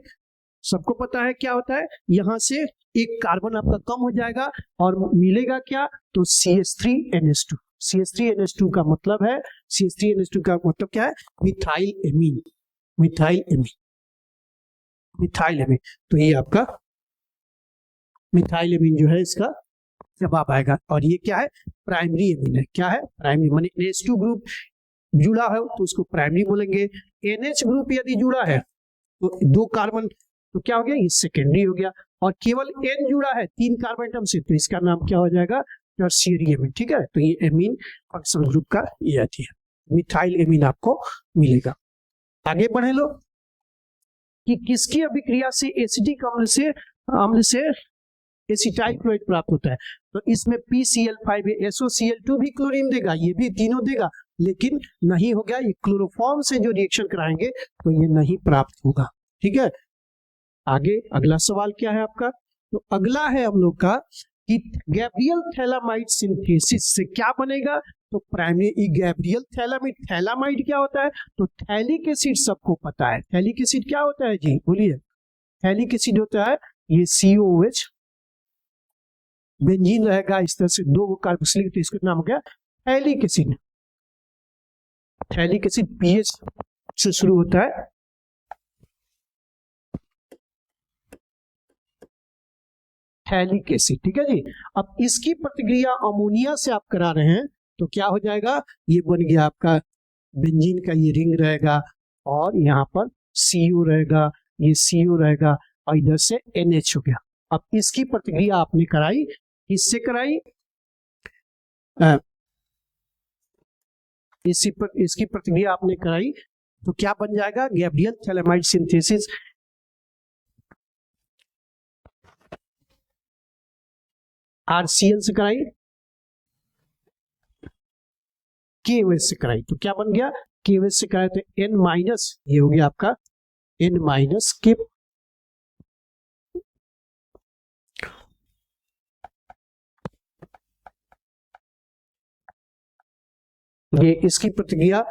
सबको पता है क्या होता है, यहां से एक कार्बन आपका कम हो जाएगा और मिलेगा क्या, तो CH3NH2। CH3NH2 का मतलब है, CH3NH2 का मतलब क्या है, मिथाइल एमीन। तो ये आपका मिथाइल एमीन जो है इसका जवाब आएगा, और ये क्या है, प्राइमरी एमीन है। क्या है, प्राइमरी, माने NH2 ग्रुप जुड़ा है तो उसको प्राइमरी बोलेंगे, NH ग्रुप यदि जुड़ा है तो दो कार्बन, तो क्या हो गया, ये सेकेंडरी हो गया, और केवल N जुड़ा है तीन कार्बन एटम से, तो इसका नाम क्या हो जाएगा, टर्शियरी एमीन। ठीक है, तो ये एमीन फंक्शनल ग्रुप का ये आती है, मिथाइल एमीन आपको मिलेगा। आगे बढ़े लो कि किसकी अभिक्रिया से एसिडिक अम्ल से एसिटाइल क्लोराइड प्राप्त होता है, तो इसमें PCl5 SOCl2 भी क्लोरीन देगा, ये भी तीनों देगा, लेकिन नहीं हो गया, ये क्लोरोफॉर्म से जो रिएक्शन कराएंगे तो ये नहीं प्राप्त होगा। ठीक है, आगे अगला सवाल क्या है आपका, तो अगला है हम लोग का कि गैब्रियल थैलामाइड सिंथेसिस से क्या बनेगा, तो प्राइमरी गैब्रियल थैलामाइड क्या होता है, तो थैलिक एसिड सबको पता है, थैलिक एसिड क्या होता है जी बोलिए, थैलिक एसिड होता है ये COOH, बेंजीन रहेगा इस तरह से दो कार्बोक्सिलिक, तो इसका नाम हो गया phthalic acid. Phthalic acid PH से शुरू होता है, थैलिक एसिड। ठीक है जी, अब इसकी प्रतिक्रिया अमोनिया से आप करा रहे हैं तो क्या हो जाएगा, ये बन गया आपका बेंजीन का ये रिंग रहेगा, और यहाँ पर CO रहेगा, ये CO रहेगा, और इधर से NH हो गया। अब इसकी प्रतिक्रिया आपने कराई, किससे कराई, इसकी प्रतिक्रिया आपने कराई तो क्या बन जाएगा, गैब्रियल थैलामाइड सिंथेसिस RCl से कराई, KOH से कराई, तो क्या बन गया, KOH से कराए तो N माइनस, ये हो गया आपका N माइनस के, ये इसकी प्रतिक्रिया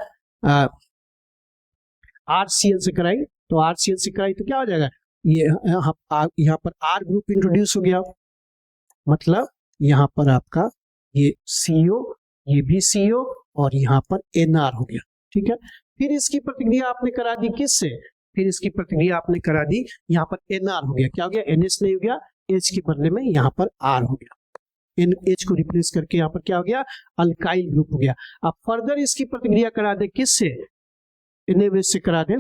RCl से कराई, तो RCl से कराई तो क्या हो जाएगा, ये यहाँ पर R ग्रुप इंट्रोड्यूस हो गया, मतलब यहाँ पर आपका ये CO, ये भी CO और यहाँ पर NR हो गया, ठीक है। फिर इसकी प्रतिक्रिया आपने करा दी किससे, फिर इसकी प्रतिक्रिया आपने करा दी यहाँ पर NR हो गया, क्या हो गया, NH नहीं हो गया, H के बदले में यहाँ पर R हो गया, NH को रिप्लेस करके यहाँ पर क्या हो गया, अल्काइल ग्रुप हो गया। अब फर्दर इसकी प्रतिक्रिया करा दे किससे, NaOH से करा दे,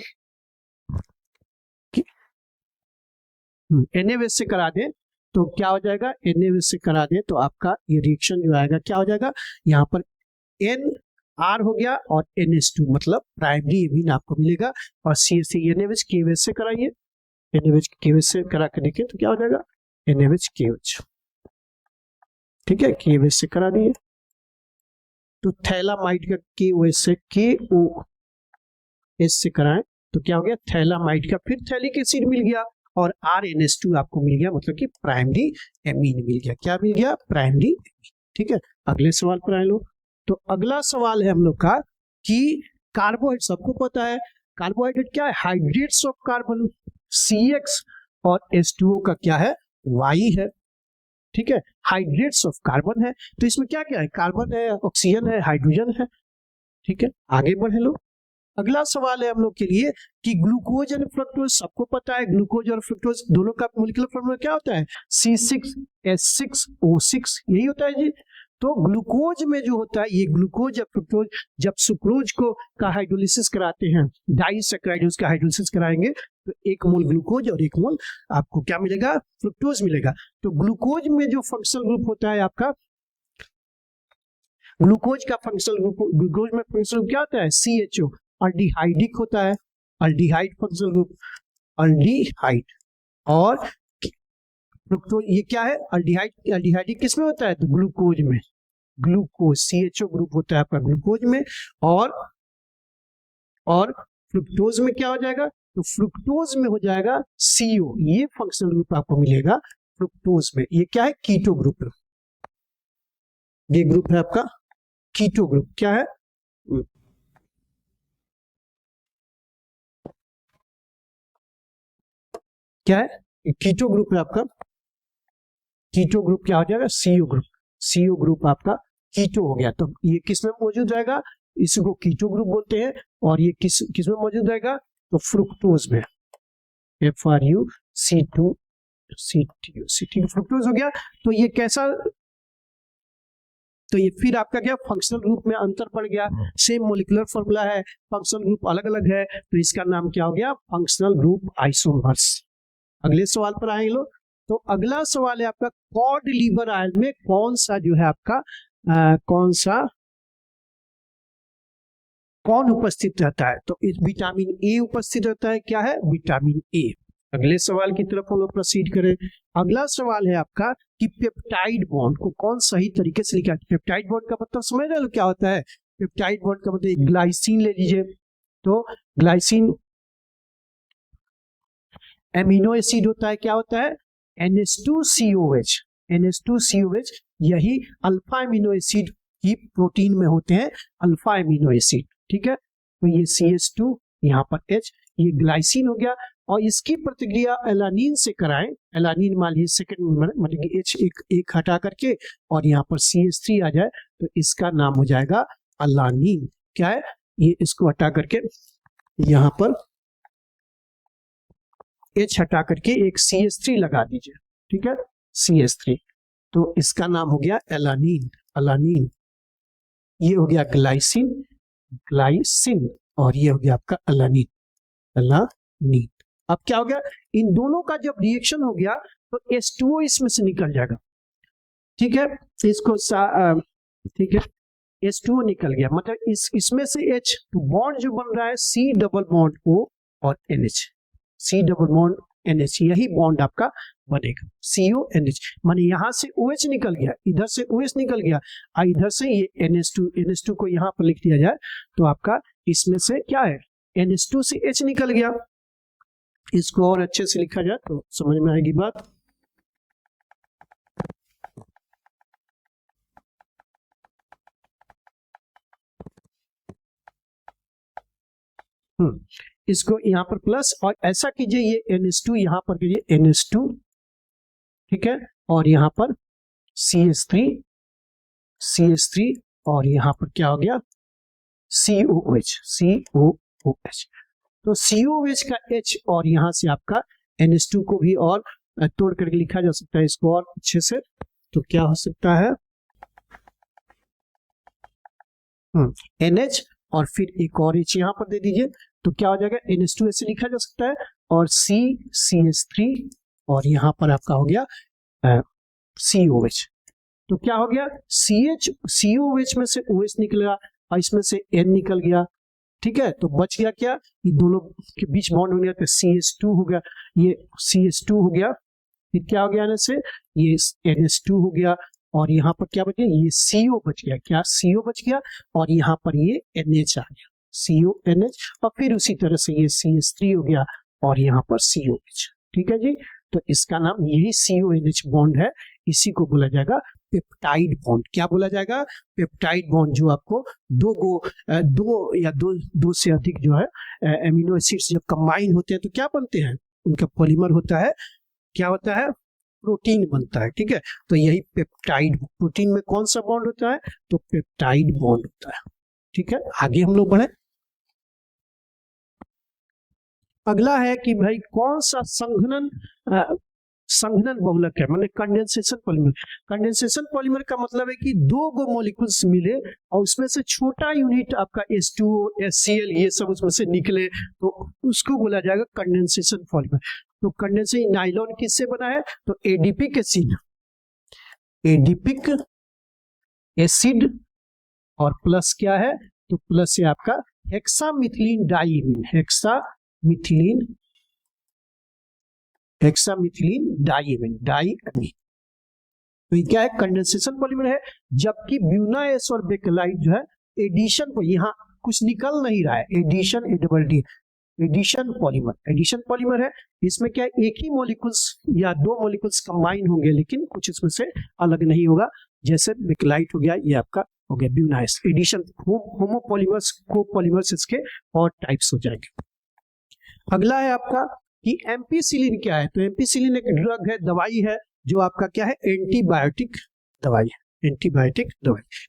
NaOH से करा दे तो क्या हो जाएगा, NaOH से करा दे तो आपका ये रिएक्शन जो आएगा क्या हो जाएगा, यहाँ पर NR हो गया और NH2 मतलब प्राइमरी एमीन आपको मिलेगा, और CH NaOH KOH से कराइए, NaOH KOH से करा के देखिए तो क्या हो जाएगा, NaOH KOH, ठीक है, KOH से करा दिए, तो थैलामाइड का KOH से KOH से कराएं तो क्या हो गया, थैलामाइड का फिर थैलिक एसिड मिल गया और RNH2 आपको मिल गया, मतलब कि प्राइमरी एमीन मिल गया, क्या मिल गया, प्राइमरी एमीन, ठीक है। अगले सवाल पर आए लोग, तो अगला सवाल है हम लोग का कि कार्बोहाइड्रेट, सबको पता है कार्बोहाइड्रेट क्या है, हाइड्रेट्स ऑफ कार्बन, CX और H2O का क्या है, Y है, ठीक है, हाइड्रेट्स ऑफ कार्बन है, तो इसमें क्या क्या है, कार्बन है, ऑक्सीजन है, हाइड्रोजन है, ठीक है। आगे बढ़े लोग, अगला सवाल है हम लोग के लिए कि ग्लूकोज और फ्रक्टोज, सबको पता है ग्लूकोज और फ्रक्टोज दोनों का मॉलिक्यूलर फॉर्मूला क्या होता है, C6H6O6, यही होता है जी। तो ग्लूकोज में जो होता है, ये ग्लूकोज या फ्रुक्टोज, जब सुक्रोज को का हाइड्रोलिसिस कराते हैं, डाइसैकराइड का हाइड्रोलिसिस कराएंगे तो 1 मोल ग्लूकोज और 1 मोल आपको क्या मिलेगा, फ्रुक्टोज मिलेगा। तो ग्लूकोज में जो फंक्शनल ग्रुप होता है आपका, ग्लूकोज का फंक्शनल ग्रुप, ग्लूकोज में फंक्शनल ग्रुप क्या होता है, CHO, अल्डिहाइडिक होता है, अल्डिहाइड फंक्शनल ग्रुप, अल्डिहाइड, और फ्रुक्टोज ये क्या है, अल्डिहाइड, अल्डिहाइडिक किसमें होता है, तो ग्लूकोज में, ग्लूकोज CHO ग्रुप होता है आपका ग्लूकोज में, और फ्रुक्टोज में क्या हो जाएगा, तो फ्रुक्टोज में हो जाएगा CO, ये फंक्शनल ग्रुप आपको मिलेगा फ्रुक्टोज में, ये क्या है, कीटो ग्रुप, ये ग्रुप है आपका कीटो ग्रुप, क्या है, क्या है, कीटो ग्रुप है आपका, कीटो ग्रुप क्या हो जाएगा, CO ग्रुप, CO ग्रुप आपका कीटो हो गया, तो ये किस में मौजूद रहेगा, इसको कीटो ग्रुप बोलते हैं, और ये किस में मौजूद रहेगा, तो फ्रुक्टोज में, FRUC2C फ्रुक्टोज हो गया। तो ये कैसा, तो ये फिर आपका क्या, फंक्शनल ग्रुप में अंतर पड़ गया, सेम मोलिकुलर फॉर्मूला है, फंक्शनल ग्रुप अलग अलग है, तो इसका नाम क्या हो गया, फंक्शनल ग्रुप आइसोमर्स। अगले सवाल पर आए लोग, तो अगला सवाल है आपका कॉड लीवर आयल में कौन सा जो है आपका कौन उपस्थित रहता है, तो इस विटामिन ए उपस्थित रहता है, क्या है, विटामिन ए। अगले सवाल की तरफ हम लोग प्रोसीड करें। अगला सवाल है आपका कि पेप्टाइड बॉन्ड को कौन सही तरीके से लिखा है। पेप्टाइड बॉन्ड का मतलब समझ रहे हो क्या होता है, पेप्टाइड बॉन्ड का मतलब ग्लाइसिन ले लीजिए, तो ग्लाइसिन एमिनो एसिड होता है, क्या होता है, NH2COH, NH2COH, यही अल्फा एमिनो एसिड की प्रोटीन में होते हैं, अल्फा एमिनो एसिड, ठीक है। तो ये CH2, यहाँ पर H, ये ग्लाइसिन हो गया, और इसकी प्रतिक्रिया एलानिन से कराएं, एलानिन मान लीजिए सेकंड मतलब कि H एक हटा करके और यहाँ पर CH3 आ जाए तो इसका नाम हो जाएगा अलानिन, क्या है, ये इसको हटा करके यहाँ पर H हटा करके एक CH3 लगा दीजिए, ठीक है, CH3, तो इसका नाम हो गया एलानिन, अलानिन, ये हो गया ग्लाइसिन, ग्लाइसिन, और ये हो गया आपका अलानिन, अलानिन। अब क्या हो गया, इन दोनों का जब रिएक्शन हो गया तो H2O इसमें से निकल जाएगा, ठीक है, इसको ठीक है, H2O निकल गया, मतलब इसमें से H, तो बॉन्ड जो बन रहा है C डबल बॉन्ड O और NH, C double bond NH, यही बॉन्ड आपका बनेगा, CONH। माने यहाँ से OH निकल गया, इधर से OH निकल गया, और इधर से ये NH2 को यहाँ पर लिख दिया जाए तो आपका इसमें से क्या है, NH2 से H निकल गया। इसको और अच्छे से लिखा जाए तो समझ में आएगी बात। इसको यहाँ पर प्लस, और ऐसा कीजिए ये NH2 यहाँ पर कीजिए NH2, ठीक है, और यहाँ पर CH3 और यहाँ पर क्या हो गया COH। तो COH का H और यहाँ से आपका NH2 को भी और तोड़ करके लिखा जा सकता है इसको और अच्छे से, तो क्या हो सकता है NH और फिर एक और H यहाँ पर दे दीजिए, तो क्या हो जाएगा NH2 ऐसे लिखा जा सकता है, और CH3 और यहाँ पर आपका हो गया COH। तो क्या हो गया COH में से OH निकलेगा और इसमें से N निकल गया, ठीक है। तो बच गया क्या, ये दोनों के बीच बॉन्ड हो गया तो CH2 हो गया, ये CH2 हो गया, फिर क्या हो गया ना से ये NH2 हो गया, और यहाँ पर क्या बच गया, ये CO बच गया, क्या CO बच गया, और यहाँ पर ये NH आ गया CONH, और फिर उसी तरह से ये CH3 हो गया और यहाँ पर COH, ठीक है जी। तो इसका नाम यही CONH बॉन्ड है, इसी को बोला जाएगा पेप्टाइड बॉन्ड। क्या बोला जाएगा, पेप्टाइड बॉन्ड, जो आपको दो से अधिक जो है एमिनो एसिड्स जब कंबाइन होते हैं तो क्या बनते हैं, उनका पॉलीमर होता है, क्या होता है, प्रोटीन बनता है, ठीक है। तो यही पेप्टाइड, प्रोटीन में कौन सा बॉन्ड होता है, तो पेप्टाइड बॉन्ड होता है, ठीक है। आगे हम लोग बढ़े, अगला है कि भाई कौन सा संघनन बहुलक है, मतलब कंडेंसेशन पॉलीमर। कंडेंसेशन पॉलीमर का मतलब है कि दो गो मॉलिक्यूल्स मिले और उसमें से छोटा यूनिट आपका H2O, HCl ये सब उसमें से निकले, तो उसको बोला जाएगा कंडेंसेशन पॉलीमर। तो कंडेंसेशन नाइलॉन किससे बना है, तो एडिपिक एसिड और प्लस क्या है, तो प्लस है आपका हेक्सामिथिलीन डाइएमीन। तो ये क्या है, कंडेंसेशन पॉलीमर है। जबकि ब्यूना एस और बेकेलाइट जो है एडिशन पर, यहाँ कुछ निकल नहीं रहा है, एडिशन पॉलीमर है। इसमें क्या है, एक ही मॉलिक्यूल्स या दो मॉलिक्यूल्स कंबाइन होंगे लेकिन कुछ इसमें से अलग नहीं होगा, जैसे बेकेलाइट हो गया, ये आपका हो गया Buna S. Addition homopolymers, copolymers इसके और टाइप्स हो जाएंगे। अगला है आपका कि एम्पिसिलिन क्या है, तो एम्पिसिलिन एक ड्रग है, दवाई है, जो आपका क्या है, एंटीबायोटिक दवाई है,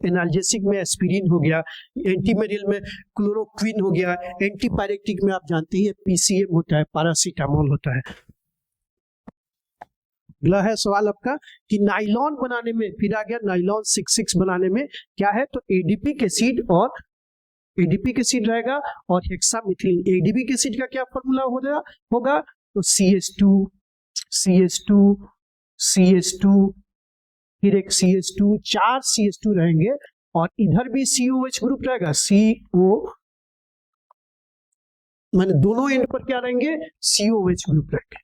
एनाल्जेसिक में एस्पिरिन हो गया, एंटीमेरियल में क्लोरोक्विन हो गया, एंटीपायरेटिक में आप जानते हैं PCM होता है, पैरासीटामोल होता है। अगला है सवाल आपका कि नाइलॉन बनाने में, फिर आ गया नाइलॉन 6,6 बनाने में क्या है, तो एडिपिक एसिड रहेगा और हेक्सामिथिलीन। एडिपिक एसिड का क्या फॉर्मूला होगा, तो CH2 फिर एक CH2, 4 CH2 रहेंगे, और इधर भी COH ग्रुप रहेगा, माने दोनों एंड पर क्या रहेंगे, COH ग्रुप रहेंगे।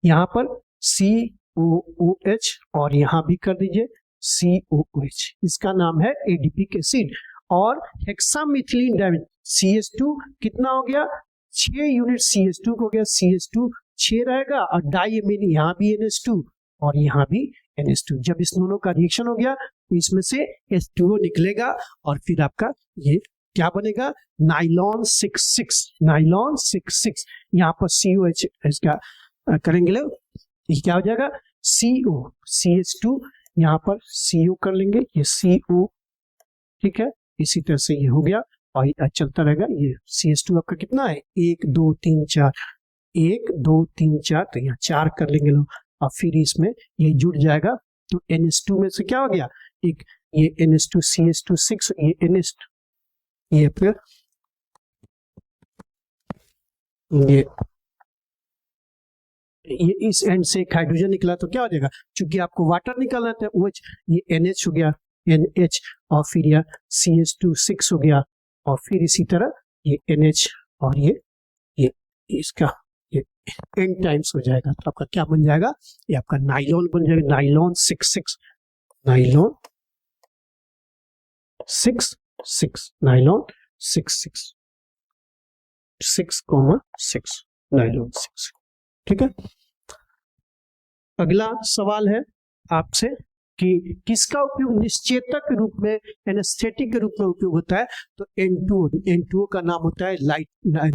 यहाँ पर COOH और यहाँ भी कर दीजिए COOH, इसका नाम है एडिपिक एसिड। और हेक्सामिथिलीन डाइमीन CH2 कितना हो गया, 6 यूनिट CH2 हो गया, CH2 6 रहेगा, और डाइएमीन यहाँ भी NH2 और यहाँ भी NH2। जब इस दोनों का रिएक्शन हो गया तो इसमें से H2O निकलेगा और फिर आपका ये क्या बनेगा, नाइलॉन 6,6। यहाँ पर COH इसका करेंगे लोग, ये क्या हो जाएगा CH2, यहाँ पर CO कर लेंगे, ये CO, ठीक है। इसी तरह से ये हो गया और चलता रहेगा। ये CH2 आपका कितना है, 1 2 3 4, 1 2 3 4, तो यहाँ 4 कर लेंगे लोग, और फिर इसमें ये जुड़ जाएगा। तो NH2 में से क्या हो गया, एक ये NH2 CH2 6, ये NH2, ये फिर ये इस एंड से एक हाइड्रोजन निकला, तो क्या हो जाएगा, चूंकि आपको वाटर निकालना था OH, ये NH हो गया, NH, और फिर यह CH2 6 हो गया, और फिर इसी तरह ये NH और ये इसका ये n टाइम्स हो जाएगा, तो आपका क्या बन जाएगा, ये आपका नाइलॉन बन जाएगा, नाइलॉन 66, नाइलॉन 66, नाइलॉन 66, 6,6 नाइलॉन 6। ठीक है, अगला सवाल है आपसे कि किसका उपयोग निश्चेतक रूप में, एनेस्थेटिक के रूप में उपयोग होता है, तो N2O का नाम होता है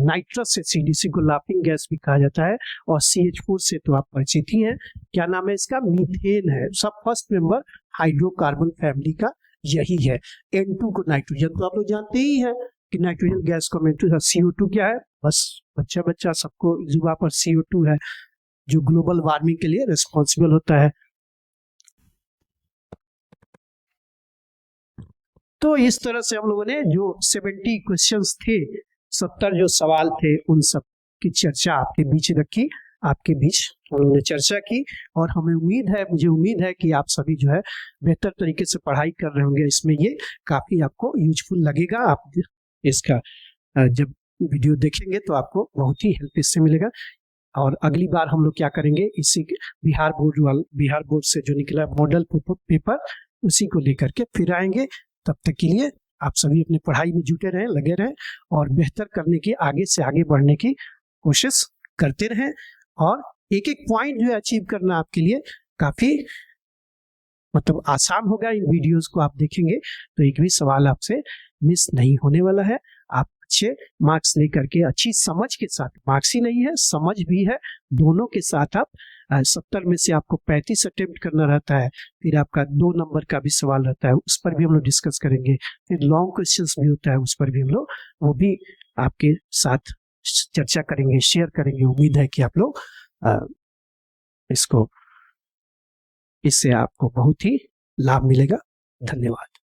नाइट्रस एसिड, इसी को लाफिंग गैस भी कहा जाता है, और CH4 से तो आप परिचित ही हैं, क्या नाम है इसका, मीथेन है, सब फर्स्ट मेंबर हाइड्रोकार्बन फैमिली का यही है। N2 को नाइट्रोजन तो आप लोग जानते ही हैं कि नाइट्रोजन गैस को नाइट्रोजन, CO2 क्या है, बस बच्चा सबको जुबा पर CO2 है जो ग्लोबल वार्मिंग के लिए रिस्पॉन्सिबल होता है। तो इस तरह से हम लोगों ने जो 70 क्वेश्चंस थे, 70 जो सवाल थे, उन सब की चर्चा आपके बीच रखी, आपके बीच हम लोगों ने चर्चा की, और हमें मुझे उम्मीद है कि आप सभी जो है बेहतर तरीके से पढ़ाई कर रहे होंगे, इसमें ये काफी आपको यूजफुल लगेगा। आप इसका जब वीडियो देखेंगे तो आपको बहुत ही हेल्प इससे मिलेगा। और अगली बार हम लोग क्या करेंगे, इसी बिहार बोर्ड से जो निकला मॉडल पेपर, उसी को लेकर के फिर आएंगे। तब तक के लिए आप सभी अपनी पढ़ाई में जुटे रहें, लगे रहें, और बेहतर करने की, आगे से आगे बढ़ने की कोशिश करते रहें, और एक एक पॉइंट जो है अचीव करना आपके लिए काफी मतलब आसान होगा। इन वीडियोस को आप देखेंगे तो एक भी सवाल आपसे मिस नहीं होने वाला है। आप अच्छे मार्क्स लेकर के, अच्छी समझ के साथ, मार्क्स ही नहीं है समझ भी है, दोनों के साथ आप 70 में से आपको 35 अटेम्प्ट करना रहता है, फिर आपका 2 नंबर का भी सवाल रहता है, उस पर भी हम लोग डिस्कस करेंगे, फिर लॉन्ग क्वेश्चंस भी होता है, उस पर भी हम लोग वो भी आपके साथ चर्चा करेंगे, शेयर करेंगे। उम्मीद है कि आप लोग इससे आपको बहुत ही लाभ मिलेगा। धन्यवाद।